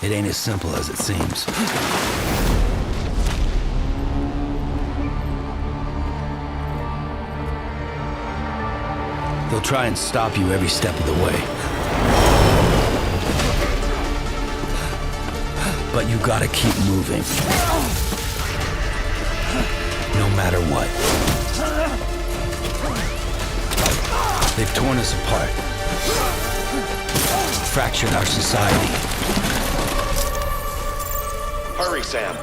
It ain't as simple as it seems. They'll try and stop you every step of the way. But you gotta keep moving. No matter what. They've torn us apart. Fractured our society. Hurry, Sam.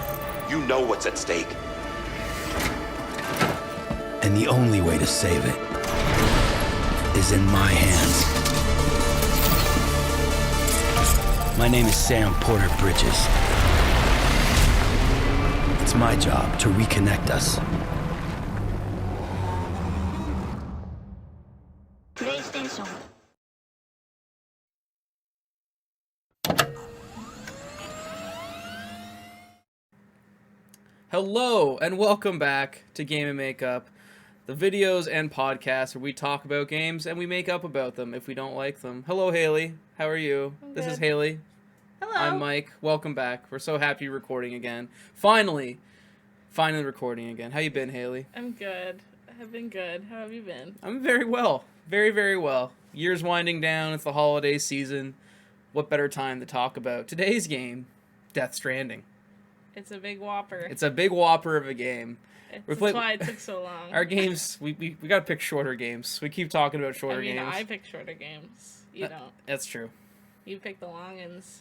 You know what's at stake. And the only way to save it is in my hands. My name is Sam Porter Bridges. It's my job to reconnect us. PlayStation. Hello, and welcome back to Game and Makeup, the videos and podcasts where we talk about games and we make up about them if we don't like them. Hello, Haley. How are you? This is Haley. Hello. I'm Mike. Welcome back. We're so happy you're recording again. Finally recording again. How you been, Haley? I'm good. I've been good. How have you been? I'm very well. Very, very well. Year's winding down. It's the holiday season. What better time to talk about today's game, Death Stranding. It's a big whopper. It's a big whopper of a game. That's why it took so long. Our games, we gotta pick shorter games. We keep talking about shorter games. I pick shorter games. You don't. That's true. You pick the long ones.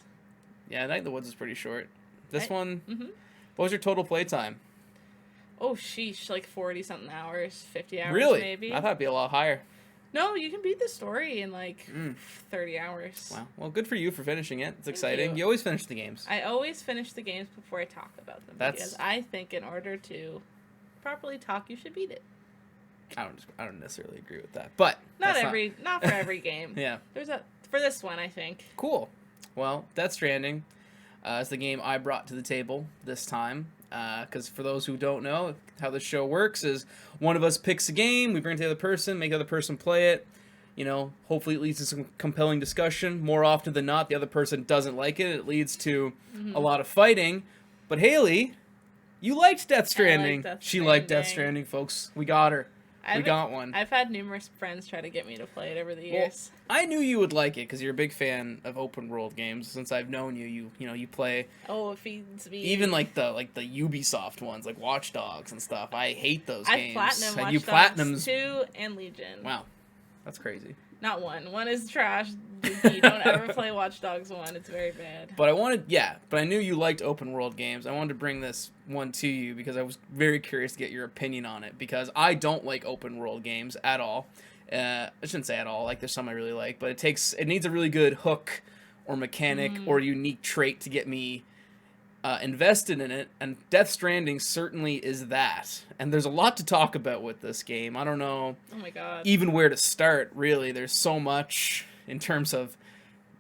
Yeah, Night in the Woods is pretty short. This one, Mm-hmm. What was your total playtime? Oh, sheesh. Like 40-something hours, 50 hours Really? maybe. I thought it'd be a lot higher. No, you can beat the story in like 30 hours. Wow. Well, good for you for finishing it. It's Thank exciting. you. You always finish the games. I always finish the games before I talk about them. Because I think in order to properly talk, you should beat it. I don't necessarily agree with that, but Not for every game. Yeah. For this one, I think. Cool. Well, Death Stranding is the game I brought to the table this time. Because for those who don't know, how the show works is one of us picks a game, we bring it to the other person, make the other person play it. You know, hopefully it leads to some compelling discussion. More often than not, the other person doesn't like it. It leads to a lot of fighting. But Haley, you liked Death Stranding. She liked Death Stranding, folks. We got her. We got one. I've had numerous friends try to get me to play it over the years. Well, I knew you would like it because you're a big fan of open world games. Since I've known you, you play. Oh, it feeds me. Even like the Ubisoft ones, like Watch Dogs and stuff. I hate those games. I platinum you Watch Dogs 2 and Legion. Wow, that's crazy. Not one. One is trash. You don't ever play Watch Dogs 1. It's very bad. But I knew you liked open world games. I wanted to bring this one to you because I was very curious to get your opinion on it because I don't like open world games at all. I shouldn't say at all. Like there's some I really like, but it needs a really good hook or mechanic or unique trait to get me invested in it, and Death Stranding certainly is that. And there's a lot to talk about with this game. I don't know even where to start, really. There's so much in terms of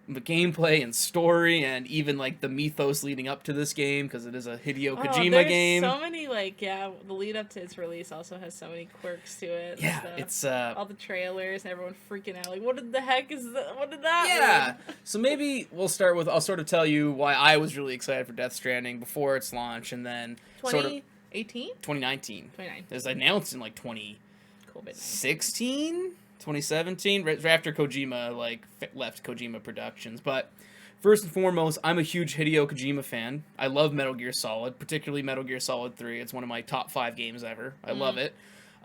the gameplay and story and even like the mythos leading up to this game because it is a Hideo Kojima game. So many the lead up to its release also has so many quirks to it. Yeah, it's all the trailers and everyone freaking out like, what the heck is that? What did that mean? So maybe I'll sort of tell you why I was really excited for Death Stranding before its launch, and then 2018? 2019. It was announced in like 2016? 2017, right after Kojima left Kojima Productions. But first and foremost, I'm a huge Hideo Kojima fan. I love Metal Gear Solid, particularly Metal Gear Solid 3. It's one of my top 5 games ever. I love it.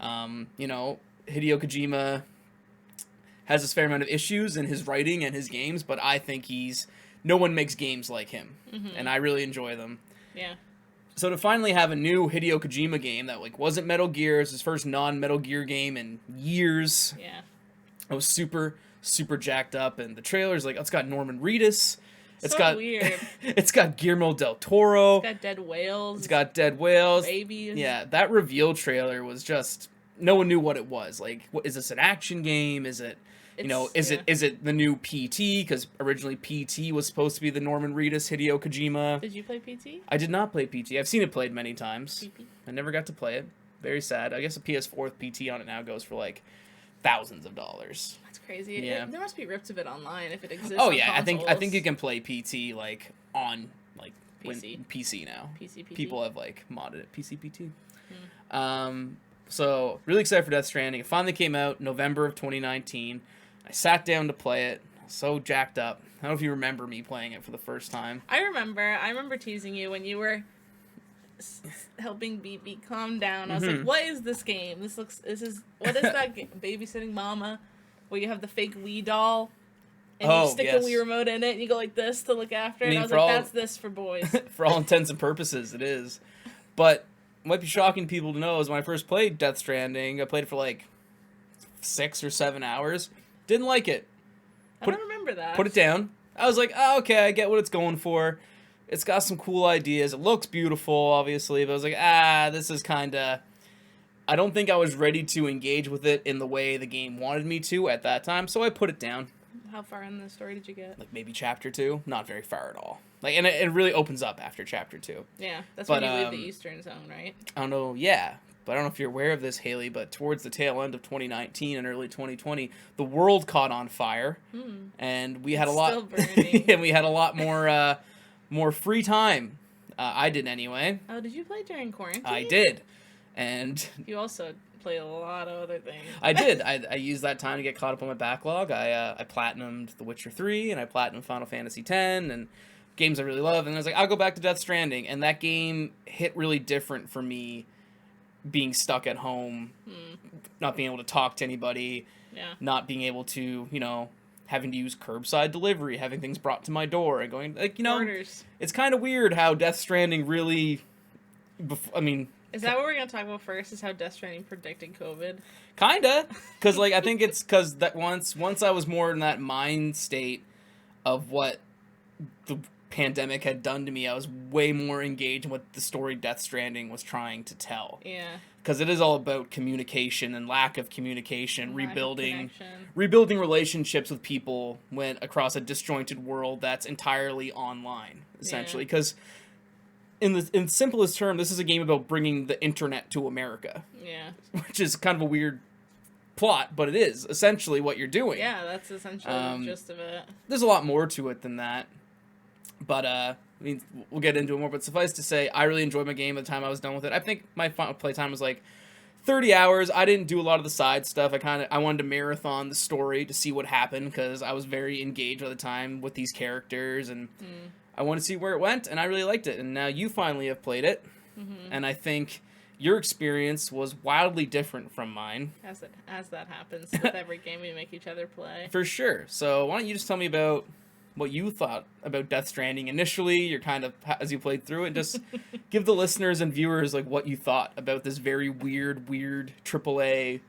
Hideo Kojima has a fair amount of issues in his writing and his games, but I think no one makes games like him, and I really enjoy them. Yeah. So to finally have a new Hideo Kojima game that wasn't Metal Gear, it's his first non-Metal Gear game in years. Yeah. I was super, super jacked up, and the trailer's it's got Norman Reedus. Weird. It's got Guillermo del Toro. It's got dead whales. It's got dead whales. Babies. Yeah, that reveal trailer was just, no one knew what it was. Is this an action game? Is it... Is it the new PT? Because originally PT was supposed to be the Norman Reedus Hideo Kojima. Did you play PT? I did not play PT. I've seen it played many times. PP. I never got to play it. Very sad. I guess the PS4 with PT on it now goes for thousands of dollars. That's crazy. Yeah. There must be rips of it online if it exists. Oh on yeah, consoles. I think you can play PT like on like PC. PC now. PC. People have like modded it. PC PT. So really excited for Death Stranding. It finally came out November of 2019. I sat down to play it. I was so jacked up. I don't know if you remember me playing it for the first time. I remember teasing you when you were helping BB calm down. I was like, "What is this game? What is that babysitting mama, where you have the fake Wii doll and you stick the Wii remote in it and you go like this to look after it?" And I was like, "That's this for boys." For all intents and purposes, it is. But what might be shocking to people to know is when I first played Death Stranding, I played it for like 6 or 7 hours. Didn't like it. I don't remember that. Put it down. I was like, oh, okay, I get what it's going for. It's got some cool ideas. It looks beautiful, obviously. But I was like, this is kind of... I don't think I was ready to engage with it in the way the game wanted me to at that time, so I put it down. How far in the story did you get? Like maybe chapter 2. Not very far at all. Like, and it really opens up after chapter 2. Yeah, that's when you leave the Eastern Zone, right? I don't know, yeah. But I don't know if you're aware of this, Haley, but towards the tail end of 2019 and early 2020, the world caught on fire, and we had a lot. Still burning. And we had a lot more free time. I did anyway. Oh, did you play during quarantine? I did, and you also played a lot of other things. I did. I used that time to get caught up on my backlog. I platinumed The Witcher 3, and I platinumed Final Fantasy 10, and games I really love. And I was like, I'll go back to Death Stranding, and that game hit really different for me. Being stuck at home, not being able to talk to anybody, not being able to, having to use curbside delivery, having things brought to my door, and going, Orders. It's kind of weird how Death Stranding really, Is that what we're going to talk about first, is how Death Stranding predicted COVID? Kinda, because, I think it's because that once I was more in that mind state of what the pandemic had done to me, I was way more engaged in what the story Death Stranding was trying to tell. Yeah. Because it is all about communication and lack of communication, Lack of rebuilding connection. relationships with people when across a disjointed world that's entirely online, essentially. Because in simplest term, this is a game about bringing the internet to America. Yeah. Which is kind of a weird plot, but it is essentially what you're doing. Yeah, that's essentially the gist of it. There's a lot more to it than that. But, we'll get into it more, but suffice to say, I really enjoyed my game at the time I was done with it. I think my final playtime was 30 hours. I didn't do a lot of the side stuff. I wanted to marathon the story to see what happened, because I was very engaged at the time with these characters, and I wanted to see where it went, and I really liked it. And now you finally have played it, and I think your experience was wildly different from mine. As that happens with every game we make each other play. For sure. So why don't you just tell me about what you thought about Death Stranding initially, you're kind of, as you played through it, just give the listeners and viewers what you thought about this very weird AAA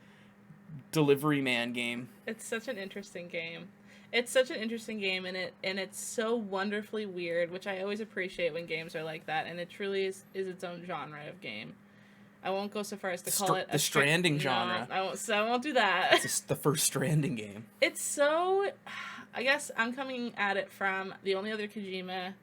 delivery man game. It's such an interesting game. And it's so wonderfully weird, which I always appreciate when games are like that, and it truly is its own genre of game. I won't go so far as to call it the Stranding genre. No, I won't do that. It's the first Stranding game. It's so... I guess I'm coming at it from the only other Kojima,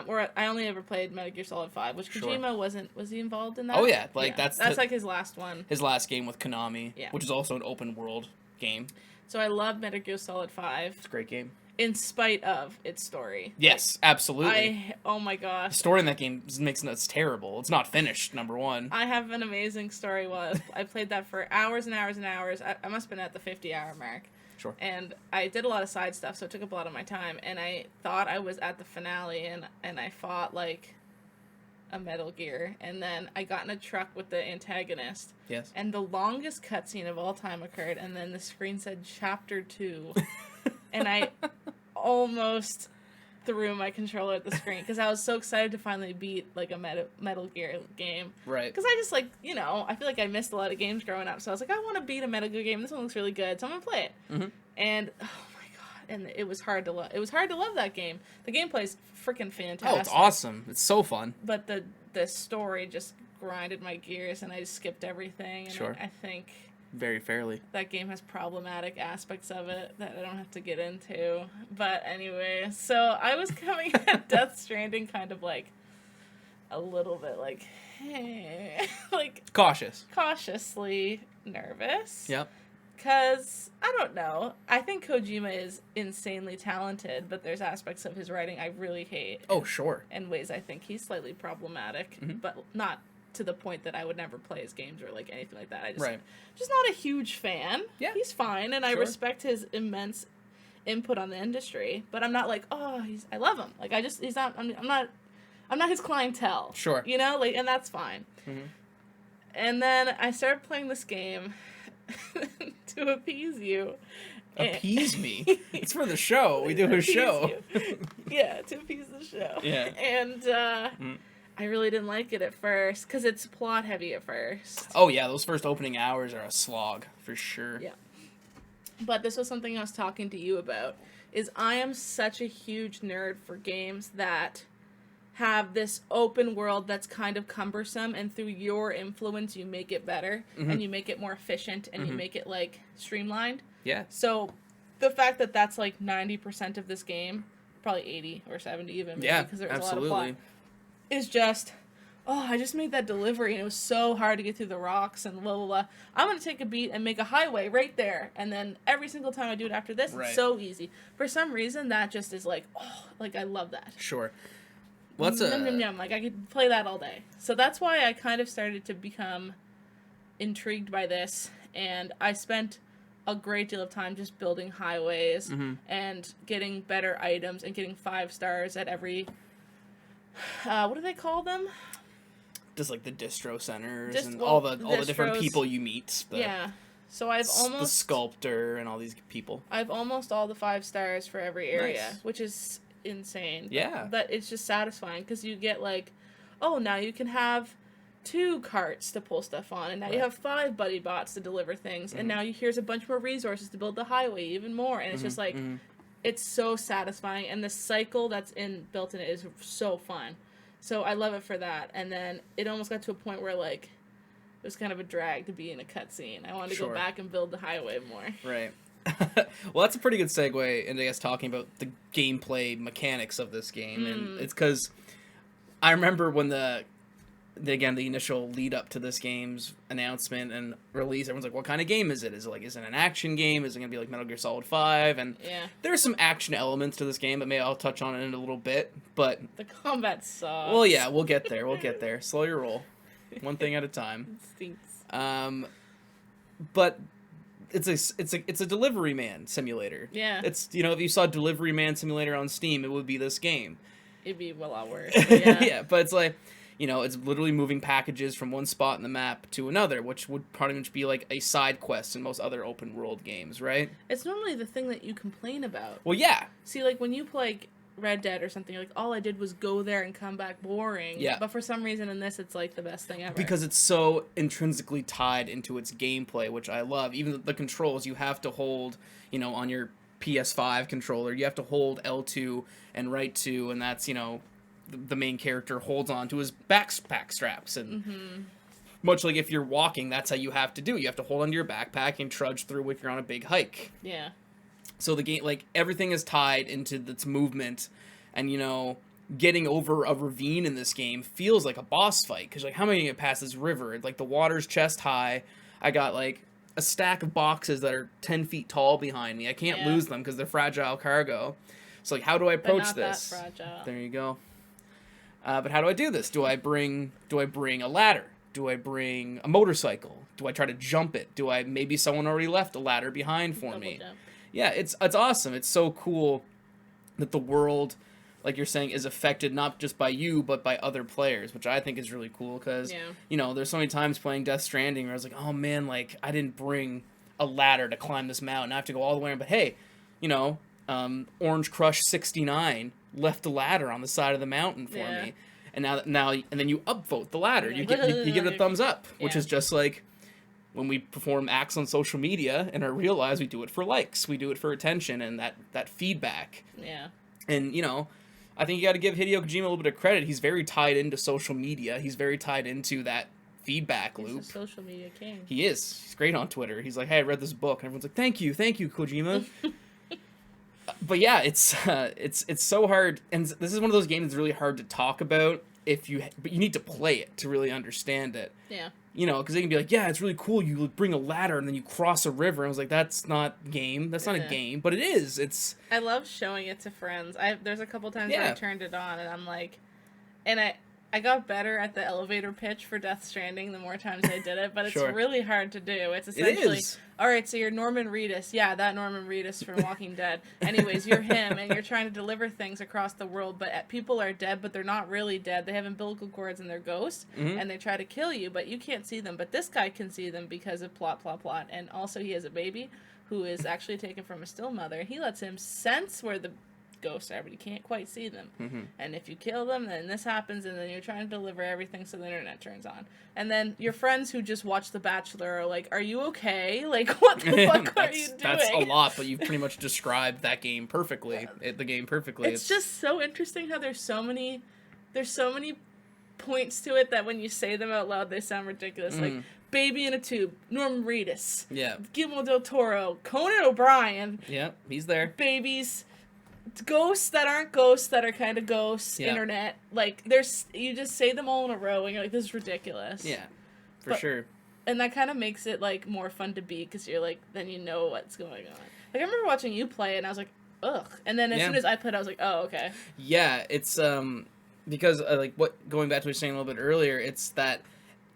or I only ever played Metal Gear Solid 5, which Kojima was he involved in that? Oh yeah, that's his last one. His last game with Konami, which is also an open world game. So I love Metal Gear Solid 5. It's a great game. In spite of its story. Yes, absolutely. Oh my gosh. The story in that game it's terrible. It's not finished, number one. I have an amazing story. I played that for hours and hours and hours. I must have been at the 50-hour mark. Sure. And I did a lot of side stuff, so it took up a lot of my time. And I thought I was at the finale, and I fought a Metal Gear. And then I got in a truck with the antagonist. Yes. And the longest cutscene of all time occurred, and then the screen said Chapter 2. And I almost threw my controller at the screen because I was so excited to finally beat a Metal Gear game. Right. Because I just I feel like I missed a lot of games growing up, so I was like, I want to beat a Metal Gear game. This one looks really good, so I'm gonna play it. Mm-hmm. And oh my god, and it was hard to love. It was hard to love that game. The gameplay's freaking fantastic. Oh, it's awesome. It's so fun. But the story just grinded my gears, and I just skipped everything. And sure. I think very fairly. That game has problematic aspects of it that I don't have to get into. But anyway, so I was coming at Death Stranding kind of a little bit hey, cautiously nervous. Yep. Because, I don't know. I think Kojima is insanely talented, but there's aspects of his writing I really hate. Oh, sure. In ways I think he's slightly problematic, Mm-hmm. but not to the point that I would never play his games or like anything like that. I Right. just not a huge fan. Yeah. He's fine, and I Sure. respect his immense input on the industry, but I'm not like, oh, I love him. Like, he's not, I'm not his clientele. Sure. You know, like, and that's fine. Mm-hmm. And then I started playing this game to appease you. Appease me? It's for the show. We do a Appease show. you. Yeah, to appease the show. Yeah. And I really didn't like it at first because it's plot heavy at first. Oh, yeah, those first opening hours are a slog, for sure. Yeah. But this was something I was talking to you about, is I am such a huge nerd for games that have this open world that's kind of cumbersome, and through your influence you make it better, and you make it more efficient, and you make it, like, streamlined. Yeah. So the fact that that's, like, 90% of this game, probably 80 or 70 even, maybe, Yeah, because there's absolutely. a lot of plot, is just... Oh, I just made that delivery, and it was so hard to get through the rocks, and blah, blah, blah. I'm going to take a beat and make a highway right there, and then every single time I do it after this, Right. it's so easy. For some reason, that just is like, oh, like, I love that. Sure. Well, that's Yum, yum, yum. Like, I could play that all day. So that's why I kind of started to become intrigued by this, and I spent a great deal of time just building highways and getting better items and getting 5 stars at every... what do they call them? just like the distro centers Just, and well, all the different distros. people you meet. Yeah. So I've the almost sculptor and all these people. I've almost all the 5 stars for every area, Nice. which is insane. Yeah. But it's just satisfying because you get like, oh, now you can have 2 carts to pull stuff on, and now you Right. have 5 buddy bots to deliver things, and now here's a bunch more resources to build the highway even more, and it's just like, it's so satisfying, and the cycle that's built in it is so fun. So I love it for that. And then it almost got to a point where like it was kind of a drag to be in a cutscene. I wanted to Sure. go back and build the highway more. Right. Well, that's a pretty good segue into, I guess, talking about the gameplay mechanics of this game. And it's because I remember when the initial lead up to this game's announcement and release, everyone's like, what kind of game is it? Is it an action game? Is it going to be like Metal Gear Solid 5? And Yeah. there's some action elements to this game, but maybe I'll touch on it in a little bit. But, The combat sucks. well, yeah, we'll get there. We'll get there. Slow your roll. One thing at a time. It stinks. But it's a delivery man simulator. Yeah. It's, if you saw Delivery Man Simulator on Steam, it would be this game. It'd be a lot worse. But yeah. Yeah, but it's like, it's literally moving packages from one spot in the map to another, which would pretty much be like a side quest in most other open world games, right? It's normally the thing that you complain about. Well, yeah. See, like when you play like, Red Dead or something, you're like, all I did was go there and come back boring. Yeah. But for some reason in this, it's like the best thing ever. Because it's so intrinsically tied into its gameplay, which I love. Even the controls, you have to hold, on your PS5 controller, you have to hold L2 and right 2, and that's, the main character holds on to his backpack straps. And much like if you're walking, that's how you have to do it. You have to hold onto your backpack and trudge through if you're on a big hike. Yeah. So the game, like, everything is tied into its movement, and, getting over a ravine in this game feels like a boss fight, because, like, how am I going to get past this river? Like, the water's chest high, I got, like, a stack of boxes that are 10 feet tall behind me, I can't lose them because they're fragile cargo, so, like, how do I approach not this? that fragile. There you go. But how do I do this? Do I bring a ladder? Do I bring a motorcycle? Do I try to jump it? Maybe someone already left a ladder behind for Double me? jump. Yeah, it's awesome. It's so cool that the world, like you're saying, is affected not just by you, but by other players, which I think is really cool because, there's so many times playing Death Stranding where I was like, oh man, like, I didn't bring a ladder to climb this mountain. I have to go all the way around. But hey, Orange Crush 69 left a ladder on the side of the mountain for me. And and then you upvote the ladder. You give it a thumbs up, which is just like, when we perform acts on social media in our real lives, we do it for likes, we do it for attention and that feedback. Yeah. And, I think you got to give Hideo Kojima a little bit of credit. He's very tied into social media. He's very tied into that feedback loop. He's a social media king. He is. He's great on Twitter. He's like, hey, I read this book. And everyone's like, thank you, Kojima. But yeah, it's so hard. And this is one of those games that's really hard to talk about but you need to play it to really understand it. Yeah. You know, because they can be like, yeah, it's really cool. You bring a ladder and then you cross a river. And I was like, that's not game. That's not a game. But it is. It's. I love showing it to friends. There's a couple times where I turned it on and I'm like, and I got better at the elevator pitch for Death Stranding the more times I did it, but it's really hard to do. It's essentially, all right, so you're Norman Reedus. Yeah, that Norman Reedus from Walking Dead. Anyways, you're him, and you're trying to deliver things across the world, but people are dead, but they're not really dead. They have umbilical cords and they're ghosts, and they try to kill you, but you can't see them. But this guy can see them because of plot. And also he has a baby who is actually taken from a still mother. He lets him sense where the ghosts are, but you can't quite see them. And if you kill them, then this happens, and then you're trying to deliver everything, so the internet turns on. And then your friends who just watch The Bachelor are like, are you okay? Like, what the fuck are you doing? That's a lot, but you've pretty much described that game perfectly. The game perfectly. It's just so interesting how there's so many points to it that when you say them out loud, they sound ridiculous. Like, Baby in a Tube, Norman Reedus. Yeah. Guillermo del Toro, Conan O'Brien. Yeah, he's there. Babies. Ghosts that aren't ghosts that are kind of ghosts, internet. Like, you just say them all in a row and you're like, this is ridiculous. Yeah, for sure. And that kind of makes it, like, more fun to beat because you're like, then you know what's going on. Like, I remember watching you play and I was like, ugh. And then as soon as I played, I was like, oh, okay. Yeah, it's, because, going back to what you were saying a little bit earlier, it's that,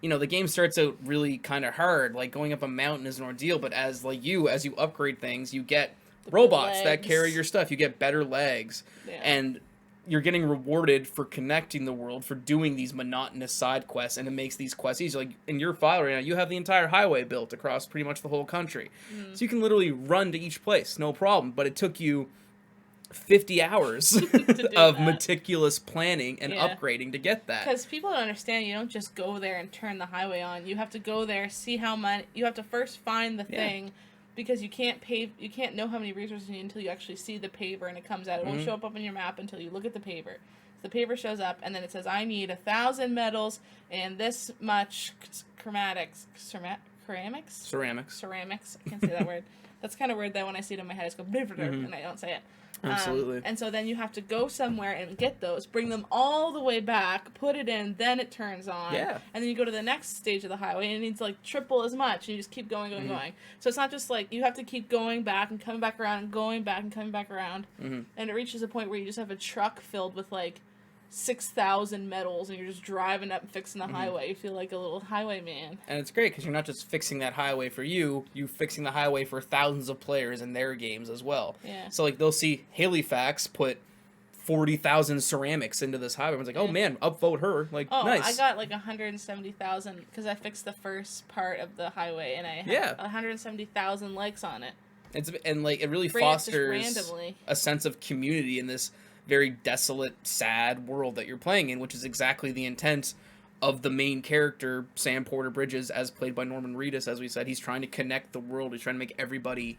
you know, the game starts out really kind of hard. Like, going up a mountain is an ordeal, but as you upgrade things, you get robots that carry your stuff. You get better legs, and you're getting rewarded for connecting the world, for doing these monotonous side quests, and it makes these quests easy. Like, in your file right now, you have the entire highway built across pretty much the whole country. So you can literally run to each place, no problem. But it took you 50 hours of meticulous planning and upgrading to get that. Because people don't understand, you don't just go there and turn the highway on. You have to go there, see how much, you have to first find the thing, because you can't know how many resources you need until you actually see the paver and it comes out. It won't show up on your map until you look at the paver. So the paver shows up and then it says, I need 1,000 metals and this much ceramics. I can't say that word. That's kind of weird that when I see it in my head, it's go and I don't say it. Absolutely. And so then you have to go somewhere and get those, bring them all the way back, put it in, then it turns on. Yeah. And then you go to the next stage of the highway and it needs like triple as much. And you just keep going. So it's not just like you have to keep going back and coming back around and going back and coming back around. And it reaches a point where you just have a truck filled with like 6,000 metals and you're just driving up and fixing the highway. You feel like a little highwayman. And it's great because you're not just fixing that highway for you're fixing the highway for thousands of players in their games as well. Yeah. So like they'll see Halifax put 40,000 ceramics into this highway. Everyone's like, oh man, upvote her. Like, nice. I got like 170,000 because I fixed the first part of the highway and I had 170,000 likes on it. It really fosters a sense of community in this very desolate, sad world that you're playing in, which is exactly the intent of the main character, Sam Porter Bridges, as played by Norman Reedus. As we said, he's trying to connect the world. He's trying to make everybody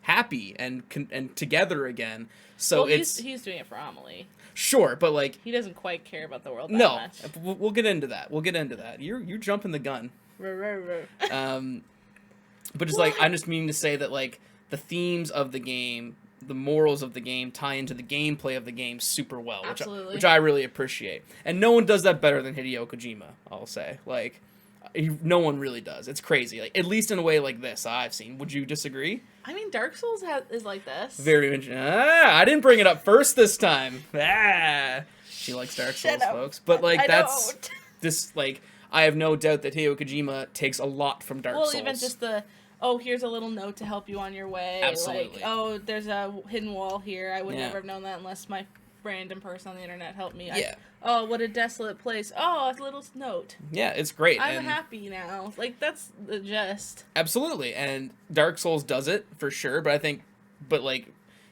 happy and together again. So he's doing it for Amelie. Sure, but like he doesn't quite care about the world that much. We'll get into that. You're jumping the gun. But just like I'm just meaning to say that like the themes of the game, the morals of the game tie into the gameplay of the game super well, which I really appreciate. And no one does that better than Hideo Kojima, I'll say. Like, no one really does. It's crazy. Like, at least in a way like this I've seen. Would you disagree? I mean, Dark Souls is like this. Very interesting. I didn't bring it up first this time. She likes Dark Souls, folks. But like I have no doubt that Hideo Kojima takes a lot from Dark Souls. Well, even just here's a little note to help you on your way. Absolutely. Like, there's a hidden wall here. I would never have known that unless my random person on the internet helped me. What a desolate place. Oh, a little note. Yeah, it's great. I'm happy now. Like, that's the gist. Absolutely. And Dark Souls does it, for sure. But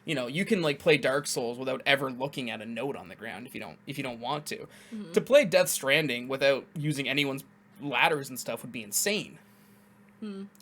you can like play Dark Souls without ever looking at a note on the ground if you don't want to. To play Death Stranding without using anyone's ladders and stuff would be insane.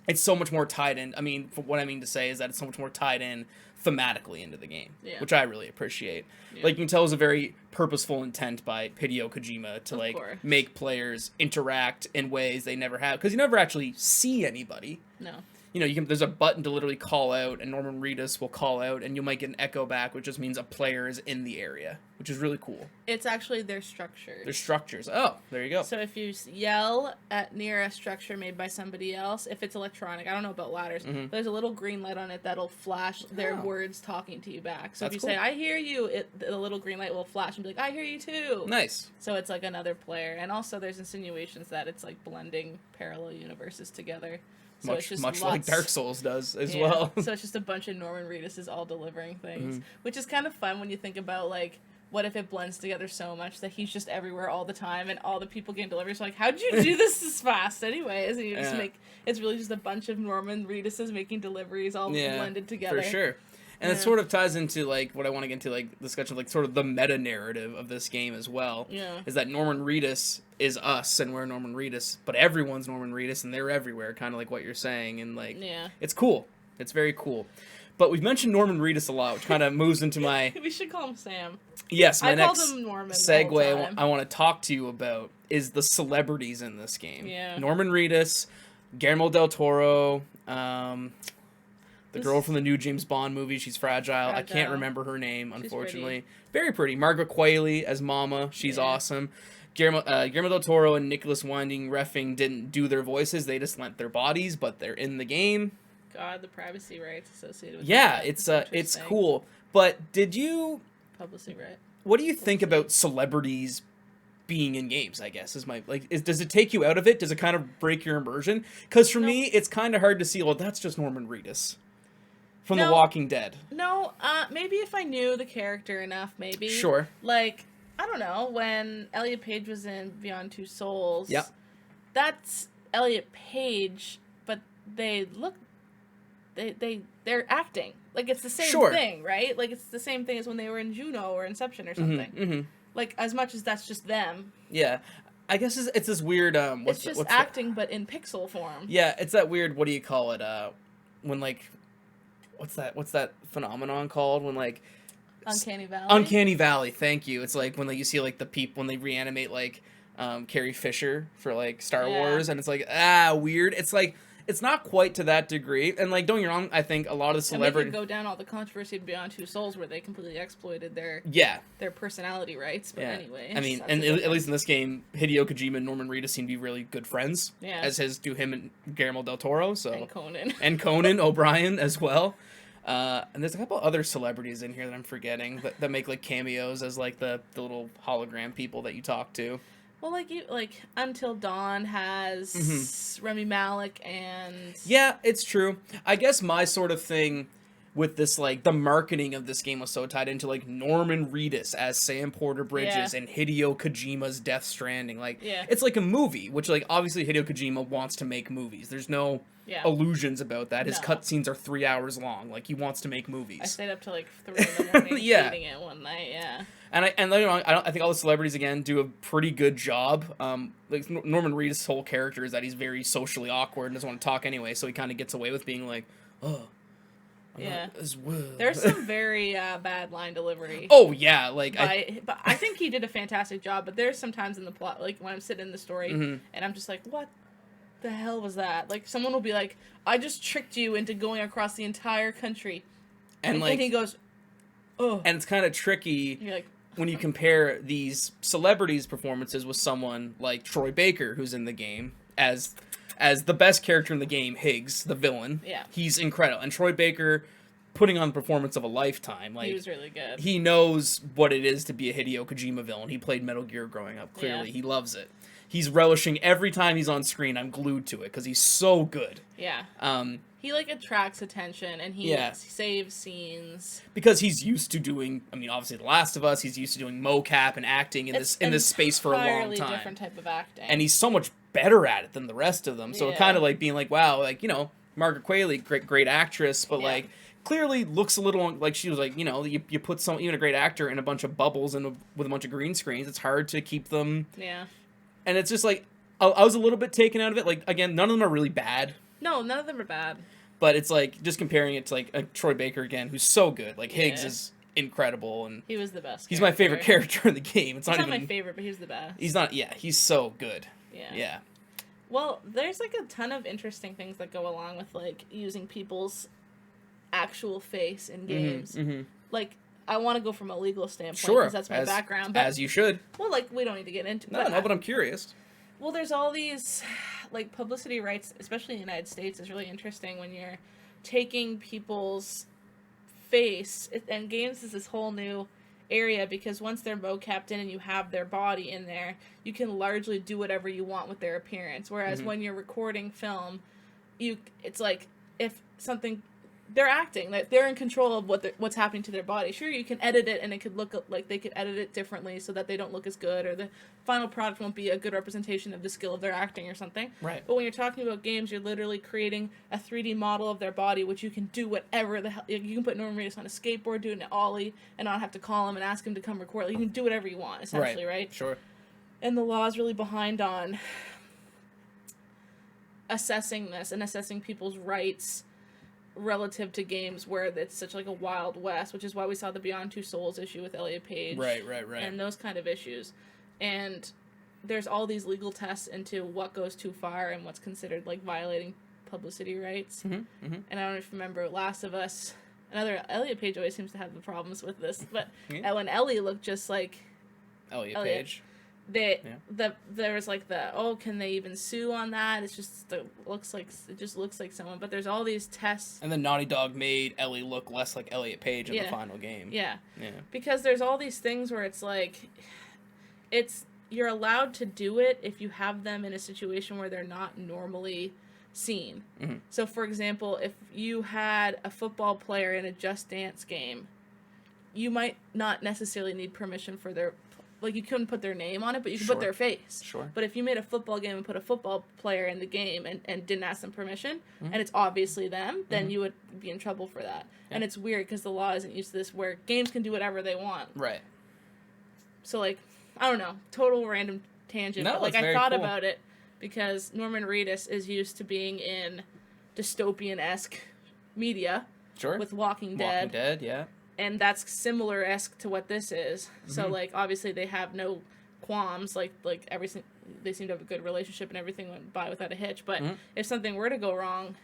It's so much more tied in. I mean, what I mean to say is that it's so much more tied in thematically into the game, which I really appreciate. Like, you can tell it was a very purposeful intent by Hideo Kojima to make players interact in ways they never have, because you never actually see anybody. No. there's a button to literally call out, and Norman Reedus will call out, and you might get an echo back, which just means a player is in the area, which is really cool. It's actually their structures. Their structures. Oh, there you go. So if you yell at near a structure made by somebody else, if it's electronic, I don't know about ladders, but there's a little green light on it that'll flash their words talking to you back. So if you say, I hear you, the little green light will flash and be like, I hear you too. Nice. So it's like another player. And also there's insinuations that it's like blending parallel universes together. So much like Dark Souls does as well. So it's just a bunch of Norman Reeduses all delivering things, which is kind of fun when you think about, like, what if it blends together so much that he's just everywhere all the time and all the people getting deliveries are like, how'd you do this fast anyways? And you just it's really just a bunch of Norman Reeduses making deliveries all blended together. For sure. And it sort of ties into, like, what I want to get into, like, discussion of, like, sort of the meta-narrative of this game as well. Yeah. Is that Norman Reedus is us, and we're Norman Reedus, but everyone's Norman Reedus, and they're everywhere, kind of like what you're saying, and, like, it's cool. It's very cool. But we've mentioned Norman Reedus a lot, which kind of moves into my... We should call him Sam. Yes, my next called him Norman segue I want to talk to you about is the celebrities in this game. Yeah. Norman Reedus, Guillermo del Toro, the girl from the new James Bond movie, she's fragile. I can't remember her name, unfortunately. Very pretty. Margaret Qualley as Mama. She's awesome. Guillermo del Toro and Nicholas Winding Refn didn't do their voices. They just lent their bodies, but they're in the game. God, the privacy rights associated with that. It's cool. But did you... Publicity right. What do you think about celebrities being in games, I guess, is my, like, does it take you out of it? Does it kind of break your immersion? Because for me, it's kind of hard to see, well, that's just Norman Reedus from The Walking Dead. No, maybe if I knew the character enough, maybe. Sure. Like, I don't know, when Elliot Page was in Beyond Two Souls, that's Elliot Page, but they're acting. Like, it's the same thing, right? Like, it's the same thing as when they were in Juno or Inception or something. Like, as much as that's just them. Yeah. I guess it's this weird, it's just acting, but in pixel form. Yeah, it's that weird, what do you call it, when, like, what's that phenomenon called? When, like... Uncanny Valley? Uncanny Valley, thank you. It's like when, like, you see, like, the people, when they reanimate, like, Carrie Fisher for, like, Star Wars, and it's like, weird. It's like... It's not quite to that degree, and, like, don't get me wrong, I think a lot of the celebrities... And they could go down all the controversy of Beyond Two Souls where they completely exploited their personality rights, but anyway. I mean, and at least in this game, Hideo Kojima and Norman Reedus seem to be really good friends, as do him and Guillermo del Toro, so... And Conan. And Conan O'Brien as well. And there's a couple other celebrities in here that I'm forgetting that make, like, cameos as, like, the little hologram people that you talk to. Well, like Until Dawn has Rami Malek and... Yeah, it's true. I guess my sort of thing with this, like, the marketing of this game was so tied into, like, Norman Reedus as Sam Porter Bridges and Hideo Kojima's Death Stranding. Like, it's like a movie, which, like, obviously Hideo Kojima wants to make movies. There's no illusions about that. His cutscenes are 3 hours long. Like, he wants to make movies. I stayed up till, like, 3 in the morning reading it one night, And I think all the celebrities again do a pretty good job. Like Norman Reedus' whole character is that he's very socially awkward and doesn't want to talk anyway, so he kind of gets away with being like, "Oh, there's some very bad line delivery." Oh yeah, like but I think he did a fantastic job. But there's some times in the plot, like when I'm sitting in the story, and I'm just like, "What the hell was that?" Like someone will be like, "I just tricked you into going across the entire country," and he goes, "Oh," and it's kind of tricky. You're like, when you compare these celebrities' performances with someone like Troy Baker, who's in the game, as the best character in the game, Higgs, the villain. Yeah. He's incredible. And Troy Baker, putting on the performance of a lifetime. Like, he was really good. He knows what it is to be a Hideo Kojima villain. He played Metal Gear growing up, clearly. Yeah. He loves it. He's relishing every time he's on screen. I'm glued to it, because he's so good. Yeah. He, like, attracts attention, and he saves scenes. Because he's used to doing, I mean, obviously The Last of Us, he's used to doing mocap and acting in this space for a long time. It's an entirely different type of acting. And he's so much better at it than the rest of them. So it kind of, like, being like, wow, like, you know, Margaret Qualley, great actress, but, like, clearly looks a little, like, she was like, you know, you put even a great actor in a bunch of bubbles and with a bunch of green screens, it's hard to keep them. Yeah. And it's just, like, I was a little bit taken out of it. Like, again, none of them are really bad. No, none of them are bad. But it's like, just comparing it to, like, a Troy Baker again, who's so good. Like, Higgs is incredible. And he was the best. He's my favorite character in the game. It's not my favorite, but he was the best. He's not, he's so good. Yeah. Well, there's like a ton of interesting things that go along with like using people's actual face in games. Like, I want to go from a legal standpoint Sure, because that's my background. But, as you should. well, like, we don't need to get into No, but I'm curious. Well, there's all these, like, publicity rights, especially in the United States, is really interesting when you're taking people's face, and games is this whole new area because once they're mocapped in and you have their body in there, you can largely do whatever you want with their appearance. Whereas when you're recording film, it's like if something they're acting, like they're in control of what's happening to their body. Sure, you can edit it and it could look like they could edit it differently so that they don't look as good, or the final product won't be a good representation of the skill of their acting or something. Right. But when you're talking about games, you're literally creating a 3D model of their body, which you can do whatever the hell. You can put Norman Reedus on a skateboard, do an ollie, and not have to call him and ask him to come record. Like, you can do whatever you want, essentially, right? Sure. And the law is really behind on assessing this and assessing people's rights relative to games where it's such like a wild west, which is why we saw the Beyond Two Souls issue with Elliot Page. Right. And those kind of issues. And there's all these legal tests into what goes too far and what's considered like violating publicity rights. And I don't know if you remember Last of Us. Another Elliot Page always seems to have the problems with this, but when Ellie looked just like Elliot Page. There was like can they even sue on that? It's just it just looks like someone. But there's all these tests. And then Naughty Dog made Ellie look less like Elliot Page in the final game. Yeah. Because there's all these things where it's like, you're allowed to do it if you have them in a situation where they're not normally seen. So, for example, if you had a football player in a Just Dance game, you might not necessarily need permission for their. Like, you couldn't put their name on it, but you could put their face. Sure. But if you made a football game and put a football player in the game and didn't ask them permission, and it's obviously them, then you would be in trouble for that. Yeah. And it's weird because the law isn't used to this, where games can do whatever they want. Right. So, like, I don't know, total random tangent. No, but, like, I thought cool. about it because Norman Reedus is used to being in dystopian-esque media. Sure. With Walking Dead. Walking Dead, yeah. And that's similar-esque to what this is. So, like, obviously they have no qualms. Like everything, they seem to have a good relationship and everything went by without a hitch. But if something were to go wrong,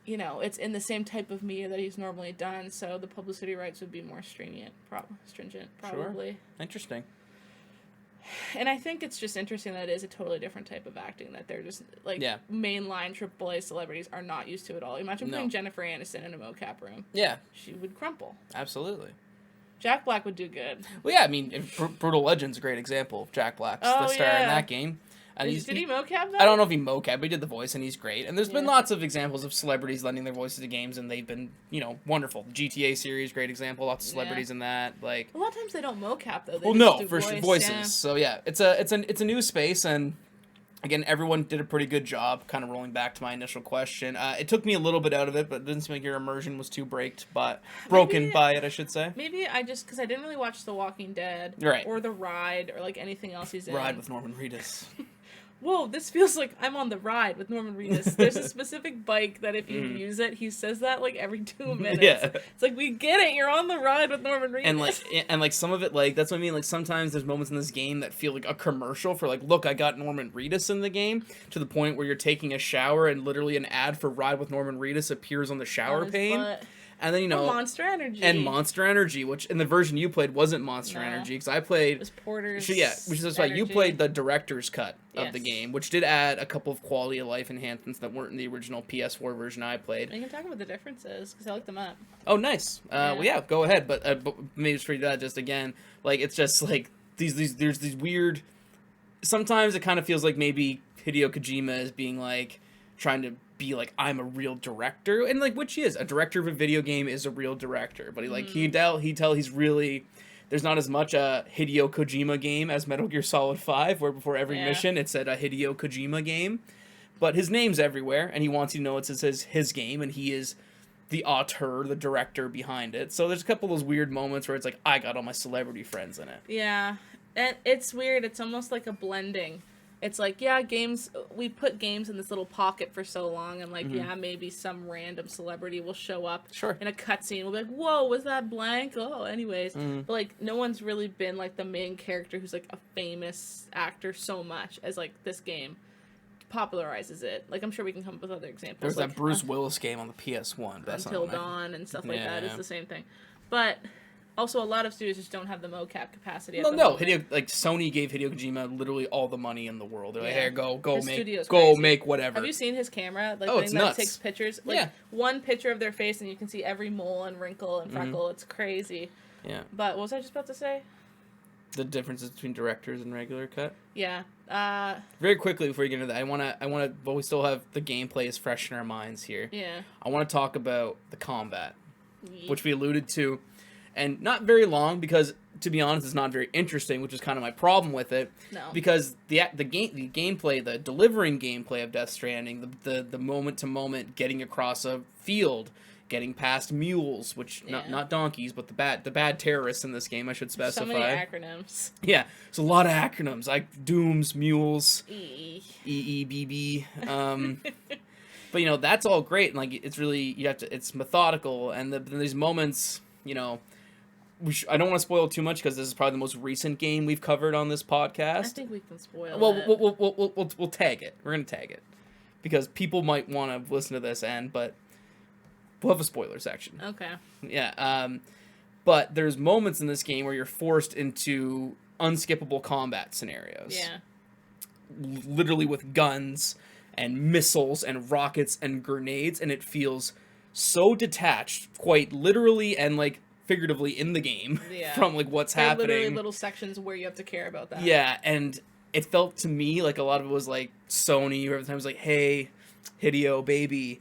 you know, it's in the same type of media that he's normally done. So the publicity rights would be more stringent, probably. Sure. Interesting. And I think it's just interesting that it is a totally different type of acting that they're just, like, mainline AAA celebrities are not used to at all. Imagine putting Jennifer Aniston in a mocap room. Yeah. She would crumple. Absolutely. Jack Black would do good. Well, yeah, I mean, Brutal Legend's a great example of Jack Black's the star in that game. And did he mocap that? I don't know if he mocap, but he did the voice, and he's great. And there's been lots of examples of celebrities lending their voices to games, and they've been, you know, wonderful. The GTA series, great example. Lots of celebrities in that. Like, a lot of times they don't mocap though. For voices. Yeah. So yeah, it's a new space, and again, everyone did a pretty good job. Kind of rolling back to my initial question, it took me a little bit out of it, but it didn't seem like your immersion was too broken by it, I should say. Maybe because I didn't really watch The Walking Dead, or The Ride, or like anything else he's in. Ride with Norman Reedus. Whoa, this feels like I'm on the ride with Norman Reedus. There's a specific bike that if you use it, he says that like every 2 minutes. Yeah. It's like, we get it, you're on the ride with Norman Reedus. And like some of it, like, that's what I mean, like sometimes there's moments in this game that feel like a commercial for like, look, I got Norman Reedus in the game, to the point where you're taking a shower and literally an ad for Ride with Norman Reedus appears on the shower pane. And then, you know... Monster Energy. And Monster Energy, which in the version you played wasn't Monster Energy, because I played... It was Porter's which is why you played the director's cut of the game, which did add a couple of quality of life enhancements that weren't in the original PS4 version I played. You can talk about the differences, because I looked them up. Oh, nice. Well, yeah, go ahead, but maybe just for that, just again, like, it's just, like, there's these weird... Sometimes it kind of feels like maybe Hideo Kojima is being, like, trying to be like, I'm a real director, and like, which he is. A director of a video game is a real director, but he's really, there's not as much a Hideo Kojima game as Metal Gear Solid 5, where before every mission it said a Hideo Kojima game, but his name's everywhere, and he wants you to know it's his game, and he is the auteur, the director behind it. So there's a couple of those weird moments where it's like, I got all my celebrity friends in it. Yeah, and it's weird. It's almost like a blending. It's like, games, we put games in this little pocket for so long, and like, maybe some random celebrity will show up in a cutscene. We'll be like, whoa, was that blank? Oh, anyways. But like, no one's really been like the main character who's like a famous actor so much as like this game. popularizes it. Like, I'm sure we can come up with other examples. There's like, that Bruce Willis game on the PS1. But that's Until not Dawn and stuff like that. It's Yeah. the same thing. But also, a lot of studios just don't have the mocap capacity. At No, the no. moment. Sony gave Hideo Kojima literally all the money in the world. They're like, Yeah. "Hey, go His studio's make, crazy. make whatever." Have you seen his camera? Like, Oh, thing it's that nuts. takes pictures. Like, Yeah. one picture of their face, and you can see every mole and wrinkle and freckle. It's crazy. Yeah. But what was I just about to say? The differences between directors and regular cut. Yeah. Very quickly before we get into that, I wanna, but we still have the gameplay is fresh in our minds here. Yeah. I want to talk about the combat, which we alluded to, and not very long because, to be honest, it's not very interesting, which is kind of my problem with it. No. Because the gameplay, the delivering gameplay of Death Stranding, the moment to moment getting across a field, getting past mules, which not donkeys, but the bad terrorists in this game, I should specify. So many acronyms. Yeah, it's a lot of acronyms like dooms, mules, E. EEBB. But that's all great, and like it's really it's methodical, and these moments, I don't want to spoil too much because this is probably the most recent game we've covered on this podcast. I think we can spoil Well, it. we'll tag it. We're gonna tag it because people might want to listen to this, but we'll have a spoiler section. Okay. Yeah. But there's moments in this game where you're forced into unskippable combat scenarios. Yeah. Literally with guns and missiles and rockets and grenades, and it feels so detached, quite literally and like figuratively in the game from like what's There are happening. literally little sections where you have to care about that. Yeah, and it felt to me like a lot of it was like Sony, where every time it was like, "Hey, Hideo, baby,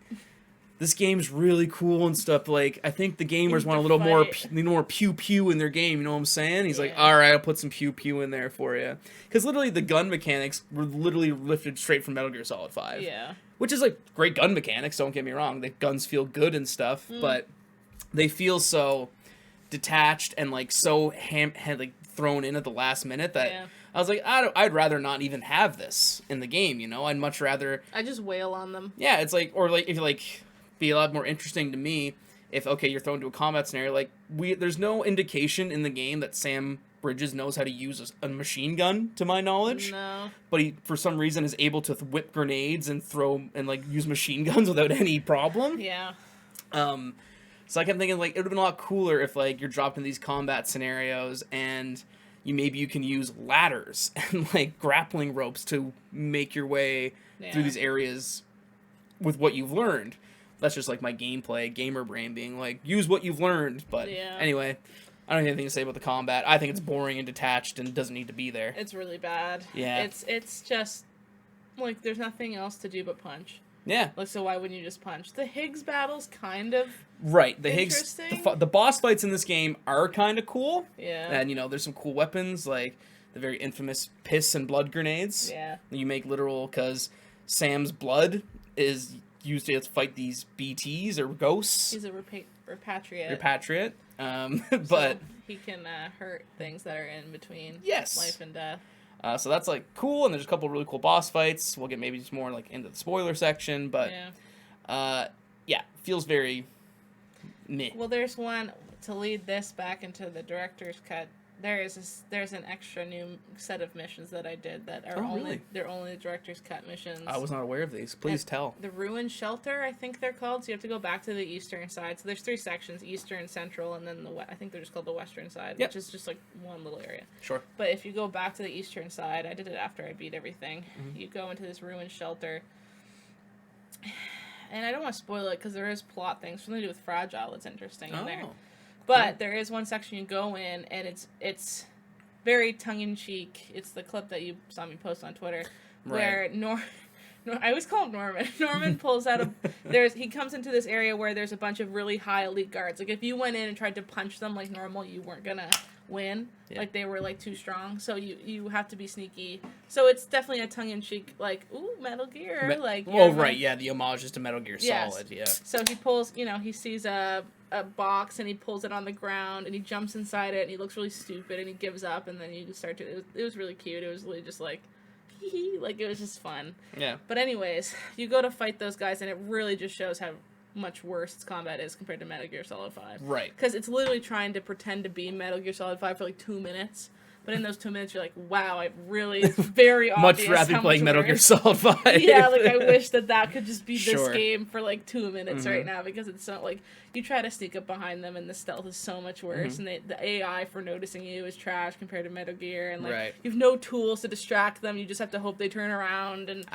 this game's really cool and stuff." Like, I think the gamers want a little more, more pew pew in their game. You know what I'm saying? He's like, "All right, I'll put some pew pew in there for you," because literally the gun mechanics were literally lifted straight from Metal Gear Solid 5. Yeah. Which is like great gun mechanics. Don't get me wrong; the guns feel good and stuff, but they feel so detached and like so like thrown in at the last minute that I was like, I'd rather not even have this in the game. I'd much rather. I just wail on them. Yeah, it's like, or like if you like. Be a lot more interesting to me if you're thrown into a combat scenario like there's no indication in the game that Sam Bridges knows how to use a machine gun to my knowledge. No. But he for some reason is able to whip grenades and throw and like use machine guns without any problem. Yeah. So I kept thinking like it would have been a lot cooler if like you're dropped in these combat scenarios and you can use ladders and like grappling ropes to make your way through these areas with what you've learned. That's just like my gamer brain being like, use what you've learned. But anyway, I don't have anything to say about the combat. I think it's boring and detached and doesn't need to be there. It's really bad. Yeah. It's just like there's nothing else to do but punch. Yeah. Like, so why wouldn't you just punch? The Higgs battle's kind of right. The Higgs, the boss fights in this game are kind of cool. Yeah. And there's some cool weapons like the very infamous piss and blood grenades. Yeah. You make literal because Sam's blood is used to fight these BTs or ghosts. He's a repatriate. But so he can hurt things that are in between life and death. So that's like cool, and there's a couple of really cool boss fights. We'll get maybe just more like into the spoiler section, but feels very meh. Well, there's one to lead this back into the director's cut. There's an extra new set of missions that I did that are they're only the director's cut missions. I was not aware of these. Please tell. The Ruined Shelter, I think they're called. So you have to go back to the eastern side. So there's 3 sections: eastern, central, and then I think they're just called the western side, which is just like one little area. Sure. But if you go back to the eastern side, I did it after I beat everything. You go into this Ruined Shelter. And I don't want to spoil it because there is plot things something to do with Fragile that's interesting in there. But there is one section you go in, and it's very tongue-in-cheek. It's the clip that you saw me post on Twitter, where I always call him Norman. Norman pulls out he comes into this area where there's a bunch of really high elite guards. Like, if you went in and tried to punch them like normal, you weren't gonna win. Yeah. Like, they were like too strong. So you have to be sneaky. So it's definitely a tongue-in-cheek, like, ooh, Metal Gear. The homages to Metal Gear Solid. Yeah. So he pulls, he sees a box and he pulls it on the ground and he jumps inside it and he looks really stupid and he gives up and then you just start to. It was really cute. It was really just like, like, it was just fun. Yeah. But anyways, you go to fight those guys and it really just shows how much worse its combat is compared to Metal Gear Solid 5. Right. Because it's literally trying to pretend to be Metal Gear Solid 5 for like 2 minutes. But in those 2 minutes, you're like, wow, it's very obvious. Much rather how playing much Metal Gear worse. Solid 5. Yeah, like I wish that could just be this Sure. game for like 2 minutes right now, because it's so like you try to sneak up behind them and the stealth is so much worse, and the AI for noticing you is trash compared to Metal Gear, and like you have no tools to distract them. You just have to hope they turn around, and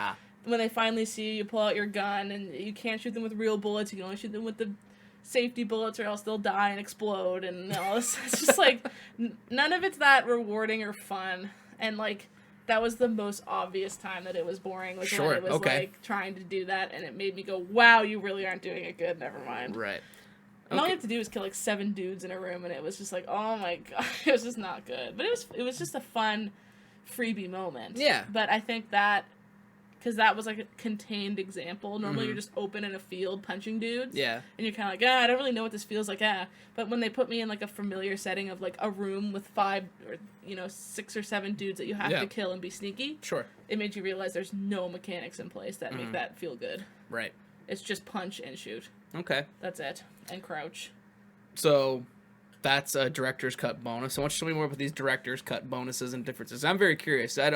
when they finally see you, you pull out your gun, and you can't shoot them with real bullets. You can only shoot them with the safety bullets, or else they'll die and explode, and all this. It's just like none of it's that rewarding or fun, and like that was the most obvious time that it was boring, was when it was like trying to do that, and it made me go, wow, you really aren't doing it good, never mind. Right. And all you have to do is kill like 7 dudes in a room, and it was just like, oh my god, it was just not good. But it was just a fun freebie moment. Yeah. But I think that because that was like a contained example. Normally you're just open in a field punching dudes. Yeah. And you're kind of like, I don't really know what this feels like. But when they put me in like a familiar setting of like a room with 5 or 6 or 7 dudes that you have to kill and be sneaky. Sure. It made you realize there's no mechanics in place that make that feel good. Right. It's just punch and shoot. Okay. That's it. And crouch. So that's a director's cut bonus. So why don't you tell me more about these director's cut bonuses and differences? I'm very curious. I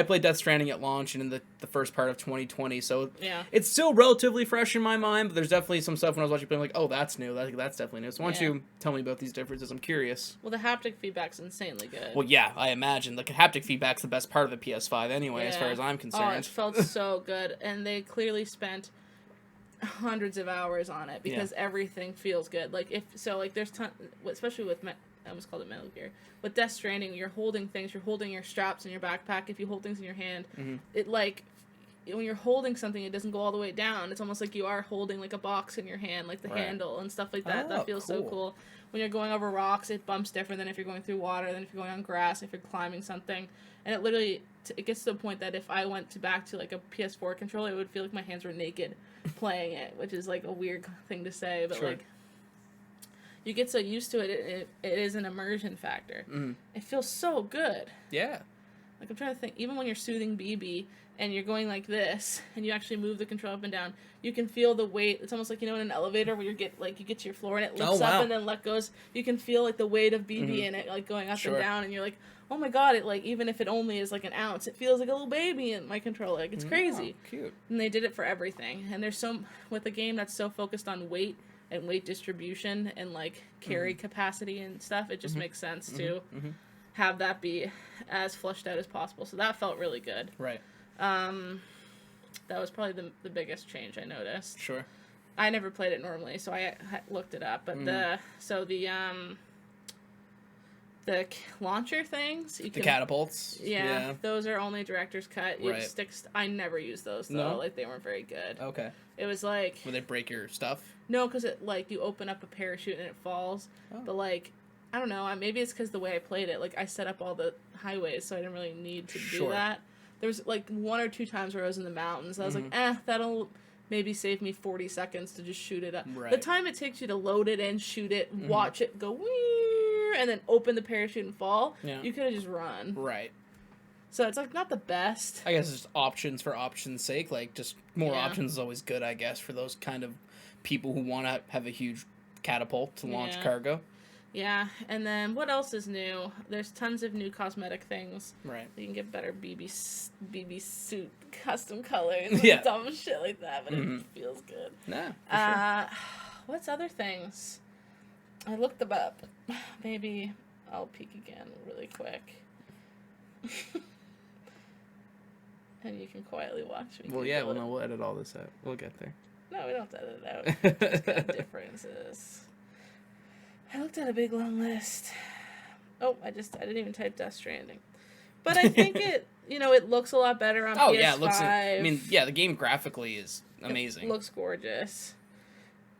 played Death Stranding at launch and in the first part of 2020, so it's still relatively fresh in my mind, but there's definitely some stuff when I was watching playing like, oh, that's new. That's definitely new. So why don't you tell me about these differences? I'm curious. Well, the haptic feedback's insanely good. Well, yeah, I imagine. The haptic feedback's the best part of the PS5 anyway, as far as I'm concerned. Oh, it felt so good, and they clearly spent hundreds of hours on it because everything feels good. Like there's especially with I almost called it Metal Gear. With Death Stranding, you're holding things. You're holding your straps in your backpack. If you hold things in your hand, it like when you're holding something, it doesn't go all the way down. It's almost like you are holding like a box in your hand, like the handle and stuff like that. Oh, that feels so cool. When you're going over rocks, it bumps different than if you're going through water, than if you're going on grass, if you're climbing something. And it literally it gets to the point that if I went back to like a PS4 controller, it would feel like my hands were naked playing it, which is like a weird thing to say, but like you get so used to it, it is an immersion factor. It feels so good. Yeah. Like I'm trying to think, even when you're soothing BB and you're going like this and you actually move the control up and down, you can feel the weight. It's almost like, in an elevator where you get to your floor and it lifts up and then let goes. You can feel like the weight of BB in it, like going up and down, and you're like, oh my god, it like, even if it only is like an ounce, it feels like a little baby in my controller. Like, it's crazy. Oh, cute. And they did it for everything. And there's with a game that's so focused on weight and weight distribution and like carry capacity and stuff, it just makes sense to have that be as fleshed out as possible. So that felt really good. Right. That was probably the biggest change I noticed. Sure. I never played it normally, so I looked it up. But the launcher things, The catapults. Yeah, those are only director's cut. I never used those though. No? Like, they weren't very good. Okay. It was like, Will they break your stuff? no, because it like you open up a parachute and it falls. But like, I don't know. Maybe it's because the way I played it. Like, I set up all the highways, so I didn't really need to do that. There was like 1 or 2 times where I was in the mountains. I was like, that'll maybe save me 40 seconds to just shoot it up. Right. The time it takes you to load it and shoot it, watch it go wee, and then open the parachute and fall, you could have just run. Right. So it's like not the best. I guess it's just options for options' sake. Like, just more options is always good, I guess, for those kind of people who want to have a huge catapult to launch cargo. Yeah, and then what else is new? There's tons of new cosmetic things. Right. You can get better BB suit custom colors and dumb shit like that, but it feels good. Yeah, for sure. What's other things? I looked them up. Maybe I'll peek again really quick. And you can quietly watch me. Well, yeah, we'll edit all this out. We'll get there. No, we don't have to edit it out. Just got differences. I looked at a big long list. Oh, I didn't even type Death Stranding. But I think it looks a lot better on PS5. Oh, yeah, the game graphically is amazing. It looks gorgeous.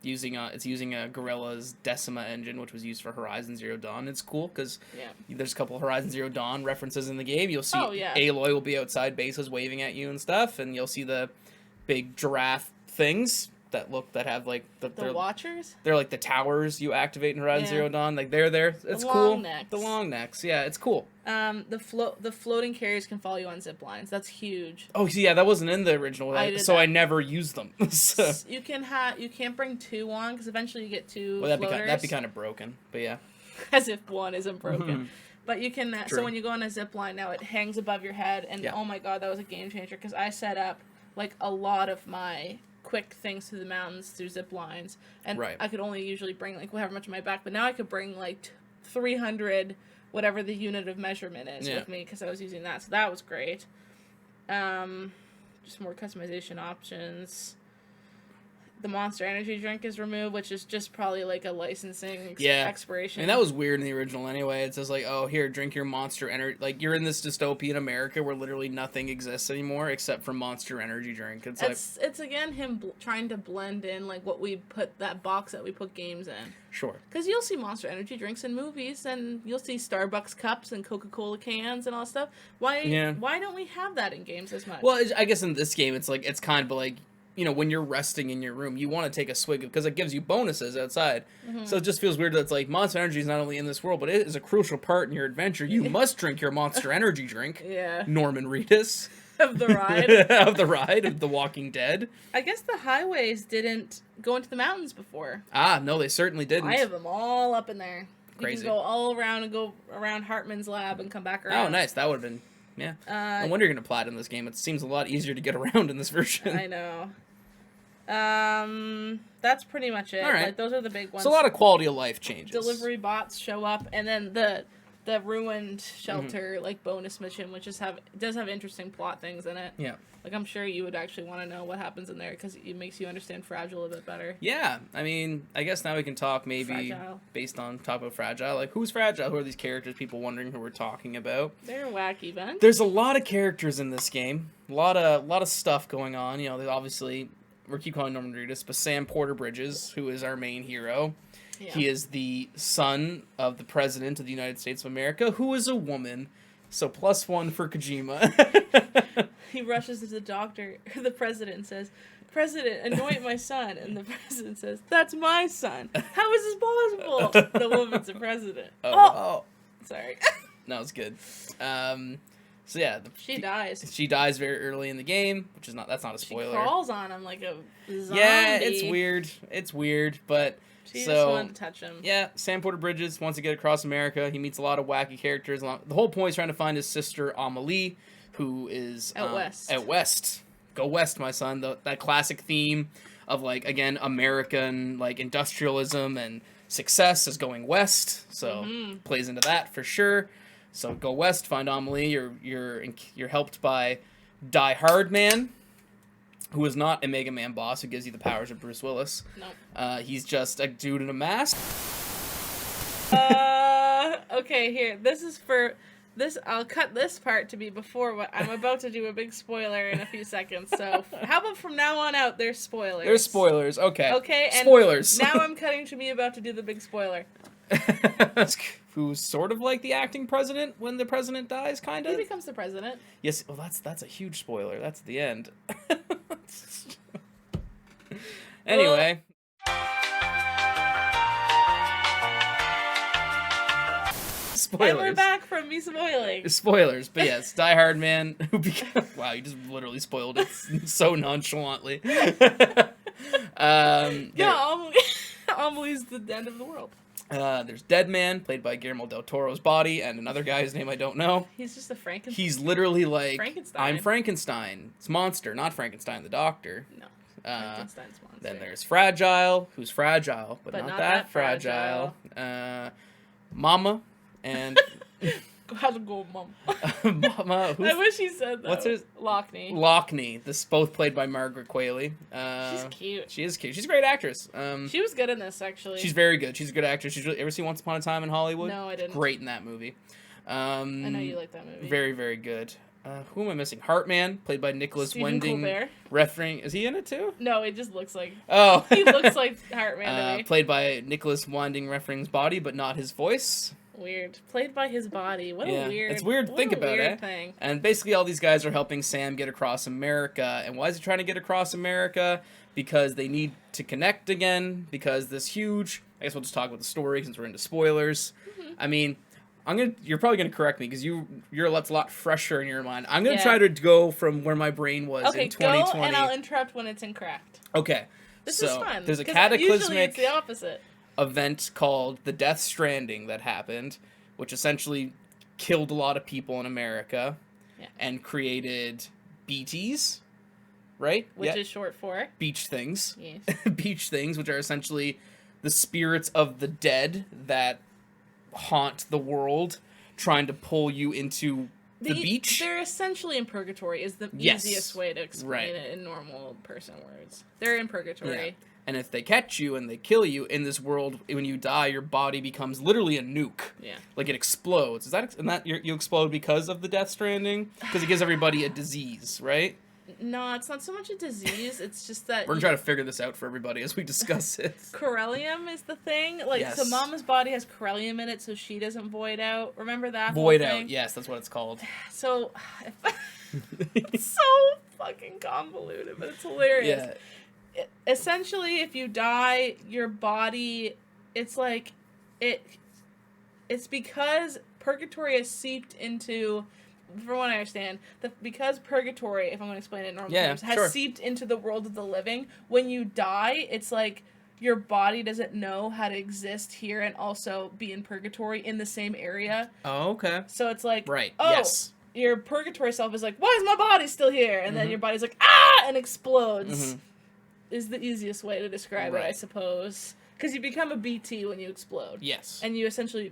It's using a Guerrilla's Decima engine, which was used for Horizon Zero Dawn. It's cool because there's a couple of Horizon Zero Dawn references in the game. You'll see Aloy will be outside bases waving at you and stuff, and you'll see the big giraffe things that have like the Watchers. They're like the towers you activate in Horizon Zero Dawn. Like, they're there. It's cool. The long necks. Yeah, it's cool. The floating carriers can follow you on zip lines. That's huge. Oh, yeah, that wasn't in the original, I never used them. So. You can't bring 2 on because eventually you get 2 Well, floaters. that'd be kind of broken, but yeah. As if one isn't broken. But you can, so when you go on a zip line now, it hangs above your head, and oh my god, that was a game changer, because I set up, like, a lot of my quick things through the mountains through zip lines, and I could only usually bring, like, however much on my back, but now I could bring, like, 300, whatever the unit of measurement is with me, because I was using that, so that was great. Just more customization options. The Monster Energy drink is removed, which is just probably like a licensing expiration. And that was weird in the original anyway. It says like, oh, here, drink your Monster Energy. Like, you're in this dystopian America where literally nothing exists anymore except for Monster Energy drink. It's again him trying to blend in like what we put, that box that we put games in. Sure. Because you'll see Monster Energy drinks in movies, and you'll see Starbucks cups and Coca-Cola cans and all that stuff. Why don't we have that in games as much? Well, I guess in this game, it's like, it's kind of like, you know, when you're resting in your room, you want to take a swig because it gives you bonuses outside. So it just feels weird that it's like Monster Energy is not only in this world, but it is a crucial part in your adventure. You must drink your Monster Energy drink. Norman Reedus. Of the ride. of The Walking Dead. I guess the highways didn't go into the mountains before. No, they certainly didn't. I have them all up in there. Crazy. You can go all around and go around Hartman's lab and come back around. Oh, nice. That would have been... Yeah. No wonder you're going to platinum this game. It seems a lot easier to get around in this version. I know. That's pretty much it. All right. Like, those are the big ones. It's a lot of quality of life changes. Delivery bots show up, and then the ruined shelter like bonus mission, which does have interesting plot things in it. Yeah. Like, I'm sure you would actually want to know what happens in there, because it makes you understand Fragile a bit better. Yeah, I mean, I guess now we can talk maybe based on talk about Fragile. Like, who's Fragile? Who are these characters? People wondering who we're talking about. They're a wacky bunch. There's a lot of characters in this game. A lot of stuff going on. You know, there's obviously, we keep calling Norman Reedus, but Sam Porter Bridges, who is our main hero. Yeah. He is the son of the President of the United States of America, who is a woman. So +1 for Kojima. He rushes to the doctor. The president says, "President, anoint my son." And the president says, "That's my son. How is this possible?" The woman's the president. Oh. Sorry. No, it's good. So yeah, she dies. She dies very early in the game, which is that's not a spoiler. She crawls on him like a zombie. Yeah, it's weird. It's weird, but she just wanted to touch him. Yeah, Sam Porter Bridges wants to get across America. He meets a lot of wacky characters. The whole point is trying to find his sister Amelie, who is out west. Out west. Go west, my son. That classic theme of, like, again, American, like, industrialism and success is going west. So plays into that for sure. So go west, find Amelie. You're helped by Die Hard Man, who is not a Mega Man boss who gives you the powers of Bruce Willis. No. He's just a dude in a mask. Okay, here. This is for this. I'll cut this part to be before what I'm about to do a big spoiler in a few seconds. So how about from now on out, there's spoilers. There's spoilers. Okay. Okay. And spoilers. Now I'm cutting to me about to do the big spoiler. Who's sort of like the acting president when the president dies, kind of? He becomes the president. Yes, well, that's a huge spoiler. That's the end. Anyway. Spoilers. And we're back from me spoiling. Spoilers, but yes, Die Hard Man, who became... Wow, you just literally spoiled it so nonchalantly. Amelie's the end of the world. There's Dead Man, played by Guillermo del Toro's body, and another guy whose name I don't know. He's just a Frankenstein. He's literally like, Frankenstein. I'm Frankenstein. It's Monster, not Frankenstein the Doctor. No, Frankenstein's Monster. Then there's Fragile, who's fragile, but not that fragile. Mama, and... How's it go, Mom? Mama, I wish he said that. What's his? Lockney. Lockney. This both played by Margaret Qualley. She's cute. She is cute. She's a great actress. She was good in this, actually. She's very good. She's a good actress. Ever seen Once Upon a Time in Hollywood? No, I didn't. Great in that movie. I know you like that movie. Very, very good. Who am I missing? Heartman, played by Nicholas Winding Refn. Is he in it too? No, it just looks like... Oh. He looks like Heartman to me. Played by Nicholas Winding Refn's body, but not his voice. Weird. Played by his body. What a weird... It's weird to think about, thing. And basically all these guys are helping Sam get across America. And why is he trying to get across America? Because they need to connect again. Because this huge... I guess we'll just talk about the story since we're into spoilers. I mean... You're probably gonna correct me because you're a lot fresher in your mind. I'm gonna try to go from where my brain was in 2020. Go and I'll interrupt when it's incorrect. Okay. This is fun. There's a cataclysmic usually it's the opposite. event called the Death Stranding that happened, which essentially killed a lot of people in America Yeah. and created BTs, right? Which is short for beach things. Yes. Beach things, which are essentially the spirits of the dead that haunt the world, trying to pull you into the beach. They're essentially in purgatory is the easiest way to explain it in normal person words. They're in purgatory. Yeah. And if they catch you and they kill you in this world, when you die, your body becomes literally a nuke. Yeah. Like it explodes. Is that you explode because of the Death Stranding? Because it gives everybody a disease, right? No, it's not so much a disease. It's just that We're gonna try to figure this out for everybody as we discuss it. Corellium is the thing. Like, Yes. so Mama's body has corellium in it, so she doesn't void out. Remember that Void whole out. thing? Yes, that's what it's called. So, it's so fucking convoluted, but it's hilarious. Yeah. Essentially, if you die, your body, it's like, it's because purgatory has seeped into, from what I understand, because purgatory, if I'm going to explain it in normal terms, has seeped into the world of the living, when you die, it's like your body doesn't know how to exist here and also be in purgatory in the same area. Oh, okay. So it's like, right. Oh, yes. Your purgatory self is like, why is my body still here? And then your body's like, ah, and explodes. Is the easiest way to describe it, I suppose. Because you become a BT when you explode. Yes. And you essentially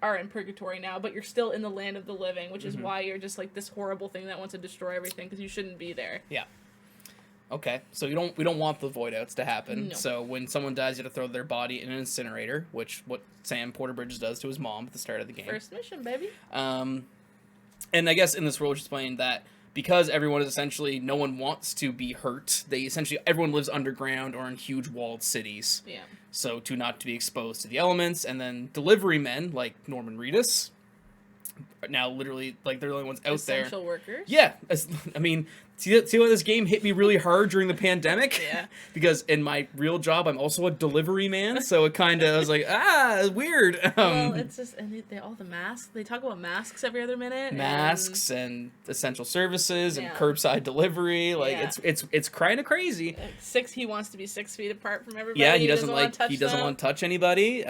are in purgatory now, but you're still in the land of the living, which is why you're just like this horrible thing that wants to destroy everything, because you shouldn't be there. Yeah. Okay, so we don't want the void outs to happen. No. So when someone dies, you have to throw their body in an incinerator, which what Sam Porter Bridges does to his mom at the start of the game. First mission, baby. And I guess in this role, just explained that because everyone is essentially, no one wants to be hurt. Everyone lives underground or in huge walled cities. Yeah. So not to be exposed to the elements, and then delivery men like Norman Reedus, now literally like they're the only ones out there. Essential workers. Yeah, I mean, see how this game hit me really hard during the pandemic? Yeah. Because in my real job, I'm also a delivery man, so it kind of was like, it's weird. Well, it's just, and they all the masks. They talk about masks every other minute. Masks and essential services and curbside delivery. Like it's kind of crazy. He wants to be 6 feet apart from everybody. Yeah, he doesn't want to touch anybody.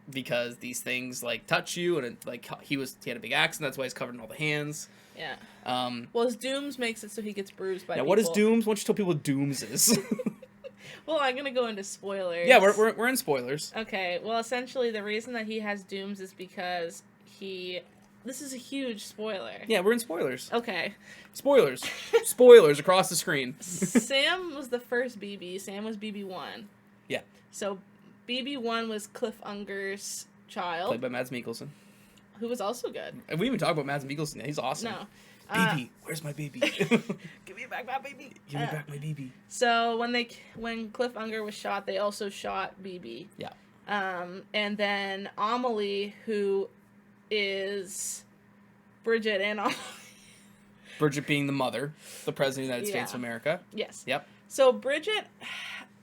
Because these things like touch you, and he had a big accident. That's why he's covered in all the hands. Yeah. Well, his Dooms makes it so he gets bruised by people. What is Dooms? Why don't you tell people what Dooms is? Well, I'm gonna go into spoilers. Yeah, we're in spoilers. Okay. Well, essentially, the reason that he has Dooms is because this is a huge spoiler. Yeah, we're in spoilers. Okay. Spoilers. Spoilers across the screen. Sam was the first BB. Sam was BB1. Yeah. So BB1 was Cliff Unger's child. Played by Mads Mikkelsen. Who was also good. And we didn't even talk about Mads Mikkelsen. He's awesome. No. Baby, where's my baby? Give me back my baby. Give me back my baby. So when Cliff Unger was shot, they also shot BB. Yeah. And then Amelie, who is Bridget and Amelie. Bridget being the mother, the president of the United States of America. Yes. Yep. So Bridget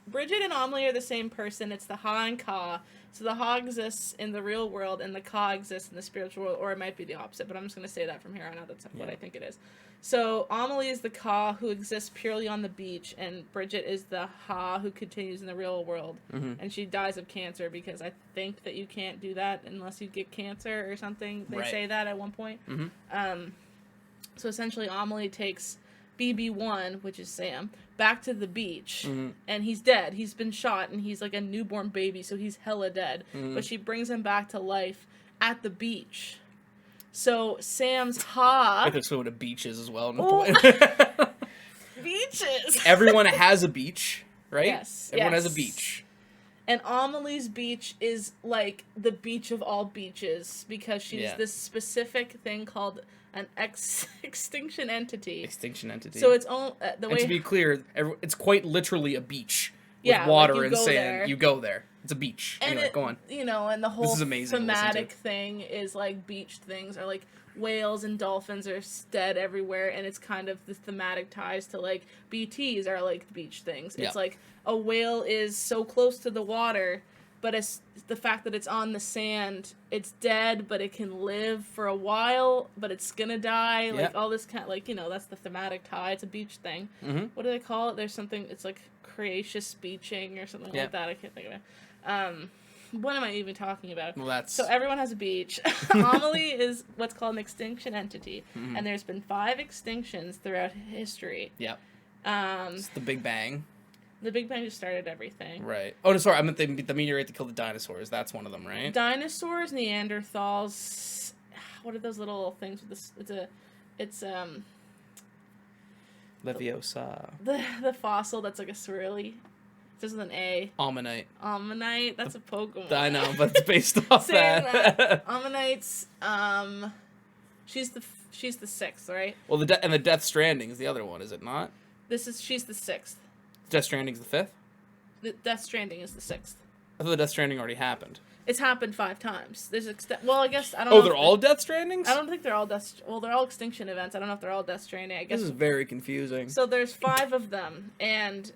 and Amelie are the same person. It's the Ha and Ka. So the Ha exists in the real world, and the Ka exists in the spiritual world, or it might be the opposite, but I'm just going to say that from here on out. That's what I think it is. So Amelie is the Ka who exists purely on the beach, and Bridget is the Ha who continues in the real world. And she dies of cancer, because I think that you can't do that unless you get cancer or something. They say that at one point. So essentially Amelie takes BB1, which is Sam, back to the beach, and he's dead. He's been shot, and he's like a newborn baby, so he's hella dead. But she brings him back to life at the beach. So Sam's Ha... That's what a beach is as well. Beaches! Everyone has a beach, right? Yes. Everyone has a beach. And Amelie's beach is like the beach of all beaches, because she's this specific thing called an extinction entity. Extinction entity. So it's all the way. And to be clear, it's quite literally a beach with water and sand. There. You go there. It's a beach. And anyway, go on. And the whole This is amazing thematic thing is like beach things are like whales and dolphins are dead everywhere, and it's kind of the thematic ties to like BTs are like beach things. It's like a whale is so close to the water, but it's the fact that it's on the sand, it's dead, but it can live for a while, but it's gonna die. Like all this kind, like that's the thematic tie. It's a beach thing. What do they call it? There's something. It's like creatious beaching or something like that. I can't think of it. what am I even talking about? Well, that's... So everyone has a beach. Amelie is what's called an extinction entity, and there's been 5 extinctions throughout history. Yep. It's the Big Bang. The Big Bang just started everything. Right. Oh, no, sorry. I meant the meteorite that killed the dinosaurs. That's one of them, right? Dinosaurs, Neanderthals. What are those little things with this? It's Leviosa. the fossil that's like a swirly. It says with an A. Ammonite. Ammonite. That's a Pokemon. I know, but it's based off that. Ammonites. She's the 6th, right? Well, the Death Stranding is the other one, is it not? She's the 6th. Death Stranding's the 5th? The Death Stranding is the 6th. I thought the Death Stranding already happened. It's happened 5 times. There's well, I guess I don't. Oh, know they're all Death Strandings? I don't think they're all Well, they're all extinction events. I don't know if they're all Death Stranding. I guess This is very confusing. so. There's 5 of them, and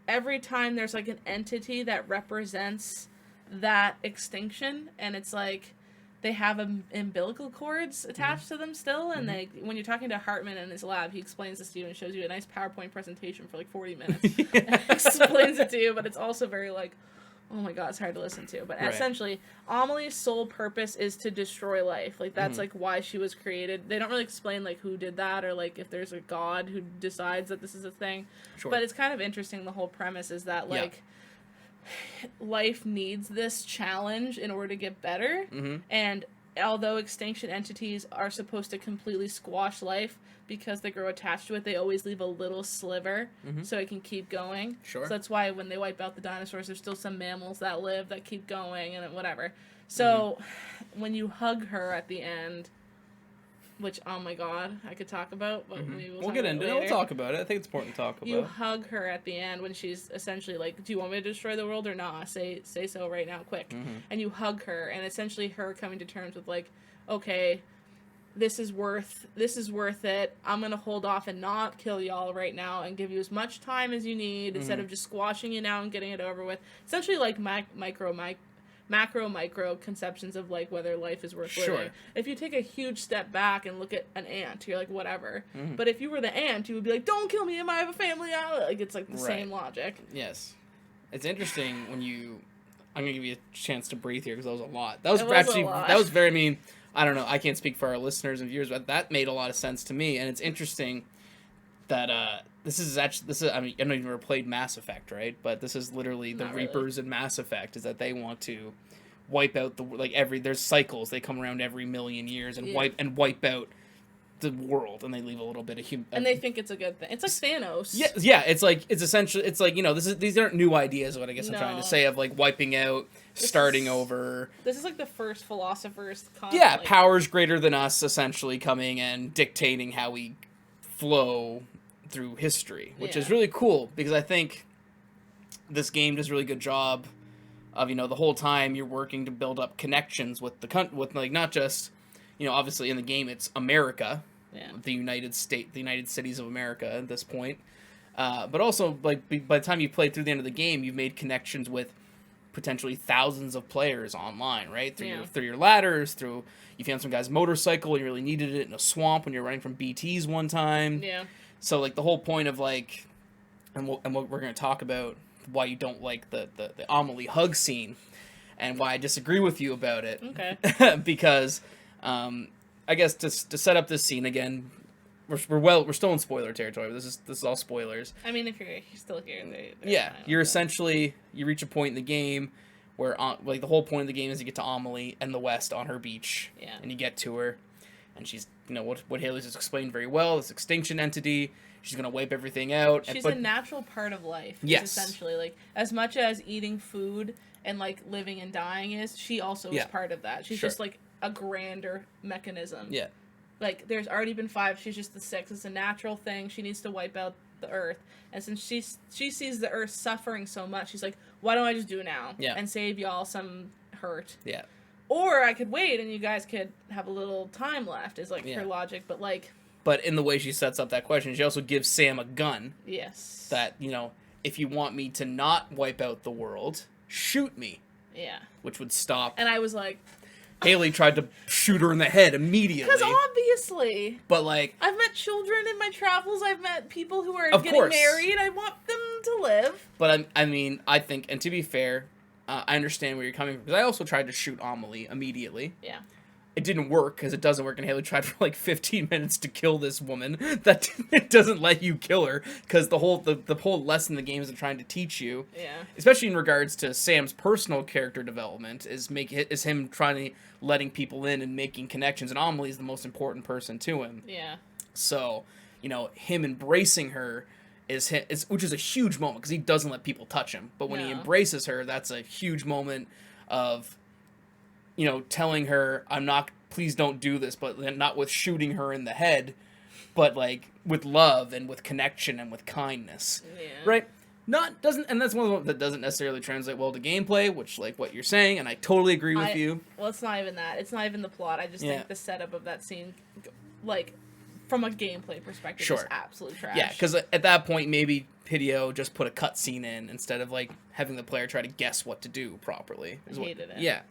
every time there's like an entity that represents that extinction, and it's like they have umbilical cords attached to them still, and they when you're talking to Hartman in his lab, he explains this to you and shows you a nice PowerPoint presentation for like 40 minutes. Explains it to you, but it's also very like, oh my god, it's hard to listen to. But essentially, Amelie's sole purpose is to destroy life. Like, that's like why she was created. They don't really explain like who did that or like if there's a god who decides that this is a thing. Sure. But it's kind of interesting. The whole premise is that like life needs this challenge in order to get better. And although extinction entities are supposed to completely squash life, because they grow attached to it, they always leave a little sliver so it can keep going. Sure. So that's why when they wipe out the dinosaurs, there's still some mammals that live that keep going and whatever. So when you hug her at the end, which, oh my god, I could talk about, but maybe we'll get into it. later. We'll talk about it. I think it's important to talk about. You hug her at the end when she's essentially like, do you want me to destroy the world or not? Say so right now, quick. And you hug her, and essentially her coming to terms with like, okay, this is worth it. I'm gonna hold off and not kill y'all right now and give you as much time as you need instead of just squashing you now and getting it over with. Essentially like macro conceptions of like whether life is worth living. If you take a huge step back and look at an ant, you're like, whatever. But if you were the ant, you would be like, don't kill me, I have a family. Like, it's like the same logic. Yes. It's interesting when you... I'm gonna give you a chance to breathe here because that was a lot. That was very, I mean, I don't know, I can't speak for our listeners and viewers, but that made a lot of sense to me. And it's interesting that this is I mean, I don't even ever played Mass Effect, right? But this is literally the Reapers in Mass Effect, is that they want to wipe out there's cycles, they come around every million years and wipe out the world, and they leave a little bit of and they think it's a good thing. It's like Thanos. Yeah, it's essentially, it's like, you know, these aren't new ideas, what I guess I'm trying to say, of like wiping out, starting over. This is like the first philosopher's powers greater than us essentially coming and dictating how we flow through history, which is really cool, because I think this game does a really good job of, you know, the whole time you're working to build up connections with with like, not just, you know, obviously in the game it's America, the United Cities of America at this point, but also like by the time you played through the end of the game, you've made connections with potentially thousands of players online, right? Through your ladders, through you found some guy's motorcycle, you really needed it in a swamp when you're running from BTs one time. Yeah. So like the whole point of like, and what we're going to talk about, why you don't like the Amelie hug scene, and why I disagree with you about it. Okay. Because I guess to set up this scene again, we're still in spoiler territory. This is all spoilers. I mean, if you're still here, you're essentially, you reach a point in the game where like the whole point of the game is you get to Amelie in the West on her beach, and you get to her, and she's, you know, what Haley's just explained very well, this extinction entity. She's gonna wipe everything out. She's a natural part of life. Yes, essentially, like as much as eating food and like living and dying is, she also is part of that. She's just like a grander mechanism. Yeah. Like, there's already been 5, she's just the 6th. It's a natural thing. She needs to wipe out the Earth. And since she sees the Earth suffering so much, she's like, why don't I just do it now? Yeah. And save y'all some hurt. Yeah. Or I could wait and you guys could have a little time left, is like her logic. But like... But in the way she sets up that question, she also gives Sam a gun. Yes. That, you know, if you want me to not wipe out the world, shoot me. Yeah. Which would stop... And I was like... Haley tried to shoot her in the head immediately. Because obviously. But like... I've met children in my travels. I've met people who are getting married. I want them to live. But I mean, I think, and to be fair, I understand where you're coming from. Because I also tried to shoot Amelie immediately. Yeah. It didn't work, because it doesn't work in Halo. Tried for like 15 minutes to kill this woman. That it doesn't let you kill her, because the whole lesson the game is trying to teach you, especially in regards to Sam's personal character development, is him trying to letting people in and making connections, and Amelie is the most important person to him. Yeah. So, him embracing her which is a huge moment, because he doesn't let people touch him. But when he embraces her, that's a huge moment of, telling her, please don't do this, but not with shooting her in the head, but like with love and with connection and with kindness. Yeah. Right? And that's one of them that doesn't necessarily translate well to gameplay, which, like what you're saying, and I totally agree with you. Well, it's not even that. It's not even the plot. I just think the setup of that scene, like, from a gameplay perspective, is absolute trash. Yeah, because at that point, maybe Hideo just put a cutscene in instead of, like, having the player try to guess what to do properly. I hated it. Yeah.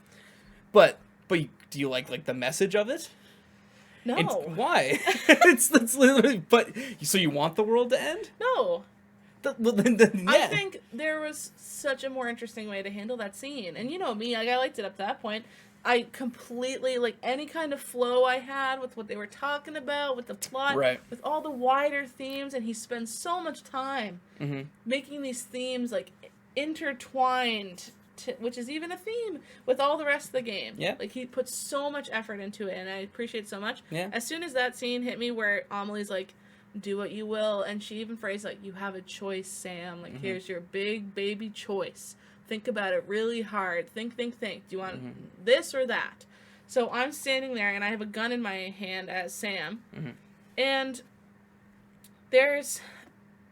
But do you like the message of it? No. Why? it's literally. But so you want the world to end? No. Yeah. I think there was such a more interesting way to handle that scene, and me, like, I liked it up to that point. I completely, like, any kind of flow I had with what they were talking about, with the plot, with all the wider themes, and he spends so much time making these themes, like, intertwined, which is even a theme with all the rest of the game. Yeah. Like, he puts so much effort into it, and I appreciate it so much. Yeah. As soon as that scene hit me where Amelie's like, do what you will, and she even phrased, like, you have a choice, Sam. Like, here's your big baby choice. Think about it really hard. Think. Do you want this or that? So I'm standing there, and I have a gun in my hand as Sam. And there's,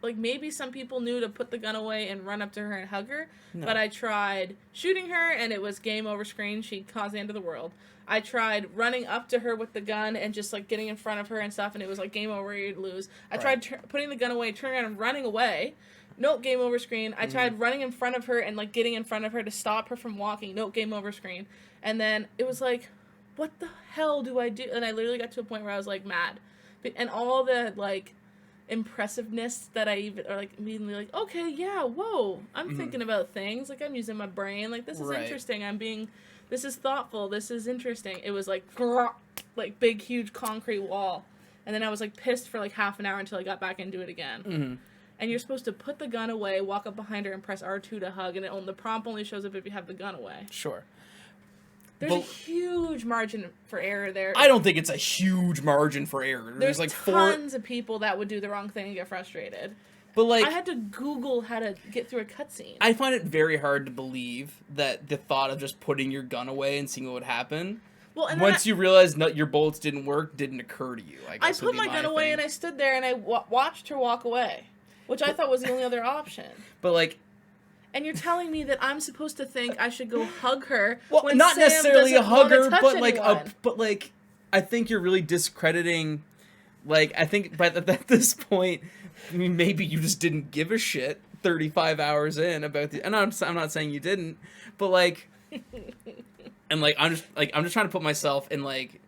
like, maybe some people knew to put the gun away and run up to her and hug her. No. But I tried shooting her, and it was game over screen. She caused the end of the world. I tried running up to her with the gun and just, like, getting in front of her and stuff, and it was like game over, you'd lose. I tried putting the gun away, turning around and running away. Nope, game over screen. I tried running in front of her and, like, getting in front of her to stop her from walking. Nope, game over screen. And then it was like, what the hell do I do? And I literally got to a point where I was, like, mad. And all the, like, impressiveness that I even, or, like, immediately, like, okay, yeah, whoa, I'm thinking about things. Like, I'm using my brain. Like, this is interesting. This is thoughtful. This is interesting. It was, like, big, huge concrete wall. And then I was, like, pissed for, like, half an hour until I got back into it again. And you're supposed to put the gun away, walk up behind her, and press R2 to hug, and the prompt only shows up if you have the gun away. Sure. There's a huge margin for error there. I don't think it's a huge margin for error. There's like tons of people that would do the wrong thing and get frustrated. But, like, I had to Google how to get through a cutscene. I find it very hard to believe that the thought of just putting your gun away and seeing what would happen, once you realize your bullets didn't work, didn't occur to you. I put my gun away and I stood there and I watched her walk away. Which I thought was the only other option. But, like... And you're telling me that I'm supposed to think I should go hug her when not Sam necessarily a hugger, but, anyone. like, I think you're really discrediting... Like, I think at this point, maybe you just didn't give a shit 35 hours in about the... And I'm not saying you didn't, but, like... And, like, I'm just trying to put myself in, like...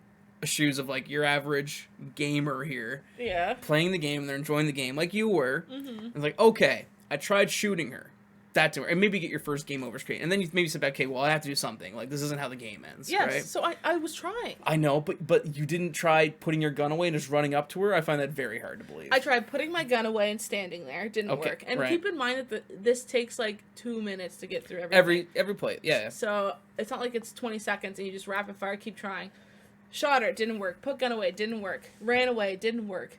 shoes of, like, your average gamer here. Yeah. Playing the game, and they're enjoying the game like you were. It's like, okay, I tried shooting her. That didn't work. And maybe get your first game over screen. And then you maybe sit back, okay, well, I have to do something. Like, this isn't how the game ends, right? So I was trying. I know, but you didn't try putting your gun away and just running up to her? I find that very hard to believe. I tried putting my gun away and standing there. It didn't work. And keep in mind that this takes, like, 2 minutes to get through everything. Every play, yeah. So it's not like it's 20 seconds and you just rapid fire, keep trying. Shot her, didn't work. Put gun away, didn't work. Ran away, didn't work.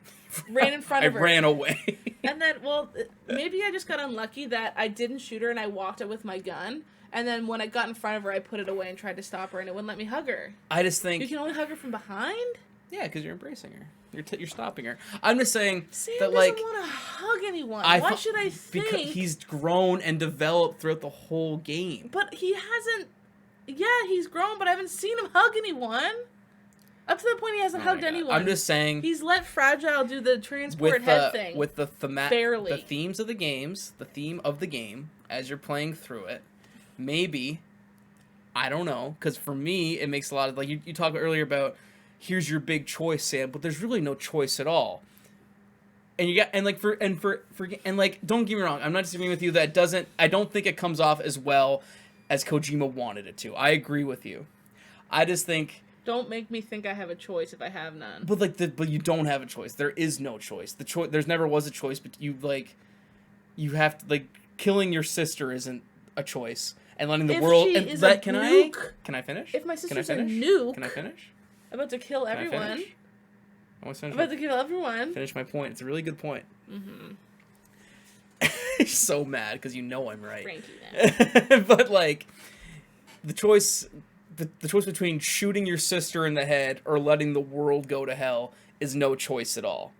Ran in front of her. I ran away. And then, well, maybe I just got unlucky that I didn't shoot her and I walked it with my gun. And then when I got in front of her, I put it away and tried to stop her, and it wouldn't let me hug her. I just think... You can only hug her from behind? Yeah, because you're embracing her. You're stopping her. I'm just saying Sam that, like... doesn't want to hug anyone. Why should I think... Because he's grown and developed throughout the whole game. But he hasn't... Yeah, he's grown, but I haven't seen him hug anyone. Up to the point he hasn't hugged anyone. I'm just saying... He's let Fragile do the transport head thing. With the barely. The themes of the games, the theme of the game, as you're playing through it, maybe... I don't know, because for me, it makes a lot of... Like, you talked earlier about, here's your big choice, Sam, but there's really no choice at all. And you got... And, like, don't get me wrong, I'm not disagreeing with you that I don't think it comes off as well as Kojima wanted it to. I agree with you. I just think... Don't make me think I have a choice if I have none. But but you don't have a choice. There is no choice. There's never was a choice, but you have to, like, killing your sister isn't a choice. And letting the world... She is a nuke, Can I finish? If my sister's a Can nuke... Can I finish? I'm about to kill Can I everyone. finish? I want to I'm finish. about to kill everyone. Finish my point. It's a really good point. Mm-hmm. You're so mad because you know I'm right. Frankie, man. But, like, the choice between shooting your sister in the head or letting the world go to hell is no choice at all.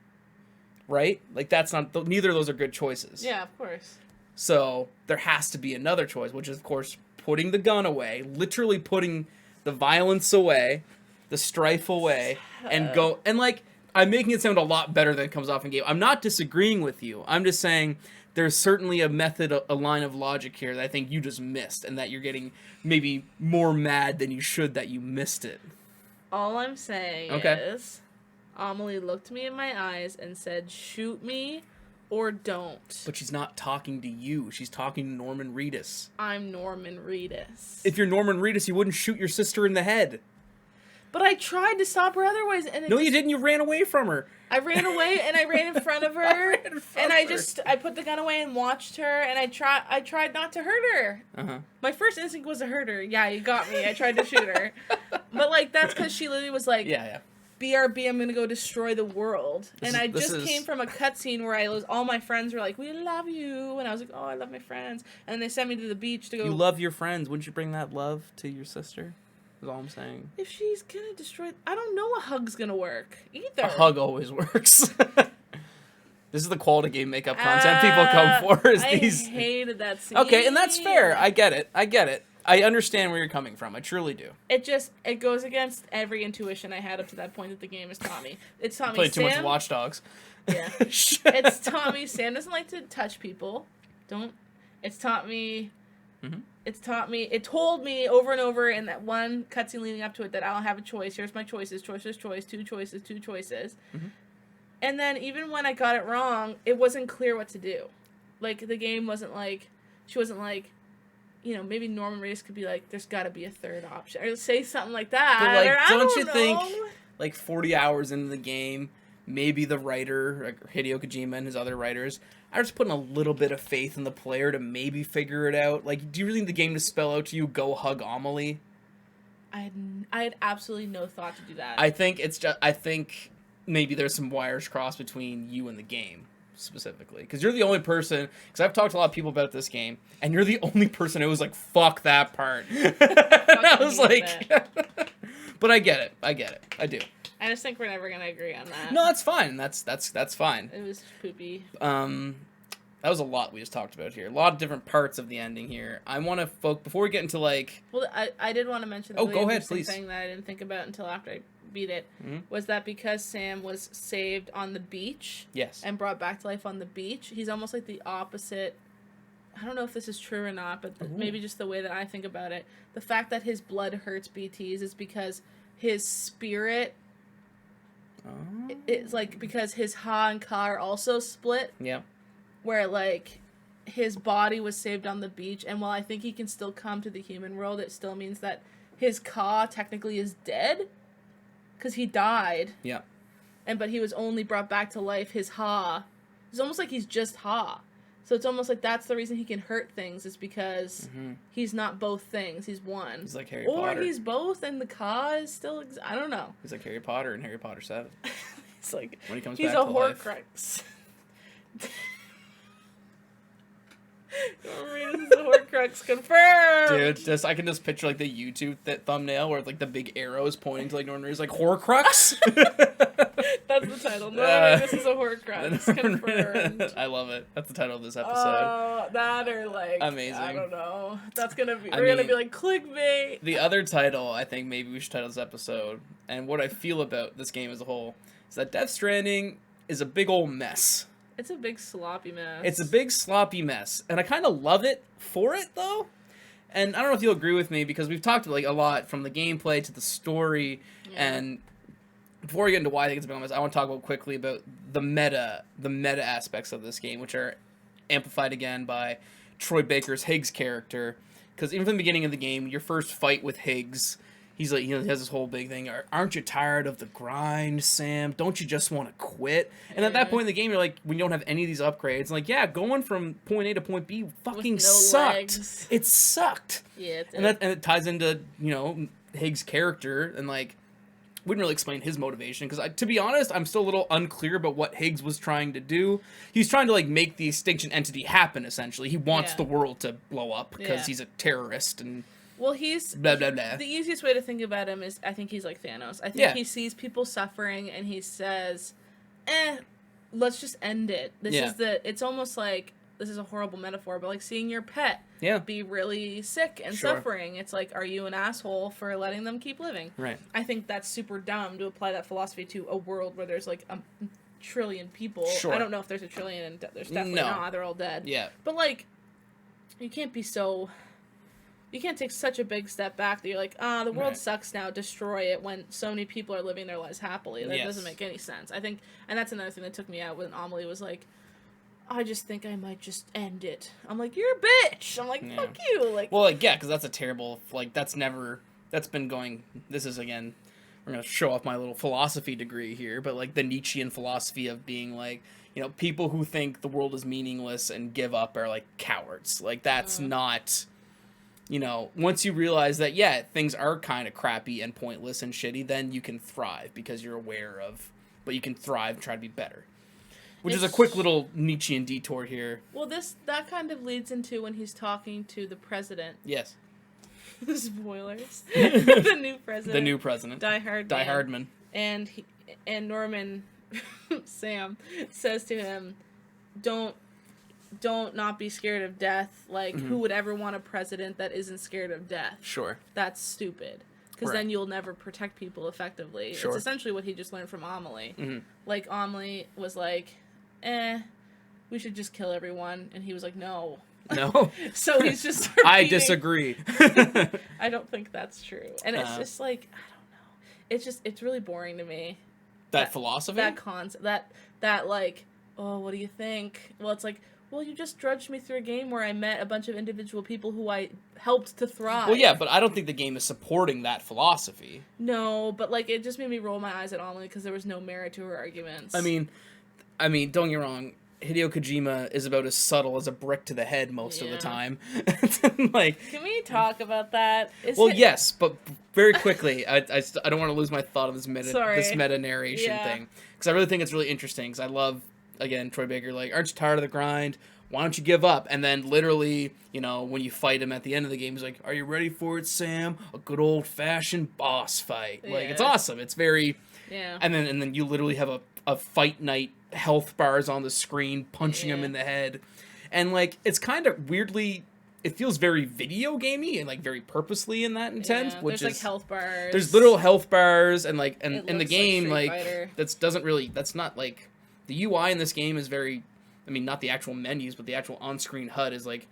Right? Like, that's not... Neither of those are good choices. Yeah, of course. So there has to be another choice, which is, of course, putting the gun away, literally putting the violence away, the strife away, and go... And, like, I'm making it sound a lot better than it comes off in game. I'm not disagreeing with you. I'm just saying there's certainly a method, a line of logic here that I think you just missed, and that you're getting maybe more mad than you should that you missed it. All I'm saying is Amelie looked me in my eyes and said, shoot me or don't. But she's not talking to you. She's talking to Norman Reedus. I'm Norman Reedus. If you're Norman Reedus, you wouldn't shoot your sister in the head. But I tried to stop her otherwise, and you didn't. You ran away from her. I ran away, and I ran in front of her, I put the gun away and watched her, and I tried not to hurt her. Uh-huh. My first instinct was to hurt her. Yeah, you got me. I tried to shoot her. But, like, that's because she literally was like, yeah. BRB, I'm gonna go destroy the world. I came from a cutscene where all my friends were like, we love you, and I was like, oh, I love my friends, and they sent me to the beach to go. You love your friends. Wouldn't you bring that love to your sister? That's all I'm saying. If she's gonna destroy, I don't know a hug's gonna work either. A hug always works. This is the quality game makeup content people come for. I hated that scene. Okay, and that's fair. I get it. I understand where you're coming from. I truly do. It goes against every intuition I had up to that point that the game has taught me. It's taught me Played too much Watch Dogs. Yeah. It's taught me Sam doesn't like to touch people. It's taught me... Mm-hmm. It told me over and over in that one cutscene leading up to it that I don't have a choice. Here's my choices. Two choices. Mm-hmm. And then even when I got it wrong, it wasn't clear what to do. Like, the game wasn't like... She wasn't like... You know, maybe Norman Reedus could be like, there's got to be a third option. Or say something like that. But, like, don't you know. think, like, 40 hours into the game, maybe the writer, like Hideo Kojima and his other writers, are just putting a little bit of faith in the player to maybe figure it out? Like, do you really need the game to spell out to you, go hug Amelie? I had absolutely no thought to do that. I think maybe there's some wires crossed between you and the game. Specifically, because you're the only person, because I've talked to a lot of people about this game, and you're the only person who was like, fuck that part. I was like, but I get it, I do. I just think we're never gonna agree on that. No, that's fine, that's fine. It was poopy. That was a lot we just talked about here, a lot of different parts of the ending here. I want to before we get into, like, well, I did want to mention the go ahead, please. thing that I didn't think about until after I beat it, was that because Sam was saved on the beach, yes, and brought back to life on the beach, he's almost like the opposite. I don't know if this is true or not, but maybe just the way that I think about it, the fact that his blood hurts BTs is because his spirit, it's like because his Ha and Ka are also split, yeah, where, like, his body was saved on the beach, and while I think he can still come to the human world, it still means that his Ka technically is dead. Because he died. Yeah. But he was only brought back to life. His Ha. It's almost like he's just Ha. So it's almost like that's the reason he can hurt things, is because he's not both things. He's one. He's like Harry Potter. Or he's both, and the Ka is still... I don't know. He's like Harry Potter and Harry Potter 7. It's like... When he comes he's back to life. Horcrux. Reedus is a Horcrux, confirmed! Dude, I can just picture, like, the YouTube thumbnail where, like, the big arrow is pointing to, like, Norman Reedus, like, Horcrux? That's the title. This is a Horcrux, confirmed. I love it. That's the title of this episode. That or, like, amazing. I don't know. That's gonna be, we're gonna be like, clickbait. The other title, I think maybe we should title this episode, and what I feel about this game as a whole, is that Death Stranding is a big old mess. It's a big sloppy mess. It's a big sloppy mess, and I kind of love it for it, though. And I don't know if you'll agree with me, because we've talked, like, a lot from the gameplay to the story, and before we get into why I think it's a big mess, I want to talk quickly about the meta aspects of this game, which are amplified again by Troy Baker's Higgs character, because even from the beginning of the game, your first fight with Higgs, he's like, he has this whole big thing. Aren't you tired of the grind, Sam? Don't you just want to quit? And at that point in the game, you're like, when you don't have any of these upgrades, like, yeah, going from point A to point B fucking sucked. Legs. It sucked. Yeah, and it ties into, Higgs' character, and like, we didn't really explain his motivation, because to be honest, I'm still a little unclear about what Higgs was trying to do. He's trying to like make the extinction entity happen, essentially. He wants the world to blow up because he's a terrorist, and well, he's blah blah blah. The easiest way to think about him is, I think he's like Thanos. I think he sees people suffering and he says, let's just end it. It's almost like, this is a horrible metaphor, but like seeing your pet be really sick and suffering. It's like, are you an asshole for letting them keep living? Right. I think that's super dumb to apply that philosophy to a world where there's like a trillion people. Sure. I don't know if there's a trillion, and there's definitely not. They're all dead. Yeah. But like, you can't take such a big step back that you're like, the world sucks now, destroy it, when so many people are living their lives happily. That doesn't make any sense. I think, and that's another thing that took me out when Amelie was like, I just think I might just end it. I'm like, you're a bitch. I'm like, fuck you. Like, well, like, yeah, because that's a terrible, like, that's been going, this is, again, we're going to show off my little philosophy degree here, but, like, the Nietzschean philosophy of being, like, people who think the world is meaningless and give up are, like, cowards. Like, that's not, once you realize that, things are kind of crappy and pointless and shitty, then you can thrive because you're aware of, but you can thrive and try to be better. Which is a quick little Nietzschean detour here. Well, that kind of leads into when he's talking to the president. Yes. Spoilers. The new president. The new president. Die Hardman. And Norman, Sam, says to him, don't not be scared of death. Like, who would ever want a president that isn't scared of death? Sure. That's stupid. Because then you'll never protect people effectively. Sure. It's essentially what he just learned from Amelie. Mm-hmm. Like, Amelie was like, we should just kill everyone. And he was like, no. No. So he's just repeating, I disagree. I don't think that's true. And it's just like, I don't know. It's really boring to me. That philosophy? That concept. That like, oh, what do you think? Well, it's like, well, you just drudged me through a game where I met a bunch of individual people who I helped to thrive. Well, yeah, but I don't think the game is supporting that philosophy. No, but like, it just made me roll my eyes at Amelie because there was no merit to her arguments. I mean, don't get me wrong. Hideo Kojima is about as subtle as a brick to the head most of the time. Like, can we talk about that? Yes, but very quickly, I don't want to lose my thought on this meta narration thing, because I really think it's really interesting. Because I love, again, Troy Baker. Like, aren't you tired of the grind? Why don't you give up? And then literally, when you fight him at the end of the game, he's like, "Are you ready for it, Sam? A good old fashioned boss fight." Yeah. Like, it's awesome. It's very And then you literally have a fight night, health bars on the screen, punching him in the head. And like, it's kind of weirdly, it feels very video gamey and like very purposely in that intent, which there's like health bars. There's literal health bars, and like, and in the game, like that's not like, the UI in this game is very, I mean, not the actual menus, but the actual on-screen HUD is like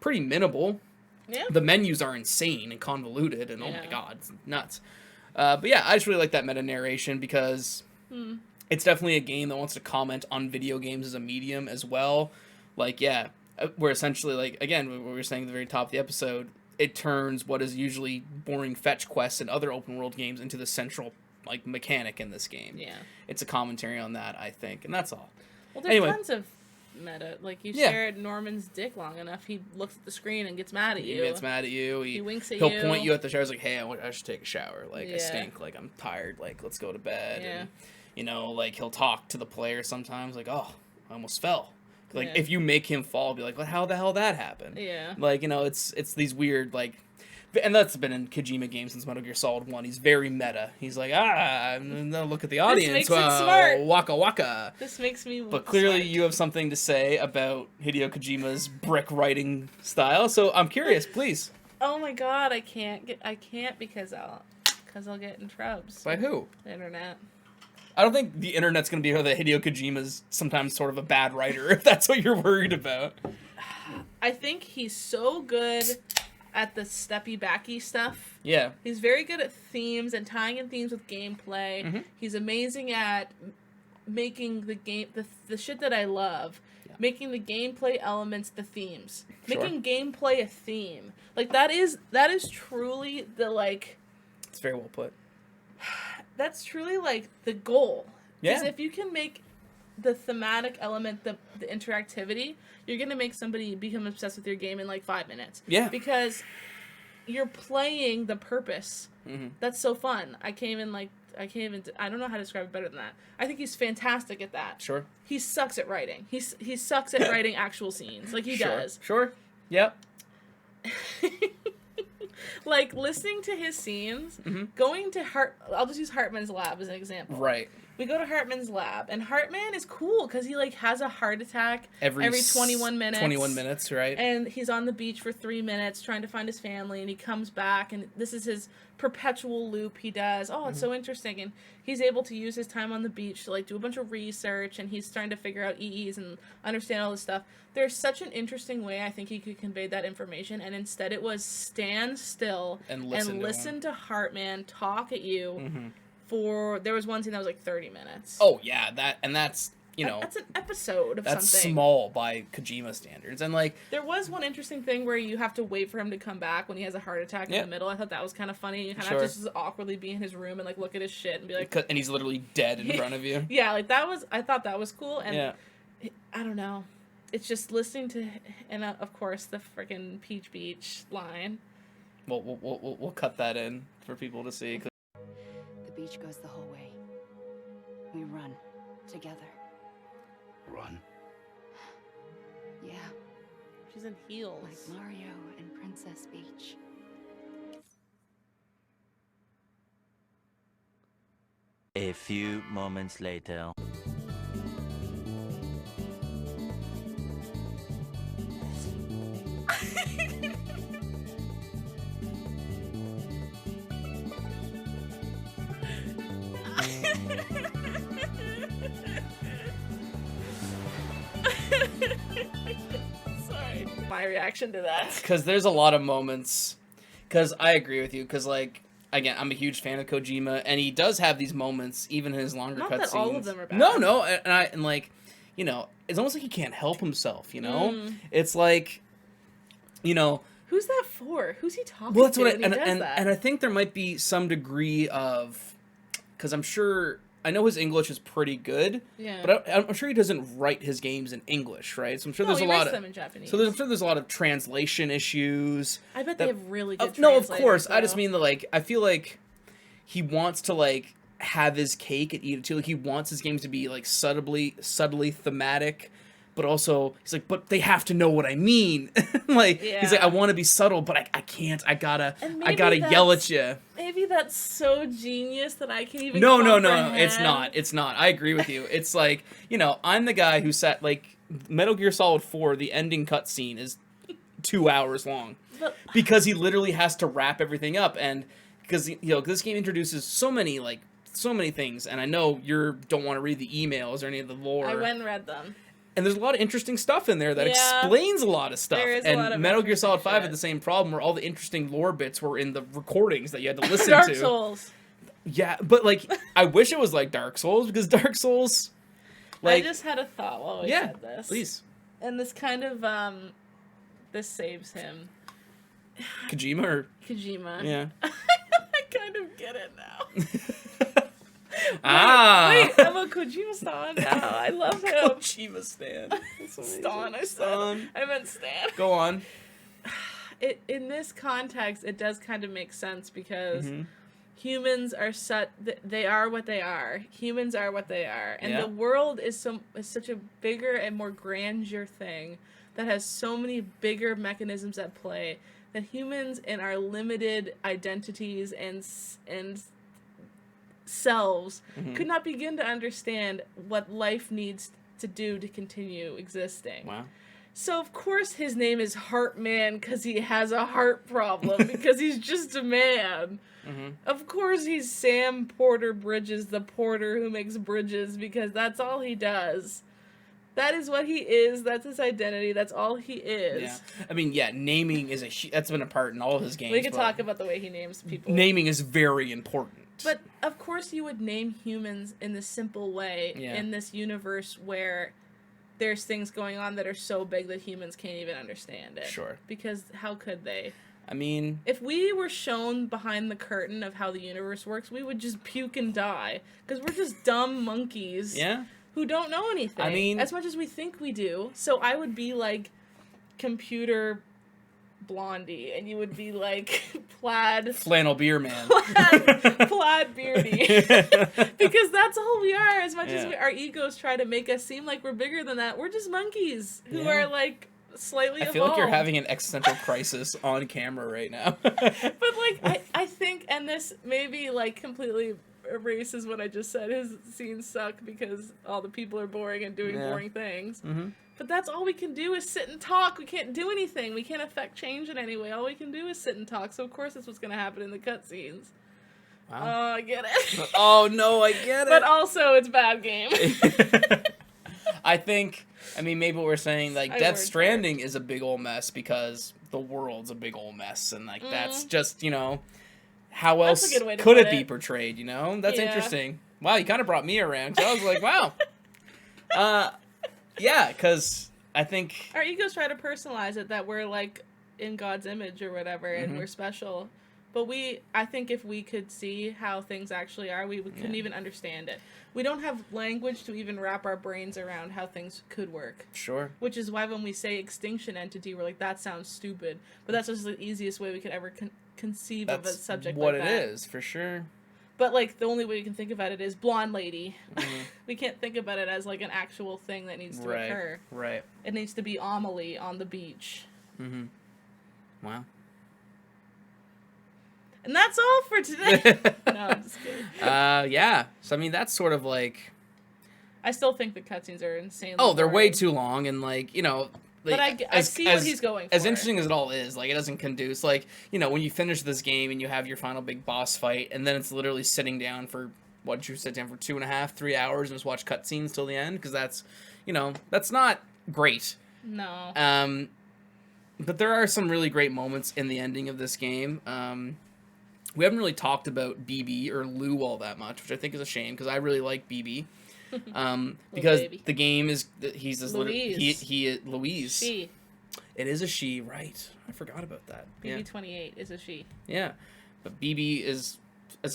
pretty minimal. Yeah. The menus are insane and convoluted, and oh my god, it's nuts. But yeah, I just really like that meta narration because it's definitely a game that wants to comment on video games as a medium as well. Like, yeah, we're essentially, like, again, what we were saying at the very top of the episode, it turns what is usually boring fetch quests and other open world games into the central, like, mechanic in this game. Yeah. It's a commentary on that, I think, and that's all. Well, there's tons of meta. Like, you stare at Norman's dick long enough, he looks at the screen and gets mad at you. He gets mad at you. He winks at you. He'll point you at the shower. He's like, hey, I should take a shower. Like, I stink. Like, I'm tired. Like, let's go to bed. Yeah. And, like, he'll talk to the player sometimes. Like, oh, I almost fell. Like, if you make him fall, be like, well, how the hell that happened? Yeah. Like, it's these weird, like... And that's been in Kojima games since Metal Gear Solid 1. He's very meta. He's like, look at the audience. This makes it smart. Waka waka. This makes me But clearly you have something to say about Hideo Kojima's brick writing style, so I'm curious, please. Oh my god, I can't because I'll get in troubles. By who? The internet. I don't think the internet's going to be that Hideo Kojima's sometimes sort of a bad writer, if that's what you're worried about. I think he's so good at the steppy backy stuff. Yeah. He's very good at themes and tying in themes with gameplay. Mm-hmm. He's amazing at making the game, the shit that I love, making the gameplay elements the themes. Sure. Making gameplay a theme. Like, that is truly the, like... It's very well put. That's truly, like, the goal. Because Yeah. if you can make the thematic element, the interactivity, you're going to make somebody become obsessed with your game in, like, 5 minutes. Yeah. Because you're playing the purpose. Mm-hmm. That's so fun. I don't know how to describe it better than that. I think he's fantastic at that. Sure. He sucks at writing. He sucks at writing actual scenes. Like, he does. Sure. Yep. Like, listening to his scenes, going to I'll just use Hartman's lab as an example. Right. We go to Hartman's lab, and Hartman is cool because he, like, has a heart attack every 21 minutes. 21 minutes, right? And he's on the beach for 3 minutes trying to find his family, and he comes back, and this is his perpetual loop he does. Oh, it's so interesting. And he's able to use his time on the beach to, like, do a bunch of research, and he's starting to figure out EEs and understand all this stuff. There's such an interesting way I think he could convey that information, and instead it was stand still and listen to Hartman talk at you there was one scene that was like 30 minutes. Oh, yeah, that's, you know... That's an episode of something. That's small by Kojima standards, and, like... There was one interesting thing where you have to wait for him to come back when he has a heart attack in the middle. I thought that was kind of funny. You kind of have to just awkwardly be in his room and, like, look at his shit and be like... And he's literally dead in front of you. Yeah, like, I thought that was cool, and I don't know. It's just listening to... And, of course, the freaking Peach Beach line. Well, we'll cut that in for people to see. The beach goes the whole way. We run together. Run. Yeah, She's in heels. like Mario and Princess Beach. A few moments later. Sorry. My reaction to that. Because there's a lot of moments... Because I agree with you, because, like... Again, I'm a huge fan of Kojima, and he does have these moments, even in his longer cutscenes. Not that all of them are bad. No, and like, you know, it's almost like he can't help himself, you know? It's like, you know... Who's that for? Who's he talking Well, that's to what when he does that? and I think there might be some degree of... Because I'm sure... I know his English is pretty good, but I'm sure he doesn't write his games in English, right? So I'm sure there's a lot of them in Japanese. So I'm sure there's a lot of translation issues. I bet they have really good No, of translators, course. though. I just mean that, like, I feel like he wants to, like, have his cake and eat it too. Like, he wants his games to be, like, subtly thematic, but also he's like, but they have to know what I mean. Like, he's like, I want to be subtle, but I can't. I gotta yell at you. Maybe that's so genius that I can't even. No. It's not. I agree with you. It's like, you know, I'm the guy who sat, like, Metal Gear Solid 4. The ending cutscene is 2 hours long because he literally has to wrap everything up, and because, you know, this game introduces so many things, and I know you don't want to read the emails or any of the lore. I went and read them. And there's a lot of interesting stuff in there that explains a lot of stuff. There is a and lot of Metal Gear Solid 5 had shit. the same problem where all the interesting lore bits were in the recordings that you had to listen Dark to. Souls. Yeah, but, like, I wish it was like Dark Souls, because Dark Souls, like... I just had a thought while we said this. Please. And this kind of, this saves him. Kojima or... Kojima. Yeah. I kind of get it now. Wait, I'm a Kojima stan now. I love him. Kojima stan. Stan, I said. I meant stan. Go on. In this context, it does kind of make sense because humans are they are what they are. Humans are what they are, and the world is such a bigger and more grandeur thing that has so many bigger mechanisms at play that humans in our limited identities and selves could not begin to understand what life needs to do to continue existing. Wow. So, of course, his name is Heartman because he has a heart problem, because he's just a man. Of course, he's Sam Porter Bridges, the porter who makes bridges, because that's all he does. That is what he is. That's his identity. That's all he is. Yeah. I mean, naming is that's been a part in all of his games. We could talk about the way he names people. Naming is very important. But of course you would name humans in this simple way in this universe where there's things going on that are so big that humans can't even understand it. Sure. Because how could they? I mean... If we were shown behind the curtain of how the universe works, we would just puke and die. Because we're just dumb monkeys who don't know anything. I mean... As much as we think we do. So I would be like computer Blondie, and you would be like plaid... Flannel beer man. Plaid beardy. Because that's all we are. As much as our egos try to make us seem like we're bigger than that, we're just monkeys who are like... slightly evolved. I feel like you're having an existential crisis on camera right now. But like I think, and this maybe like completely erases what I just said. His scenes suck because all the people are boring and doing boring things. Mm-hmm. But that's all we can do is sit and talk. We can't do anything. We can't affect change in any way. All we can do is sit and talk. So of course that's what's going to happen in the cutscenes. Wow. Oh, I get it. Oh no, I get it. But also it's a bad game. I think, I mean, maybe we're saying, like, Death Stranding is a big ol' mess because the world's a big ol' mess, and, like, that's just, you know, how else could it be portrayed, you know? That's interesting. Wow, you kind of brought me around, so I was like, wow. Yeah, because I think... Our egos try to personalize it, that we're, like, in God's image or whatever, and we're special. But I think if we could see how things actually are, we couldn't even understand it. We don't have language to even wrap our brains around how things could work. Sure. Which is why when we say extinction entity, we're like, that sounds stupid. But that's just the easiest way we could ever conceive of a subject like that. That's what it is, for sure. But, like, the only way you can think about it is blonde lady. We can't think about it as, like, an actual thing that needs to occur. Right. It needs to be Amelie on the beach. Mm-hmm. Wow. And that's all for today. No, I'm just kidding. Yeah. So, I mean, that's sort of like... I still think the cutscenes are insanely they're boring. way too long, and, like, you know... Like, but I see what he's going for. As interesting as it all is, like, it doesn't conduce... Like, you know, when you finish this game and you have your final big boss fight, and then it's literally sitting down for... What, did you sit down for 2.5, 3 hours and just watch cutscenes till the end? Because that's, you know, that's not great. No. But there are some really great moments in the ending of this game. We haven't really talked about BB or Lou all that much, which I think is a shame because I really like BB. Because the game is he's this Louise. he Louise. She. It is a she, right? I forgot about that. BB-28 is a she. Yeah, but BB is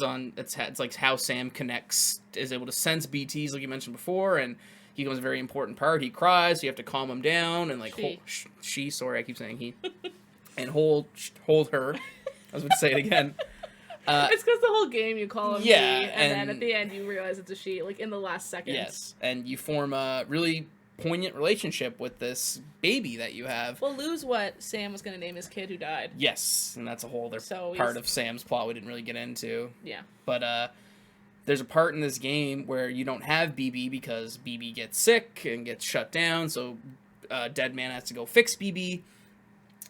on. It's like how Sam is able to sense BTs, like you mentioned before, and he becomes a very important part. He cries, so you have to calm him down and like sorry, I keep saying he, and hold her. I was going to say it again. It's because the whole game you call him he, and then at the end you realize it's a she, like in the last second. Yes, and you form a really poignant relationship with this baby that you have. Well, Lou's what Sam was going to name his kid who died. Yes, and that's a whole other part of Sam's plot we didn't really get into. Yeah. But there's a part in this game where you don't have BB because BB gets sick and gets shut down, so Dead Man has to go fix BB.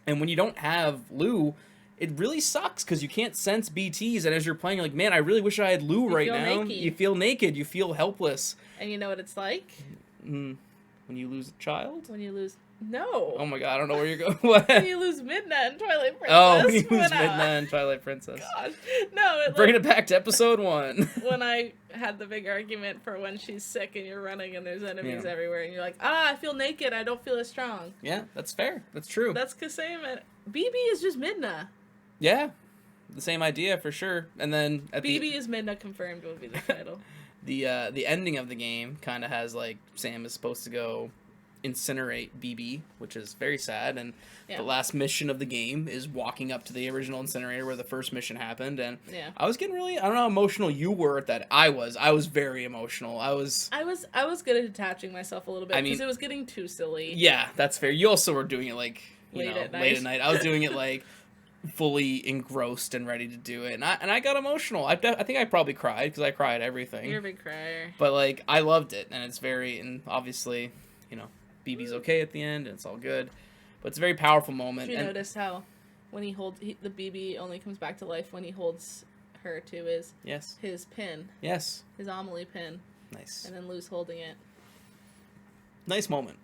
And when you don't have Lou, it really sucks because you can't sense BTs, and as you're playing, you're like, man, I really wish I had Lou right now. You feel naked, you feel helpless. And you know what it's like? When you lose a child? When you lose... No. Oh my god, I don't know where you're going. What? When you lose Midna in Twilight Princess. Oh, when you lose Midna in Twilight Princess. Gosh. No, Bringing it back to episode 1. When I had the big argument for when she's sick and you're running and there's enemies everywhere and you're like, I feel naked, I don't feel as strong. Yeah, that's fair. That's true. That's because BB is just Midna. Yeah, the same idea for sure. And then at BB is Midna confirmed will be the title. The ending of the game kind of has like Sam is supposed to go incinerate BB, which is very sad, and the last mission of the game is walking up to the original incinerator where the first mission happened, and I was getting really, I don't know how emotional you were at that. I was very emotional. I was good at detaching myself a little bit because it was getting too silly. Yeah, that's fair. You also were doing it like late at night. I was doing it like fully engrossed and ready to do it, and I got emotional. I think I probably cried because I cry at everything. You're a big crier. But like I loved it, and it's and obviously, you know, BB's okay at the end, and it's all good. But it's a very powerful moment. Did you notice how when he holds the BB only comes back to life when he holds her to his pin. Yes. His Amelie pin. Nice. And then Lou's holding it. Nice moment.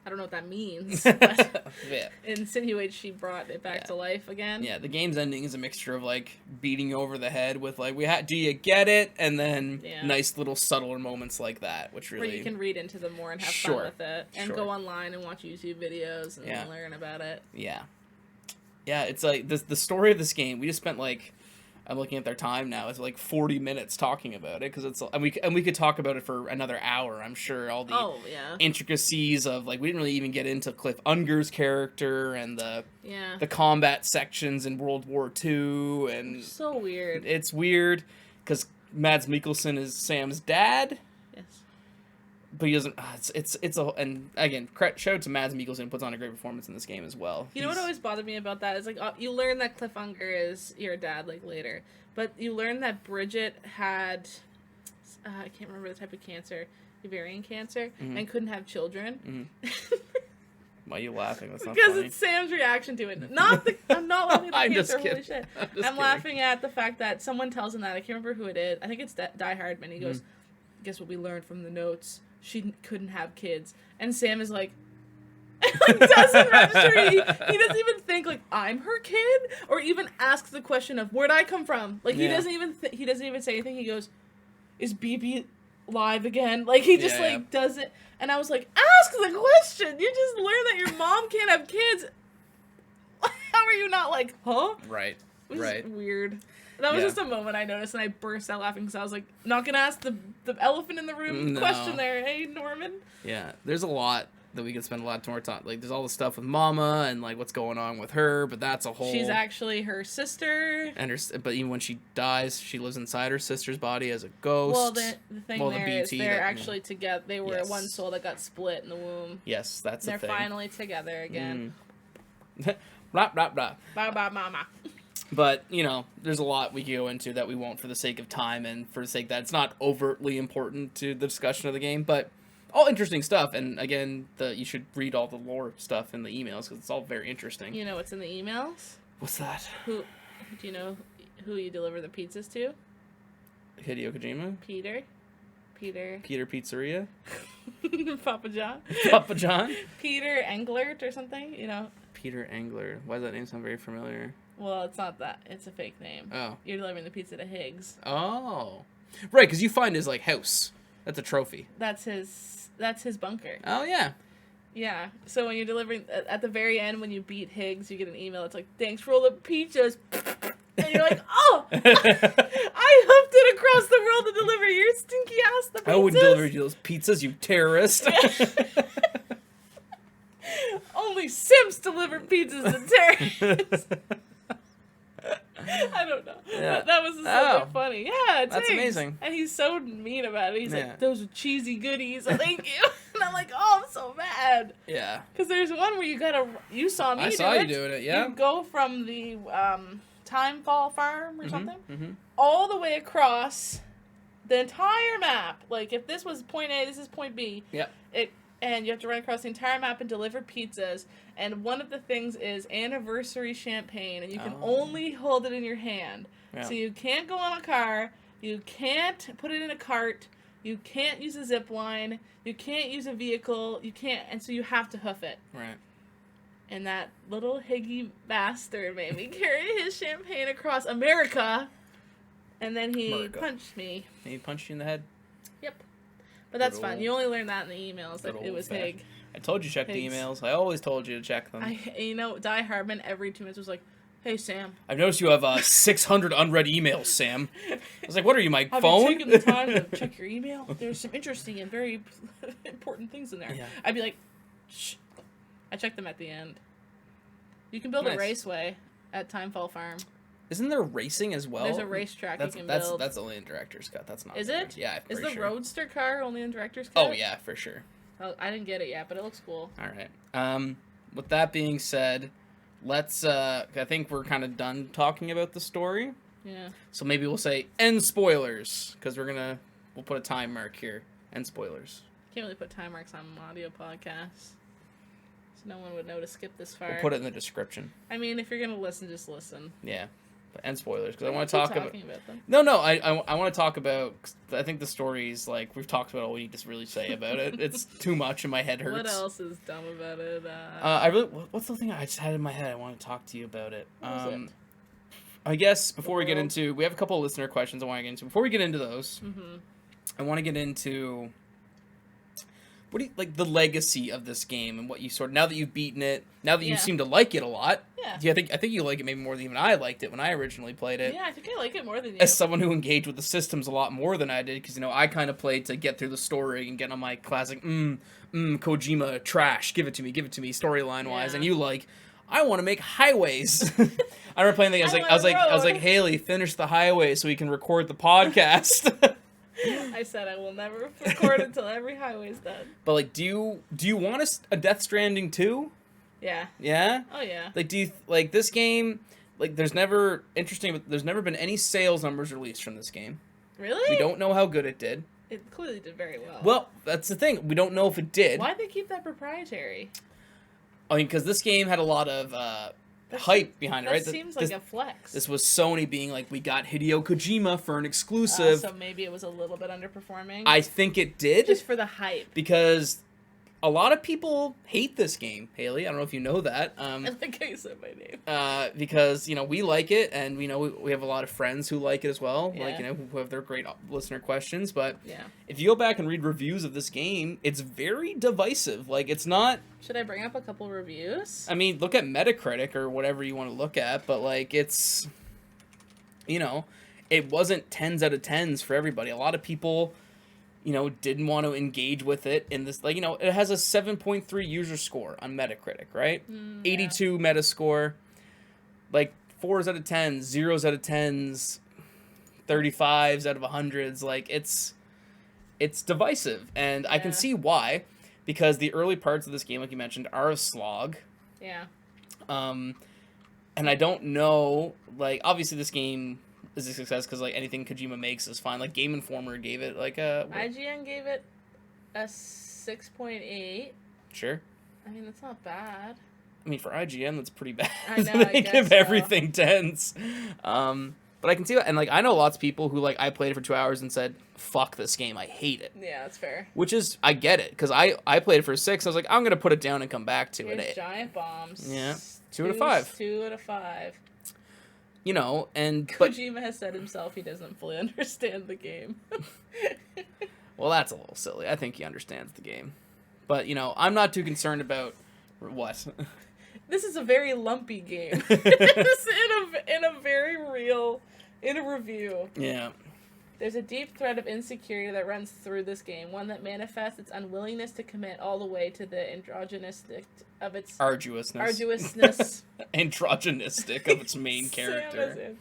I don't know what that means, but Yeah. insinuates she brought it back to life again. Yeah, the game's ending is a mixture of like beating you over the head with like do you get it, and then nice little subtler moments like that, which really where you can read into them more and have Sure. fun with it, and go online and watch YouTube videos and learn about it. Yeah, it's like the story of this game. We just spent like, I'm looking at their time now. It's like 40 minutes talking about it because it's and we could talk about it for another hour. I'm sure all the intricacies of like we didn't really even get into Cliff Unger's character and the combat sections in World War II, and so weird. It's weird because Mads Mikkelsen is Sam's dad. Yes. But he doesn't. And again, shout out to Mads Mikkelsen, puts on a great performance in this game as well. You know what always bothered me about that is like you learn that Cliff Unger is your dad like later, but you learn that Bridget had I can't remember the type of cancer, ovarian cancer, and couldn't have children. Why are you laughing? That's not because funny. It's Sam's reaction to it. I'm not laughing at the I'm cancer. just Holy shit! I'm laughing at the fact that someone tells him that. I can't remember who it is. I think it's Die Hardman. He goes, "Guess what we learned from the notes." She couldn't have kids, and Sam is like doesn't register. He doesn't even think like I'm her kid, or even asks the question of where'd I come from. Like he doesn't even say anything. He goes, "Is BB live again?" Like he just doesn't. And I was like, ask the question. You just learned that your mom can't have kids. How are you not like, huh? Right. It was weird. That was just a moment I noticed, and I burst out laughing because I was like, not gonna ask the elephant in the room question there, hey Norman. Yeah, there's a lot that we could spend a lot more time. Like, there's all the stuff with Mama and like what's going on with her, but that's a whole. She's actually her sister. And but even when she dies, she lives inside her sister's body as a ghost. Well, the thing there is they're actually together. They were one soul that got split in the womb. Yes, that's the thing. They're finally together again. Blah blah blah. Bye bye, mama. But, you know, there's a lot we could go into that we won't for the sake of time and for the sake that it's not overtly important to the discussion of the game, but all interesting stuff. And again, you should read all the lore stuff in the emails because it's all very interesting. You know what's in the emails? What's that? Do you know who you deliver the pizzas to? Hideo Kojima? Peter Pizzeria? Papa John? Papa John? Peter Englert or something, you know? Peter Engler. Why does that name sound very familiar? Well, it's not that. It's a fake name. Oh. You're delivering the pizza to Higgs. Oh. Right, because you find his, like, house. That's a trophy. That's his bunker. Oh, yeah. Yeah. So when you're delivering, at the very end, when you beat Higgs, you get an email. It's like, thanks for all the pizzas. And you're like, oh! I hoofed it across the world to deliver your stinky ass the pizzas. I wouldn't deliver you those pizzas, you terrorist. Only simps deliver pizzas to terrorists. I don't know. Yeah. That was so funny. Yeah, that's amazing. And he's so mean about it. He's like, those are cheesy goodies. Thank you. And I'm like, oh, I'm so mad. Yeah. Because there's one where you saw me do it. I saw you doing it, yeah. You go from the Timefall farm or something all the way across the entire map. Like, if this was point A, this is point B. Yep. And you have to run across the entire map and deliver pizzas. And one of the things is anniversary champagne, and you can only hold it in your hand. Yeah. So you can't go on a car, you can't put it in a cart, you can't use a zip line, you can't use a vehicle, and so you have to hoof it. Right. And that little higgy bastard made me carry his champagne across America, and then he punched me. And he punched you in the head? Yep. But that's fine. You only learned that in the emails, that it was Hig. I told you check the emails. I always told you to check them. Die Hardman every 2 minutes was like, hey, Sam. I've noticed you have 600 unread emails, Sam. I was like, what are you, my phone? Have you taken the time to check your email? There's some interesting and very important things in there. Yeah. I'd be like, shh. I checked them at the end. You can build a raceway at Timefall Farm. Isn't there racing as well? There's a racetrack you can build. That's only in Director's Cut. That's not. Is it? Yeah, Is the Roadster car only in Director's Cut? Oh, yeah, for sure. Oh, I didn't get it yet, but it looks cool. All right. With that being said, let's, I think we're kind of done talking about the story. Yeah. So maybe we'll say end spoilers, because we'll put a time mark here. End spoilers. Can't really put time marks on audio podcasts. So no one would know to skip this far. We'll put it in the description. I mean, if you're going to listen, just listen. Yeah. and spoilers, because I We want can to keep talk talking about them. No, I want to talk about. 'Cause I think the story's like we've talked about all we need to really say about it. It's too much, and my head hurts. What else is dumb about it? I really. What's the thing I just had in my head? I want to talk to you about it. What was it? I guess before we get world? into, we have a couple of listener questions I want to get into. Before we get into those, Mm-hmm. I want to get into what do you like the legacy of this game and what you sort of now that you've beaten it, now that you Yeah. seem to like it a lot. Yeah. Yeah, I think you like it maybe more than even I liked it when I originally played it. Yeah, I think I like it more than you. As someone who engaged with the systems a lot more than I did, because I kind of played to get through the story and get on my classic Kojima trash, give it to me storyline wise, Yeah. and you like, I want to make highways. I remember playing the I was like, road. Haley, finish the highway so we can record the podcast. I said I will never record until every highway's done. But like, do you want a Death Stranding 2? Yeah. Yeah. Oh yeah. Like, do you like this game? Like, there's never been any sales numbers released from this game. Really? We don't know how good it did. It clearly did very well. Well, that's the thing. We don't know if it did. Why'd they keep that proprietary? I mean, because this game had a lot of hype behind it, That right? seems this, like a flex. This was Sony being like, we got Hideo Kojima for an exclusive. So maybe it was a little bit underperforming. I think it did. Just for the hype. Because a lot of people hate this game, Haley. I don't know if you know that. I think I said my name. Because we like it, and we have a lot of friends who like it as well. Yeah. Like who have their great listener questions. But Yeah. if you go back and read reviews of this game, it's very divisive. Like it's not. Should I bring up a couple reviews? I mean, look at Metacritic or whatever you want to look at, but like it's, it wasn't 10s out of 10s for everybody. A lot of people, didn't want to engage with it in this. Like, it has a 7.3 user score on Metacritic, right? 82 Metascore, like 4s out of 10s, 0s out of 10s, 35s out of 100s. Like it's divisive, and I can Yeah. see why. Because the early parts of this game, like you mentioned, are a slog. Yeah. And I don't know, like, obviously this game is a success because, like, anything Kojima makes is fine. Like, Game Informer gave it, like, IGN gave it a 6.8. Sure. I mean, that's not bad. I mean, for IGN, that's pretty bad. I know, They I give guess so. everything 10s. But I can see that, and, like, I know lots of people who, like, I played it for 2 hours and said, fuck this game, I hate it. Yeah, that's fair. Which is, I get it, because I played it for 6, I was like, I'm going to put it down and come back to Here's it. giant bombs. Yeah. 2 out of 5. 2 out of 5. But Kojima has said himself he doesn't fully understand the game. well, that's a little silly. I think he understands the game. But, I'm not too concerned about what. This is a very lumpy game. in a review. Yeah. There's a deep thread of insecurity that runs through this game, one that manifests its unwillingness to commit all the way to the androgynistic of its arduousness. Androgynistic of its main character.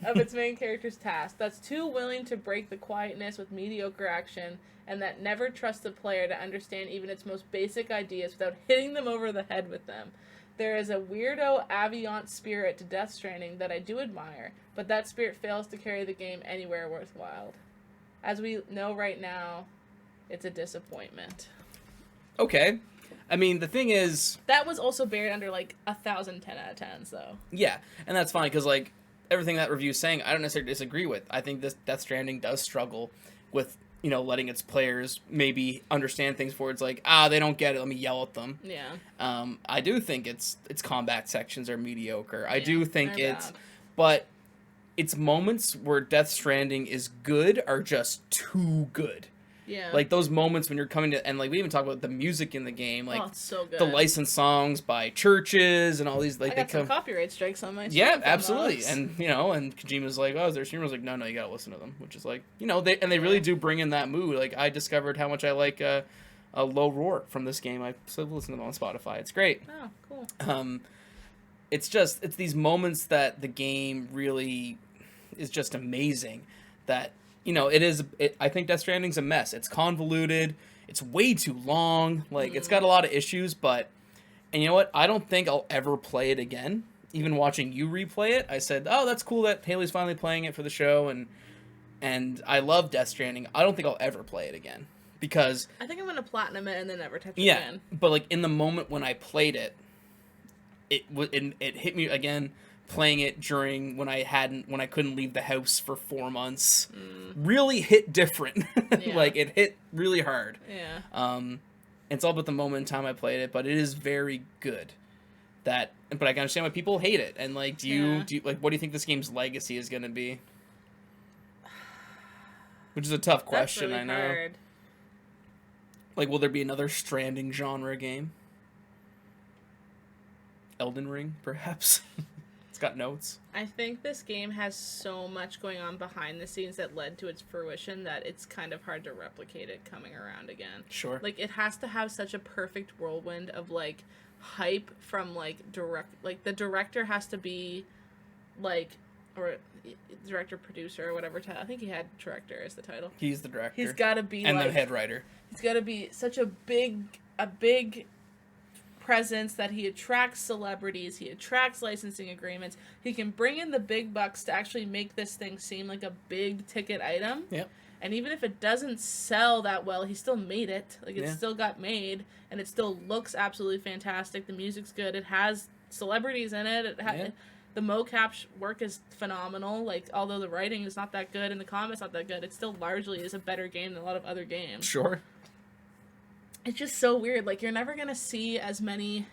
Of its main character's task. That's too willing to break the quietness with mediocre action, and that never trusts the player to understand even its most basic ideas without hitting them over the head with them. There is a weirdo aviant spirit to Death Stranding that I do admire, but that spirit fails to carry the game anywhere worthwhile. As we know right now, it's a disappointment. Okay. I mean, the thing is... That was also buried under, 1,000 10 out of 10s, though. Yeah, and that's fine, because, everything that review is saying, I don't necessarily disagree with. I think this Death Stranding does struggle with, letting its players maybe understand things for it's like, they don't get it, let me yell at them. Yeah. I do think its combat sections are mediocre. I do think they're it's... bad. But its moments where Death Stranding is good are just too good. Yeah. Those moments when you're coming to... And, we even talk about the music in the game. Oh, it's so good. The licensed songs by churches and all these... I got some copyright strikes on my stream Yeah, from absolutely. those. And, and Kojima's like, is there a streamer? I was like, no, you gotta listen to them. Which is they really do bring in that mood. I discovered how much I like a Low Roar from this game. I still listen to them on Spotify. It's great. Oh, cool. It's these moments that the game really is just amazing. That, I think Death Stranding's a mess. It's convoluted. It's way too long. It's got a lot of issues, and you know what? I don't think I'll ever play it again. Even watching you replay it, I said, oh, that's cool that Haley's finally playing it for the show, and I love Death Stranding. I don't think I'll ever play it again. Because... I think I'm going to platinum it and then never touch it yeah, again. but, in the moment when I played it, it hit me again. playing it during when I couldn't leave the house for 4 months really hit different. Yeah. Like it hit really hard. Yeah. It's all about the moment in time I played it, but it is very good. But I can understand why people hate it. And like, do you like, what do you think this game's legacy is going to be? Which is a tough question, That's really I know. hard. Like, will there be another Stranding genre game? Elden Ring, perhaps? It's got notes. I think this game has so much going on behind the scenes that led to its fruition that it's kind of hard to replicate it coming around again. Sure. Like, it has to have such a perfect whirlwind of, like, hype from, like, like, the director has to be, like, or director, producer, or whatever title. I think he had director as the title. He's the director. He's got to be, and like... the head writer. He's got to be such a big presence that he attracts celebrities, he attracts licensing agreements, he can bring in the big bucks to actually make this thing seem like a big ticket item. Yeah. And even if it doesn't sell that well, he still made it. Like, it still got made, and it still looks absolutely fantastic. The music's good. It has celebrities in it. The mocap work is phenomenal. Like, although the writing is not that good and the combat's not that good, it still largely is a better game than a lot of other games. Sure. It's just so weird. Like, you're never going to see as many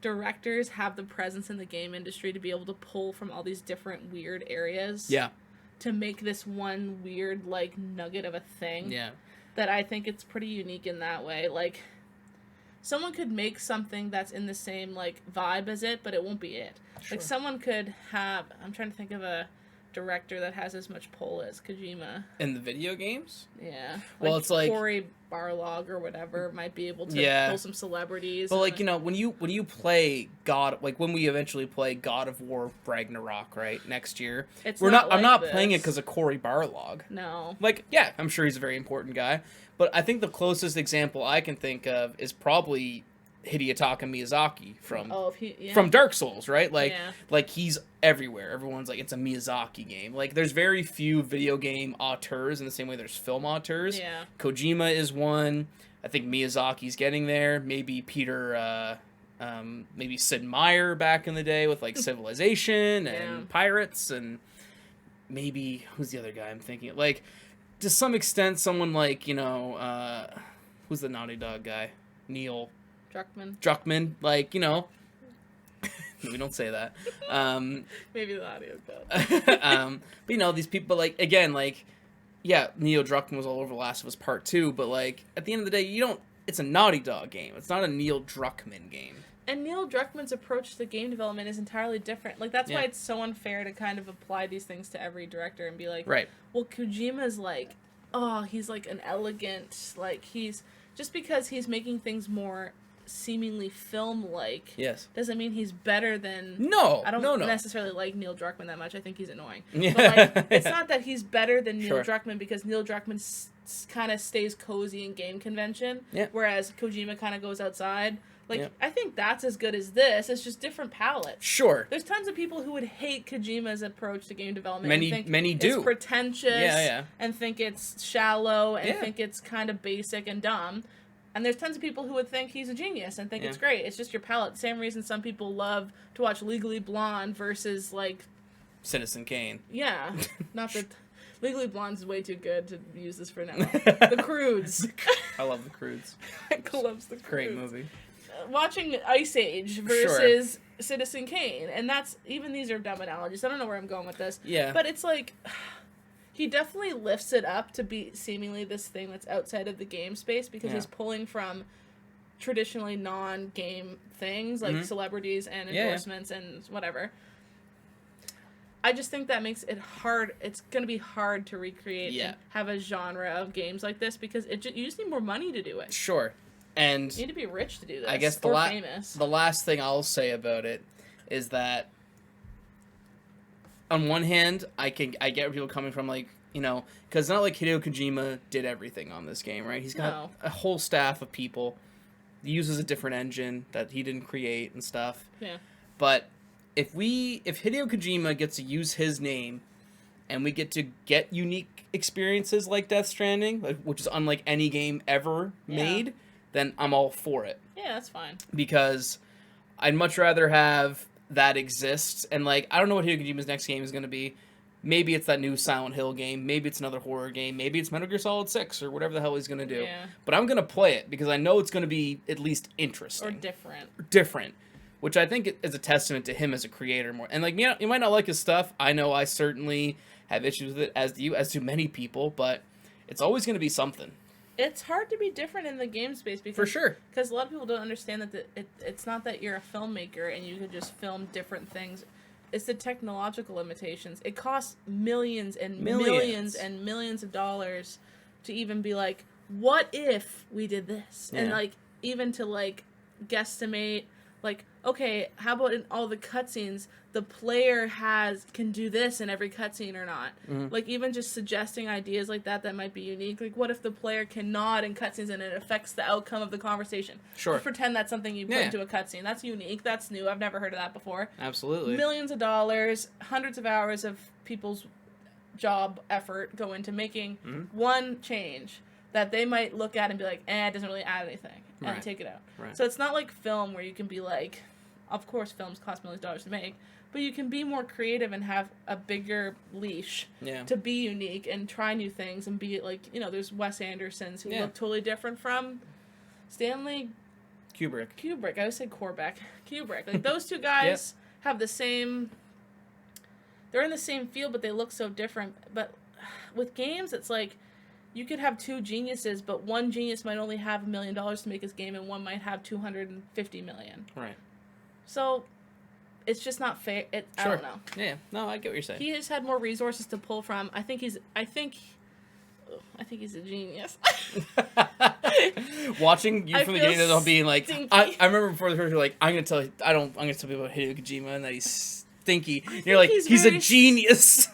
directors have the presence in the game industry to be able to pull from all these different weird areas. Yeah. To make this one weird, like, nugget of a thing. Yeah. That I think it's pretty unique in that way. Like, someone could make something that's in the same, like, vibe as it, but it won't be it. Sure. Like, someone could have... I'm trying to think of a director that has as much pull as Kojima. In the video games? Yeah. Well, it's like... Corey Barlog or whatever might be able to pull some celebrities. But, like, you know, when you play when we eventually play God of War Ragnarok, right, next year, I'm not playing it because of Corey Barlog. No. Like, yeah, I'm sure he's a very important guy, but I think the closest example I can think of is probably Hidetaka Miyazaki from Dark Souls, right? Like he's everywhere. Everyone's like, it's a Miyazaki game. Like, there's very few video game auteurs in the same way there's film auteurs. Yeah. Kojima is one. I think Miyazaki's getting there. Maybe maybe Sid Meier back in the day with like Civilization and Pirates, and maybe who's the other guy I'm thinking of? Like, to some extent, someone like, you know, who's the Naughty Dog guy? Neil Druckmann, like, you know, we don't say that. Maybe the audio code. But, you know, these people, like, again, like, yeah, Neil Druckmann was all over Last of Us Part 2, but, like, at the end of the day, it's a Naughty Dog game. It's not a Neil Druckmann game. And Neil Druckmann's approach to game development is entirely different. Like, that's why it's so unfair to kind of apply these things to every director and be like, right. Well, Kojima's like, oh, he's like an elegant, like, just because he's making things more seemingly film-like doesn't mean he's better than... No, I don't no. necessarily like Neil Druckmann that much. I think he's annoying. Yeah. But, like, it's not that he's better than Neil Sure. Druckmann because Neil Druckmann kind of stays cozy in game convention, whereas Kojima kind of goes outside. Like, I think that's as good as this. It's just different palettes. Sure. There's tons of people who would hate Kojima's approach to game development. Many do. It's pretentious. And think it's shallow and think it's kind of basic and dumb. And there's tons of people who would think he's a genius and think it's great. It's just your palette. Same reason some people love to watch Legally Blonde versus, like... Citizen Kane. Yeah. Not that... Legally Blonde is way too good to use this for now. The Croods. I love The Croods. Mick loves The Croods. Great movie. Watching Ice Age versus Citizen Kane. And that's... Even these are dumb analogies. I don't know where I'm going with this. Yeah. But it's like... He definitely lifts it up to be seemingly this thing that's outside of the game space because he's pulling from traditionally non-game things like celebrities and endorsements and whatever. I just think that makes it hard. It's going to be hard to recreate and have a genre of games like this because you just need more money to do it. Sure. And you need to be rich to do this. I guess famous. The last thing I'll say about it is that on one hand, I get where people coming from, like, you know, because it's not like Hideo Kojima did everything on this game, right? He's got a whole staff of people. He uses a different engine that he didn't create and stuff. Yeah. But if Hideo Kojima gets to use his name and we get to get unique experiences like Death Stranding, which is unlike any game ever made, then I'm all for it. Yeah, that's fine. Because I'd much rather have that exists. And, like, I don't know what Hideo Kojima's next game is going to be. Maybe it's that new Silent Hill game. Maybe it's another horror game. Maybe it's Metal Gear Solid 6 or whatever the hell he's going to do. Yeah. But I'm going to play it because I know it's going to be at least interesting. Or different. Different. Which I think is a testament to him as a creator more. And, like, you might not like his stuff. I know I certainly have issues with it, as do many people. But it's always going to be something. It's hard to be different in the game space because For sure. Because a lot of people don't understand that it's not that you're a filmmaker and you can just film different things. It's the technological limitations. It costs millions and millions and millions of dollars to even be like, what if we did this? Yeah. And, like, even to, like, guesstimate, like, okay, how about in all the cutscenes, the player can do this in every cutscene or not? Mm-hmm. Like, even just suggesting ideas like that might be unique. Like, what if the player can nod in cutscenes and it affects the outcome of the conversation? Sure. Just pretend that's something you put Yeah. into a cutscene. That's unique. That's new. I've never heard of that before. Absolutely. Millions of dollars, hundreds of hours of people's job effort go into making one change that they might look at and be like, it doesn't really add anything, and Right. take it out. Right. So it's not like film where you can be like, of course films cost millions of dollars to make, but you can be more creative and have a bigger leash Yeah. to be unique and try new things and be like, there's Wes Andersons who Yeah. look totally different from Stanley Kubrick. I would say Kubrick. Like, those two guys have the same... They're in the same field, but they look so different. But with games, it's like, you could have two geniuses, but one genius might only have $1 million to make his game, and one might have $250 million. Right. So, it's just not fair. I Sure. don't know. Yeah. No, I get what you're saying. He has had more resources to pull from. I think he's a genius. Watching you I from the feel beginning of being like, stinky. I remember before the first, you're like, I'm gonna tell people about Hideo Kojima and that he's stinky. And you're like, he's a very genius.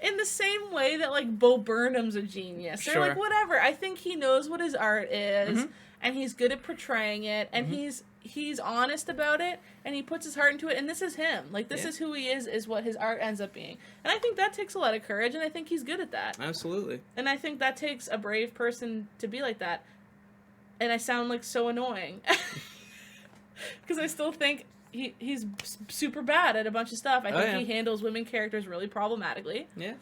In the same way that, like, Bo Burnham's a genius. They're Sure. like, whatever. I think he knows what his art is, and he's good at portraying it, and he's honest about it, and he puts his heart into it, and this is him. Like, this is who he is what his art ends up being. And I think that takes a lot of courage, and I think he's good at that. Absolutely. And I think that takes a brave person to be like that. And I sound, like, so annoying. Because I still think he's super bad at a bunch of stuff. I think he handles women characters really problematically. Yeah.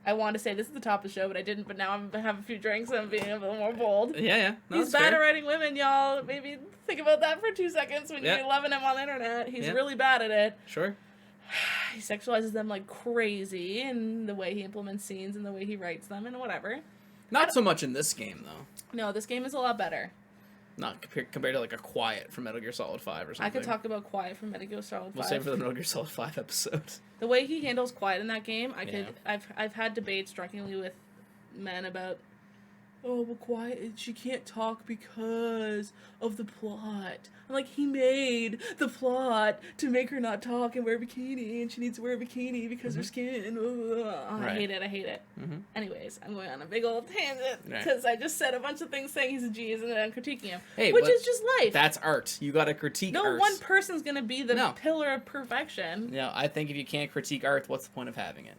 I wanted to say this is the top of the show, but I didn't. But now I'm gonna have a few drinks and I'm being a little more bold. Yeah. No, He's that's bad fair. at writing women, y'all. Maybe think about that for 2 seconds when you're loving him on the internet. He's really bad at it. Sure. He sexualizes them like crazy, and the way he implements scenes and the way he writes them and whatever. Not so much in this game though. No, this game is a lot better. Not compared to like a Quiet from Metal Gear Solid 5 or something. I could talk about Quiet from Metal Gear Solid 5. We'll save it for the Metal Gear Solid 5 episode. The way he handles Quiet in that game, Yeah. I've had debates drunkenly with men about, oh, but Quiet, she can't talk because of the plot. I'm like, he made the plot to make her not talk and wear a bikini, and she needs to wear a bikini because her skin. Oh, Right. I hate it. Anyways, I'm going on a big old tangent Right. because I just said a bunch of things saying he's a genius and then I'm critiquing him, Hey, which but is just life. That's art. You gotta critique No art. one person's gonna be the No. pillar of perfection. Yeah, I think if you can't critique art, what's the point of having it?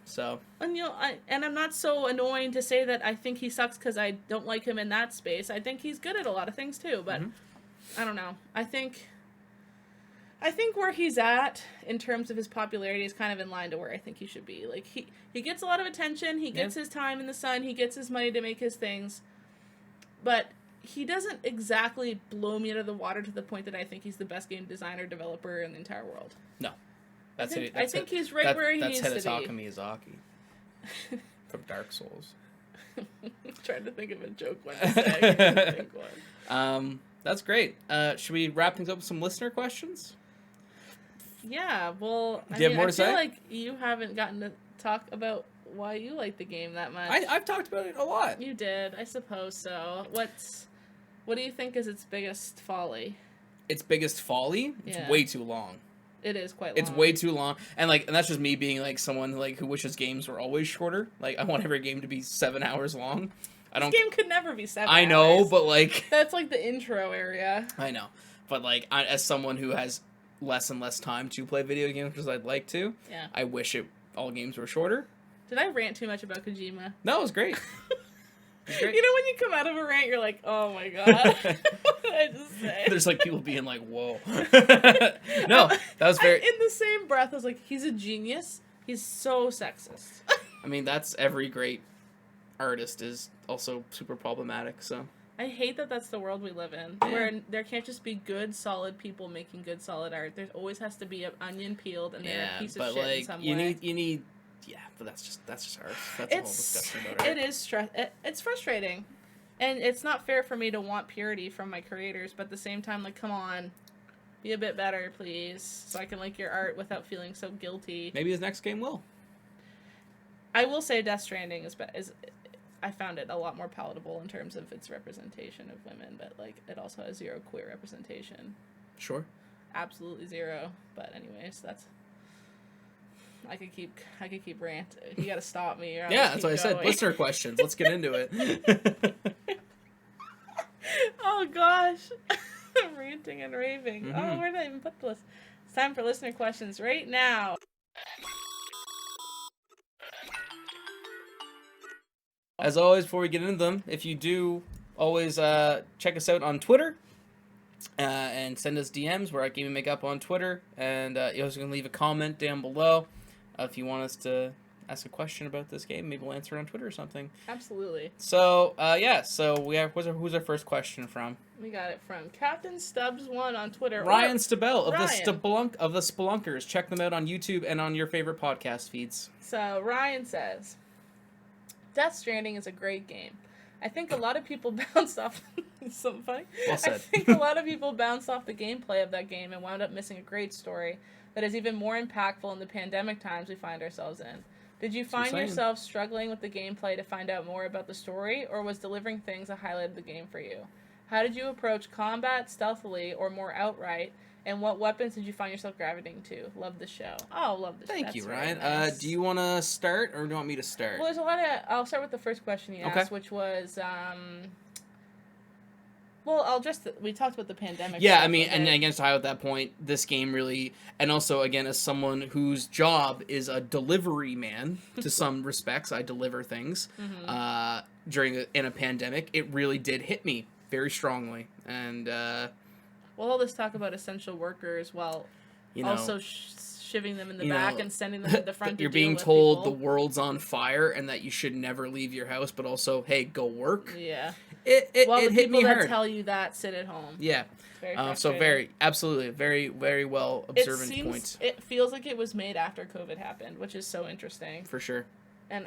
So, And I'm not so annoying to say that I think he sucks because I don't like him in that space. I think he's good at a lot of things too, but I don't know. I think where he's at in terms of his popularity is kind of in line to where I think he should be. Like, he gets a lot of attention, he gets his time in the sun, he gets his money to make his things, but he doesn't exactly blow me out of the water to the point that I think he's the best game designer developer in the entire world. no. I think he's right where he needs to be. That's Hidetaka Miyazaki from Dark Souls. Trying to think of a joke when I say I can't think one. That's great. Should we wrap things up with some listener questions? Yeah, well, Do you have more I to feel say? like you haven't gotten to talk about why you like the game that much. I've talked about it a lot. You did, I suppose so. What do you think is its biggest folly? Its biggest folly? It's Yeah. way too long. It is quite long. It's way too long, and that's just me being like someone like who wishes games were always shorter. Like, I want every game to be 7 hours long. This game could never be 7 I know, hours. but like That's like the intro area. I know, but like as someone who has less and less time to play video games because I'd like to, Yeah. I wish all games were shorter. Did I rant too much about Kojima? That was great. great. You know when you come out of a rant, you're like, oh my god. What did I just say? There's like people being like, whoa. No, that was very... In the same breath, I was like, he's a genius. He's so sexist. I mean, that's every great artist is also super problematic, so... I hate that that's the world we live in, where there can't just be good, solid people making good, solid art. There always has to be an onion peeled and they're a piece of shit in some way. You need, but that's just art. That's a whole discussion about art. It is it's frustrating, and it's not fair for me to want purity from my creators, but at the same time, like, come on, be a bit better, please, so I can like your art without feeling so guilty. Maybe his next game will. I will say Death Stranding is I found it a lot more palatable in terms of its representation of women, but like it also has zero queer representation. Sure. Absolutely zero. But anyways, that's I could keep ranting. You gotta stop me. Or Yeah, that's what I said. Listener questions. Let's get into it. Oh gosh. I'm ranting and raving. Mm-hmm. Oh, where did I even put this? It's time for listener questions right now. As always, before we get into them, if you do, always check us out on Twitter and send us DMs. We're at Gaming Makeup on Twitter, and you also can leave a comment down below if you want us to ask a question about this game. Maybe we'll answer it on Twitter or something. Absolutely. So so we have who's our first question from? We got it from Captain Stubbs1 on Twitter. Ryan Stabell of Ryan. the Spelunkers. Check them out on YouTube and on your favorite podcast feeds. So Ryan says, Death Stranding is a great game. I think a lot of people bounced off... something funny? Well said. I think a lot of people bounced off the gameplay of that game and wound up missing a great story that is even more impactful in the pandemic times we find ourselves in. Did you find yourself struggling with the gameplay to find out more about the story, or was delivering things a highlight of the game for you? How did you approach combat stealthily or more outright? And what weapons did you find yourself gravitating to? Love the show. Oh, love the show. Thank you, Ryan. Ryan. Do you want to start, or do you want me to start? Well, there's a lot of... I'll start with the first question you asked, which was... Well, we talked about the pandemic. Yeah, I mean, and again, to highlight that point, this game really... And also, again, as someone whose job is a delivery man, to some respects, I deliver things, in a pandemic, it really did hit me very strongly. And... Well, all this talk about essential workers while also shivving them in the back and sending them to the front. You're being told the world's on fire and that you should never leave your house, but also, hey, go work. Yeah. It hit me hard. The people that tell you that sit at home. Yeah. Absolutely, very, very well observant point. It feels like it was made after COVID happened, which is so interesting. For sure. And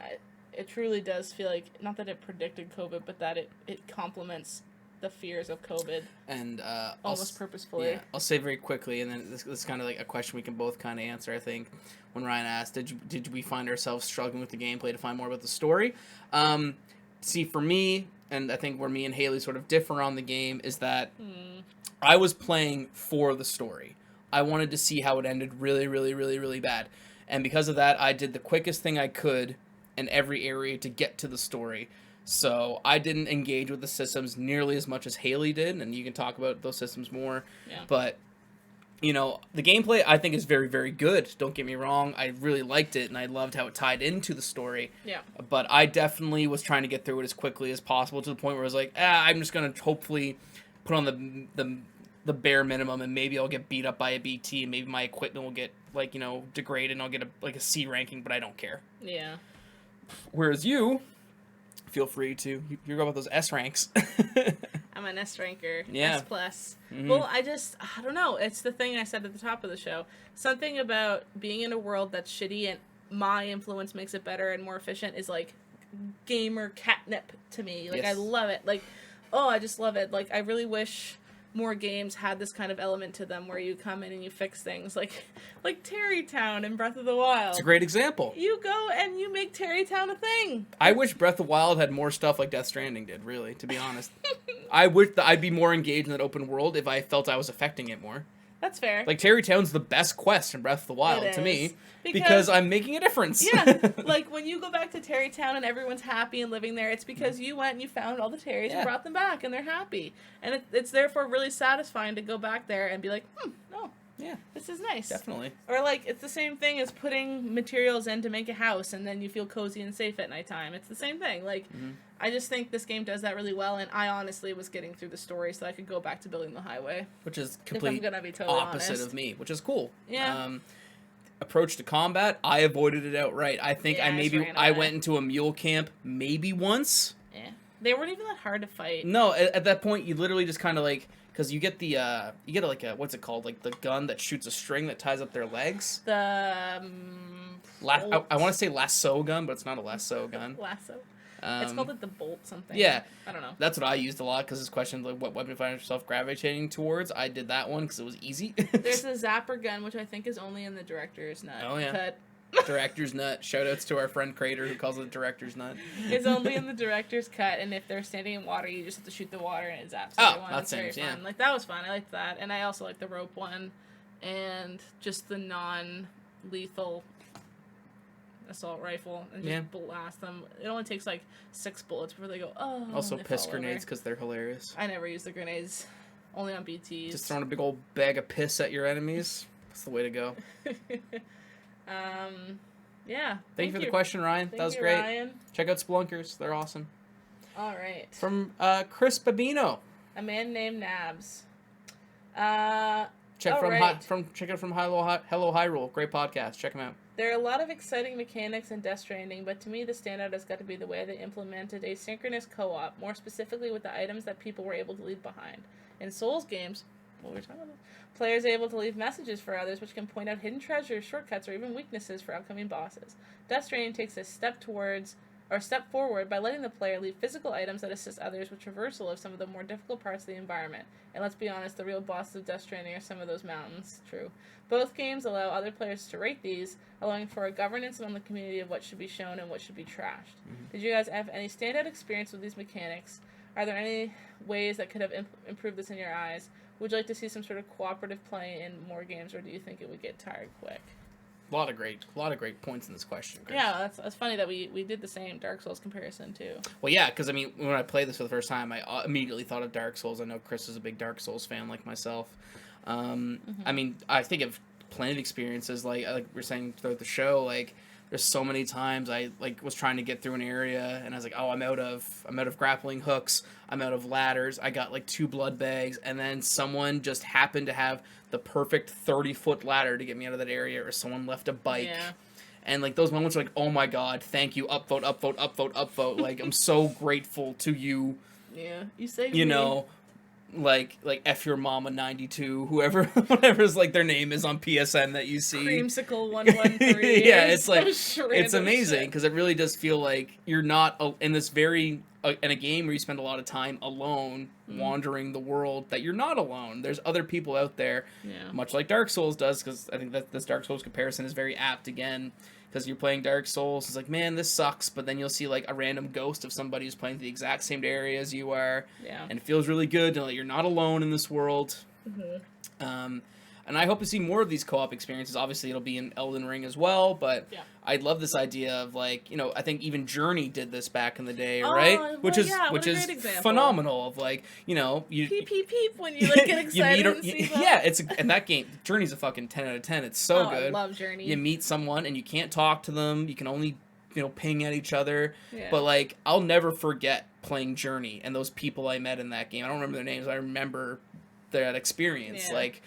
it truly does feel like, not that it predicted COVID, but that it complements the fears of COVID, and almost purposefully. Yeah, I'll say very quickly, and then this is kind of like a question we can both kind of answer. I think when Ryan asked, did we find ourselves struggling with the gameplay to find more about the story? See, for me, and I think where me and Haley sort of differ on the game is that I was playing for the story. I wanted to see how it ended really, really, really, really bad, and because of that, I did the quickest thing I could in every area to get to the story. So I didn't engage with the systems nearly as much as Haley did, and you can talk about those systems more. Yeah. But, the gameplay I think is very, very good. Don't get me wrong. I really liked it, and I loved how it tied into the story. Yeah. But I definitely was trying to get through it as quickly as possible to the point where I was like, I'm just going to hopefully put on the bare minimum, and maybe I'll get beat up by a BT, and maybe my equipment will get, degraded, and I'll get a C ranking, but I don't care. Yeah. Whereas you... Feel free to. You're going with those S ranks. I'm an S ranker. Yeah. S plus. Mm-hmm. Well, I don't know. It's the thing I said at the top of the show. Something about being in a world that's shitty and my influence makes it better and more efficient is like gamer catnip to me. Like, yes. I love it. Like, I just love it. Like, I really wish more games had this kind of element to them where you come in and you fix things, like Terrytown in Breath of the Wild. It's a great example. You go and you make Terrytown a thing. I wish Breath of the Wild had more stuff like Death Stranding did, really, to be honest. I wish that I'd be more engaged in that open world if I felt I was affecting it more. That's fair. Like, Terrytown's the best quest in Breath of the Wild to me. Because I'm making a difference. Yeah. Like, when you go back to Terrytown and everyone's happy and living there, it's because you went and you found all the Terrys and brought them back, and they're happy. And it's therefore really satisfying to go back there and be like, no, Yeah, this is nice. definitely. Or, like, it's the same thing as putting materials in to make a house, and then you feel cozy and safe at nighttime. It's the same thing. Like, I just think this game does that really well, and I honestly was getting through the story so I could go back to building the highway. Which is If I'm complete gonna be totally opposite honest. of me, which is cool. Yeah. Approach to combat, I avoided it outright. I think Yeah, I just ran I away. went into a mule camp maybe once. Yeah. They weren't even that hard to fight. No, at that point you literally just kind of like, because you get like a, what's it called, like the gun that shoots a string that ties up their legs. The I want to say lasso gun, but it's not a lasso gun. lasso. It's called like the bolt something. Yeah. I don't know. That's what I used a lot, because this question, like, what weapon do you find yourself gravitating towards? I did that one because it was easy. There's a zapper gun, which I think is only in the director's nut. Oh, yeah. Cut. Director's nut. Shoutouts to our friend Crater who calls it director's nut. It's only in the director's cut, and if they're standing in water, you just have to shoot the water and it zaps Oh, everyone. that It's very seems, yeah. fun. Like, that was fun. I liked that. And I also like the rope one, and just the non-lethal assault rifle, and just blast them. It only takes like 6 bullets before they go, oh. Also and they piss fall grenades over. because they're hilarious. I never use the grenades. Only on BTs. Just throwing a big old bag of piss at your enemies. That's the way to go. Yeah. Thank you for the question, Ryan. Thank That was you, great. Ryan. Check out Splunkers. They're awesome. All right. From Chris Babino. A man named Nabs. Check All from right. check out from Hello Hyrule. Great podcast. Check them out. There are a lot of exciting mechanics in Death Stranding, but to me the standout has got to be the way they implemented asynchronous co-op, more specifically with the items that people were able to leave behind. In Souls games, what we're talking about, players are able to leave messages for others which can point out hidden treasures, shortcuts, or even weaknesses for upcoming bosses. Death Stranding takes a step forward by letting the player leave physical items that assist others with traversal of some of the more difficult parts of the environment. And let's be honest, the real bosses of Death Stranding are some of those mountains. True. Both games allow other players to rate these, allowing for a governance among the community of what should be shown and what should be trashed. Did you guys have any standout experience with these mechanics? Are there any ways that could have improved this in your eyes? Would you like to see some sort of cooperative play in more games, or do you think it would get tired quick? A lot of great points in this question, Chris. Yeah, that's funny that we did the same Dark Souls comparison too. Well, yeah, because I mean, when I played this for the first time, I immediately thought of Dark Souls. I know Chris is a big Dark Souls fan like myself. I mean, I think of plenty of experiences like we're saying throughout the show. Like, there's so many times I was trying to get through an area and I was like, oh, I'm out of grappling hooks. I'm out of ladders. I got like 2 blood bags, and then someone just happened to have the perfect 30-foot ladder to get me out of that area, or someone left a bike. Yeah. And like those moments are like, oh my god, thank you, upvote, upvote, upvote, upvote. Like, I'm so grateful to you. Yeah, you saved You me. know, like F your mama 92, whatever's like their name is on PSN that you see. Creamsicle 113. Yeah, it's like Some it's random amazing shit. because it really does feel like you're not in this very in a game where you spend a lot of time alone wandering the world, that you're not alone. There's other people out there, much like Dark Souls does, because I think that this Dark Souls comparison is very apt again, because you're playing Dark Souls, it's like, man, this sucks, but then you'll see like a random ghost of somebody who's playing the exact same area as you are, and it feels really good to know that you're not alone in this world. And I hope to see more of these co-op experiences. Obviously, it'll be in Elden Ring as well, but I love this idea of, like, you know, I think even Journey did this back in the day, right? Well, Which is great example. phenomenal. Of, like, you know, you Peep, peep, peep when you like get excited and see them. yeah, and that game, Journey's a fucking 10 out of 10. It's so good. I love Journey. You meet someone and you can't talk to them. You can only, you know, ping at each other. Yeah. But like, I'll never forget playing Journey and those people I met in that game. I don't remember their names. I remember that experience. Yeah. Like,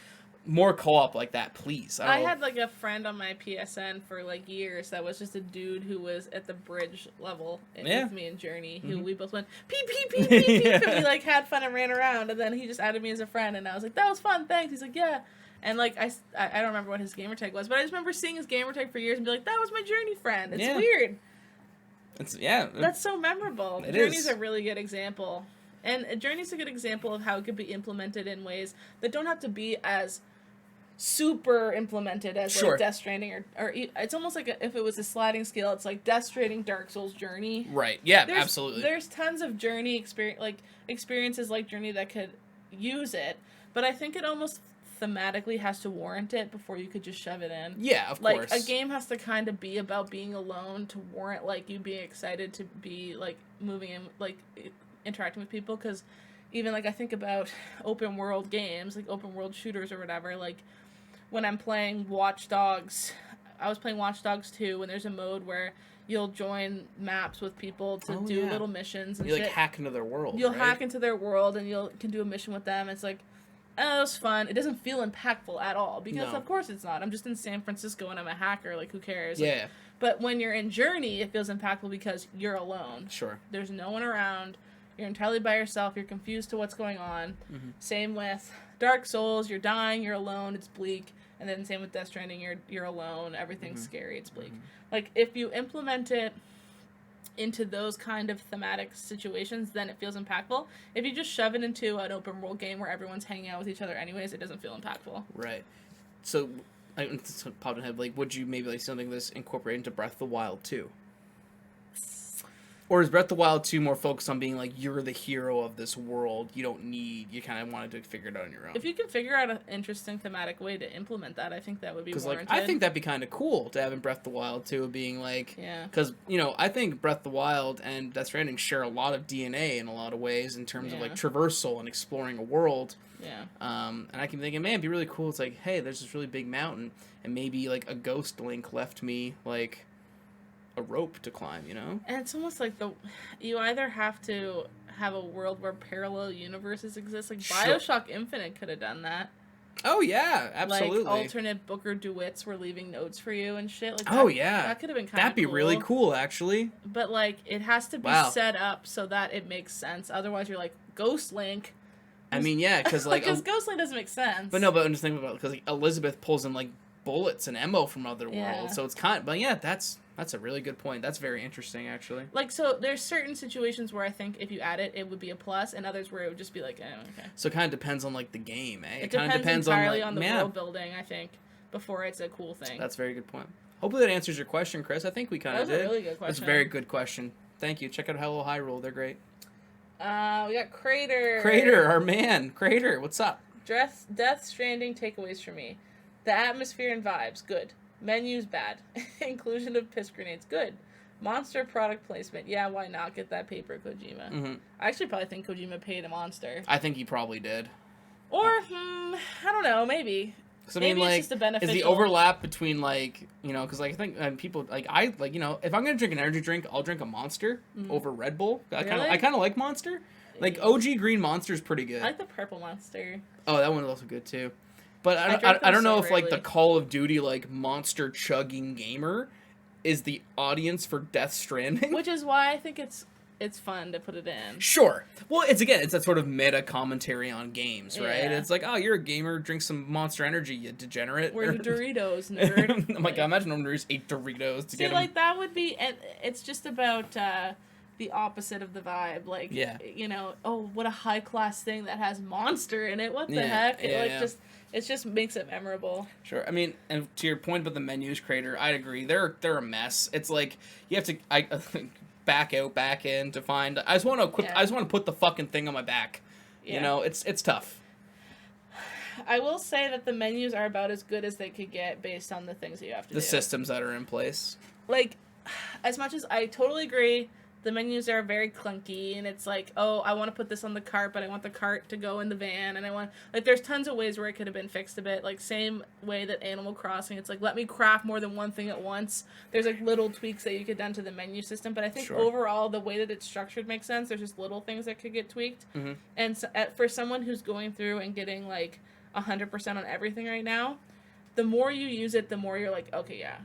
more co-op like that, please. I had like a friend on my PSN for like years that was just a dude who was at the bridge level with me in Journey, who we both went peep peep peep peep peep, and we like had fun and ran around, and then he just added me as a friend, and I was like, that was fun, thanks. He's like, yeah. And like I don't remember what his gamertag was, but I just remember seeing his gamertag for years and be like, that was my Journey friend. It's weird. That's so memorable. Journey's a really good example. And Journey's a good example of how it could be implemented in ways that don't have to be as super implemented as like Death Stranding, or it's almost like if it was a sliding scale, it's like Death Stranding, Dark Souls, Journey. Right. Yeah, absolutely. There's tons of Journey experiences like Journey that could use it, but I think it almost thematically has to warrant it before you could just shove it in. Yeah, of course. Like, a game has to kind of be about being alone to warrant like you being excited to be like moving in, like interacting with people, because even like I think about open world games, like open world shooters or whatever, like when I'm playing Watch Dogs. I was playing Watch Dogs 2 when there's a mode where you'll join maps with people to do little missions and you shit. like hack into their world. You'll right? hack into their world and you can do a mission with them. It's like, oh, it's fun. It doesn't feel impactful at all because No. of course it's not. I'm just in San Francisco and I'm a hacker. Like, who cares? Yeah. Like, but when you're in Journey, it feels impactful because you're alone. Sure. There's no one around. You're entirely by yourself. You're confused to what's going on. Mm-hmm. Same with Dark Souls. You're dying. You're alone. It's bleak. And then same with Death Stranding. You're alone. Everything's scary. It's bleak. Like, if you implement it into those kind of thematic situations, then it feels impactful. If you just shove it into an open world game where everyone's hanging out with each other anyways, it doesn't feel impactful. Right. So, popped in my head, like, would you maybe like something that's incorporated into Breath of the Wild 2? Or is Breath of the Wild 2 more focused on being like, you're the hero of this world, you kind of wanted to figure it out on your own? If you can figure out an interesting thematic way to implement that, I think that would be warranted. Like, I think that'd be kind of cool to have in Breath of the Wild 2 being like, because, I think Breath of the Wild and Death Stranding share a lot of DNA in a lot of ways in terms of like traversal and exploring a world. Yeah. And I keep thinking, man, it'd be really cool. It's like, hey, there's this really big mountain, and maybe like a ghost Link left me like a rope to climb, And it's almost like you either have to have a world where parallel universes exist, like BioShock Infinite could have done that. Oh yeah, absolutely. Like alternate Booker DeWitts were leaving notes for you and shit. Like that could have been kind of That'd be really cool, actually. But like, it has to be set up so that it makes sense. Otherwise, you're like Ghost Link. I mean, yeah, because like because Ghost Link doesn't make sense. But I'm just thinking about because like, Elizabeth pulls in like bullets and ammo from other worlds, so it's but yeah, that's a really good point. That's very interesting, actually. Like, so there's certain situations where I think if you add it, it would be a plus, and others where it would just be like, okay. So it kind of depends on like the game, eh? It kind of depends entirely on the world building, I think, before it's a cool thing. That's a very good point. Hopefully that answers your question, Chris. I think we kind of did. That was a really good question. That's a very good question. Thank you. Check out Hello Hyrule. They're great. We got Crater. Crater, our man. Crater, what's up? Death Stranding takeaways for me. The atmosphere and vibes, good. Menus, bad. Inclusion of piss grenades, good. Monster product placement, yeah, why not get that paper, Kojima? Mm-hmm. I actually probably think Kojima paid a monster. I think he probably did. Or, I don't know, maybe. I mean, maybe like, it's just a beneficial... is the overlap between, like, because like, I think people, like, if I'm going to drink an energy drink, I'll drink a Monster over Red Bull. I kind of like Monster. Like, OG Green Monster is pretty good. I like the purple Monster. Oh, that one is also good, too. But I don't know if, like, the Call of Duty, like, monster chugging gamer is the audience for Death Stranding. Which is why I think it's fun to put it in. Sure. Well, it's that sort of meta commentary on games, right? Yeah. It's like, oh, you're a gamer, drink some Monster Energy, you degenerate. Where's your Doritos, nerd? I'm like, I imagine I'm going to eat Doritos to get them. like, that would be... And it's just about... the opposite of the vibe, like, oh, what a high-class thing that has Monster in it, what the heck? It just makes it memorable. Sure. I mean, and to your point about the menus, Crater, I'd agree. They're a mess. It's like, you have to back out, back in to find, I just want to put the fucking thing on my back. Yeah. It's tough. I will say that the menus are about as good as they could get based on the things that you have to do. The systems that are in place. Like, as much as I totally agree, the menus are very clunky, and it's like, oh, I want to put this on the cart, but I want the cart to go in the van, and I want... Like, there's tons of ways where it could have been fixed a bit. Like, same way that Animal Crossing, it's like, let me craft more than one thing at once. There's, like, little tweaks that you could done to the menu system, but I think overall, the way that it's structured makes sense. There's just little things that could get tweaked. Mm-hmm. And so, for someone who's going through and getting, like, 100% on everything right now, the more you use it, the more you're like, okay, yeah.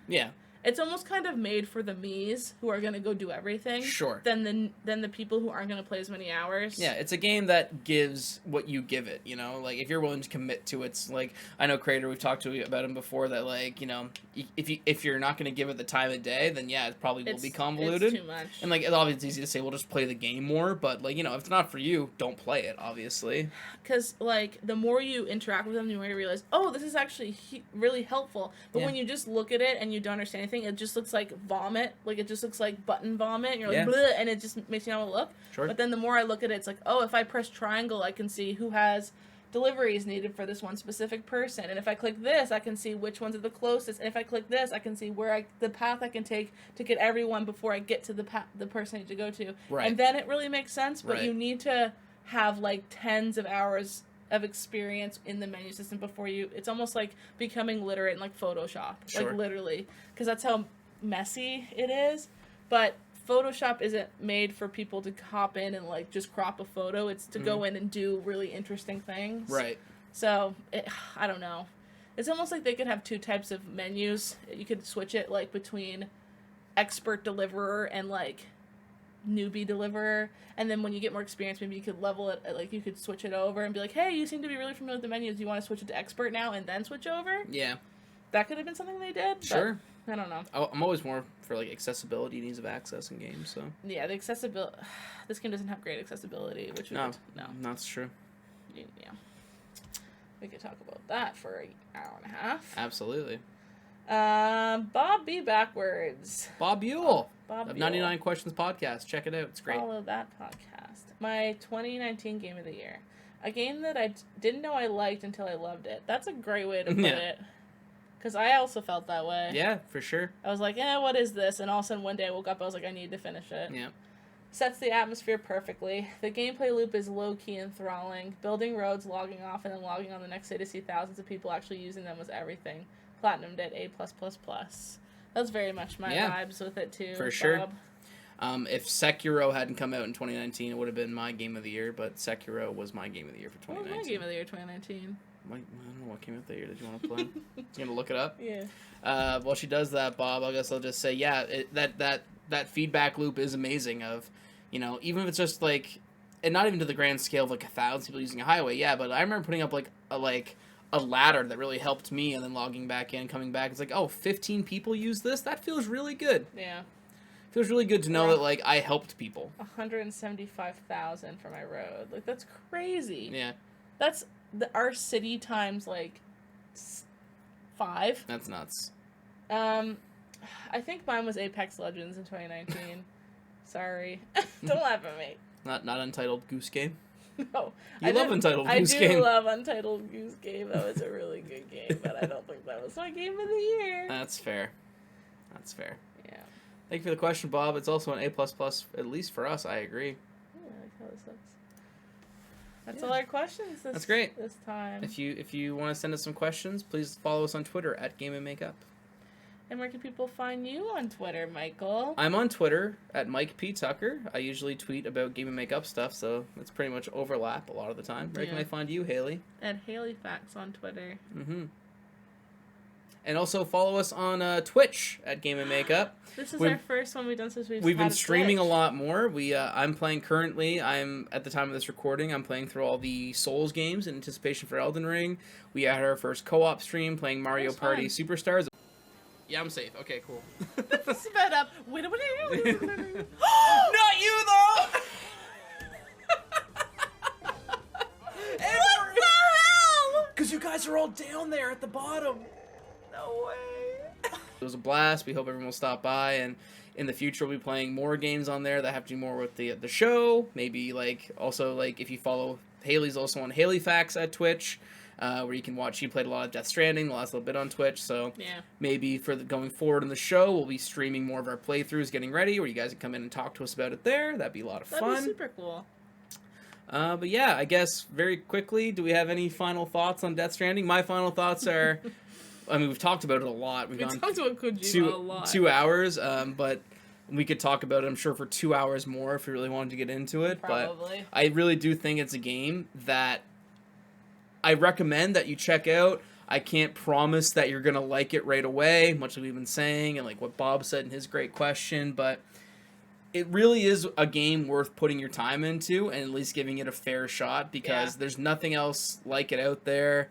Yeah. It's almost kind of made for the me's who are going to go do everything. Sure. Than the people who aren't going to play as many hours. Yeah, it's a game that gives what you give it, Like, if you're willing to commit to it, like, I know Crater, we've talked about him before, that, like, if you're not going to give it the time of day, then, yeah, it probably will be convoluted. It's too much. And, like, it's obviously easy to say, well, just play the game more, but, like, if it's not for you, don't play it, obviously. Because, like, the more you interact with them, the more you realize, oh, this is actually really helpful. But when you just look at it and you don't understand anything, it just looks like vomit. Like, it just looks like button vomit. And you're like, bleh, and it just makes you not want to look. Sure. But then the more I look at it, it's like, oh, if I press triangle, I can see who has deliveries needed for this one specific person. And if I click this, I can see which ones are the closest. And if I click this, I can see the path I can take to get everyone before I get to the person I need to go to. Right. And then it really makes sense. But you need to have, like, tens of hours of experience in the menu system before you. It's almost like becoming literate in like Photoshop, Sure. like literally, because that's how messy it is. But Photoshop isn't made for people to hop in and like just crop a photo. It's to go in and do really interesting things. Right. So I don't know. It's almost like they could have two types of menus. You could switch it like between expert deliverer and like newbie deliverer, and then when you get more experience, maybe you could level it, like you could switch it over and be like, hey, you seem to be really familiar with the menus, do you want to switch it to expert now and then switch over? Yeah. That could have been something they did. Sure. But I don't know. I'm always more for like accessibility and ease of access in games, so. Yeah, the accessibility. This game doesn't have great accessibility, which No, no. That's true. Yeah. We could talk about that for an hour and a half. Absolutely. Bob B. Backwards. Bob Buell Bob of Buell. 99 Questions Podcast. Check it out. It's great. Follow that podcast. My 2019 game of the year. A game that I didn't know I liked until I loved it. That's a great way to put it. Because I also felt that way. Yeah, for sure. I was like, what is this? And all of a sudden one day I woke up, I was like, I need to finish it. Yeah. Sets the atmosphere perfectly. The gameplay loop is low-key enthralling. Building roads, logging off, and then logging on the next day to see thousands of people actually using them was everything. Platinumed at A+++. That's very much my vibes with it, too. For sure. If Sekiro hadn't come out in 2019, it would have been my game of the year, but Sekiro was my game of the year for 2019. What was my game of the year 2019? I don't know what came out that year. Did you want to play? You gonna look it up? Yeah. While she does that, Bob, I guess I'll just say, that feedback loop is amazing. Of, even if it's just like, and not even to the grand scale of like 1,000 people using a highway. Yeah, but I remember putting up like a ladder that really helped me, and then logging back in, coming back. It's like, 15 people use this. That feels really good. Yeah. Feels really good to know that like I helped people. 175,000 for my road. Like, that's crazy. Yeah. That's our city times like 5. That's nuts. I think mine was Apex Legends in 2019. Sorry. Don't laugh at me. Not Untitled Goose Game. No. You love Untitled Goose Game. I do love Untitled Goose Game. That was a really good game, but I don't think that was my game of the year. That's fair. Yeah. Thank you for the question, Bob. It's also an A++, at least for us. I agree. Yeah, I like how this looks. That's all our questions That's great. This time. If you want to send us some questions, please follow us on Twitter at Game and Makeup. And where can people find you on Twitter, Michael? I'm on Twitter at Mike P. Tucker. I usually tweet about Game and Makeup stuff, so it's pretty much overlap a lot of the time. Where can I find you, Haley? At HaleyFacts on Twitter. Mm-hmm. And also follow us on Twitch at Game and Makeup. This is our first one we've done since we've been streaming Twitch. a lot more. I'm playing currently. I'm at the time of this recording. I'm playing through all the Souls games in anticipation for Elden Ring. We had our first co-op stream playing Mario Party Superstars. Yeah, I'm safe. Okay, cool. Sped up. Not you though. What the hell? Because you guys are all down there at the bottom. No way. It was a blast. We hope everyone will stop by, and in the future we'll be playing more games on there that have to do more with the show. Maybe also if you follow Haley's also on HaleyFacts at Twitch, where you can watch. She played a lot of Death Stranding the last little bit on Twitch, so maybe for going forward in the show we'll be streaming more of our playthroughs, getting ready, where you guys can come in and talk to us about it there. That'd be a lot of fun. That'd be super cool. But yeah, I guess very quickly, do we have any final thoughts on Death Stranding? My final thoughts are, I mean, we've talked about it a lot. We've gone talked about Kojima a lot. 2 hours, but we could talk about it, I'm sure, for 2 hours more if we really wanted to get into it. Probably. But I really do think it's a game that I recommend that you check out. I can't promise that you're going to like it right away, much like we've been saying, and like what Bob said in his great question, but it really is a game worth putting your time into and at least giving it a fair shot, because there's nothing else like it out there.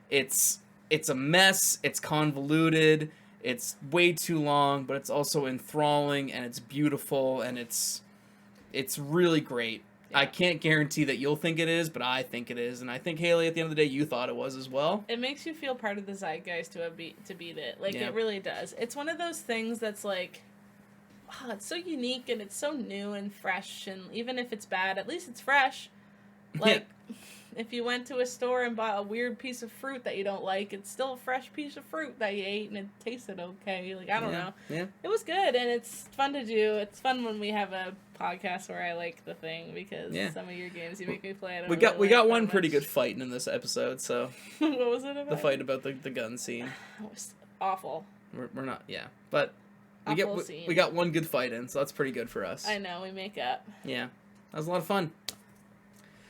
It's a mess, it's convoluted, it's way too long, but it's also enthralling, and it's beautiful, and it's really great. Yeah. I can't guarantee that you'll think it is, but I think it is, and I think, Haley, at the end of the day, you thought it was as well. It makes you feel part of the zeitgeist to beat it. Like, it really does. It's one of those things that's like, wow, it's so unique, and it's so new and fresh, and even if it's bad, at least it's fresh. Like, if you went to a store and bought a weird piece of fruit that you don't like, it's still a fresh piece of fruit that you ate and it tasted okay. Like, I don't know. Yeah. It was good, and it's fun to do. It's fun when we have a podcast where I like the thing, because some of your games you make me play. I don't We got one much. pretty good fight in this episode, so. What was it about? The fight about the gun scene. It was awful. We're not, but Awful we scene. got one good fight in, so that's pretty good for us. I know, we make up. Yeah, that was a lot of fun.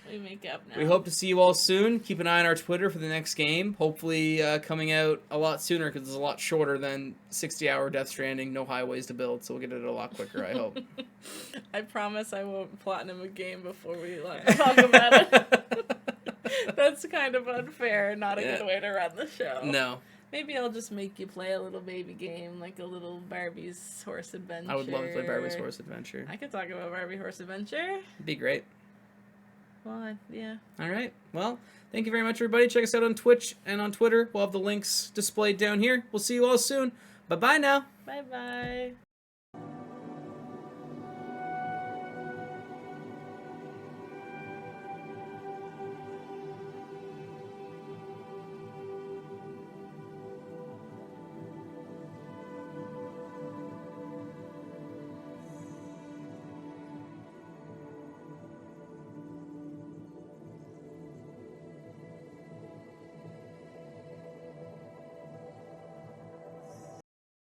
We make up now. We hope to see you all soon. Keep an eye on our Twitter for the next game. Hopefully coming out a lot sooner, because it's a lot shorter than 60-hour Death Stranding, no highways to build, so we'll get it a lot quicker, I hope. I promise I won't platinum a game before we talk about it. That's kind of unfair, not a good way to run the show. No. Maybe I'll just make you play a little baby game, like a little Barbie's Horse Adventure. I would love to play Barbie's Horse Adventure. I could talk about Barbie Horse Adventure. It'd be great. Well, yeah. All right. Well, thank you very much, everybody. Check us out on Twitch and on Twitter. We'll have the links displayed down here. We'll see you all soon. Bye-bye now. Bye-bye.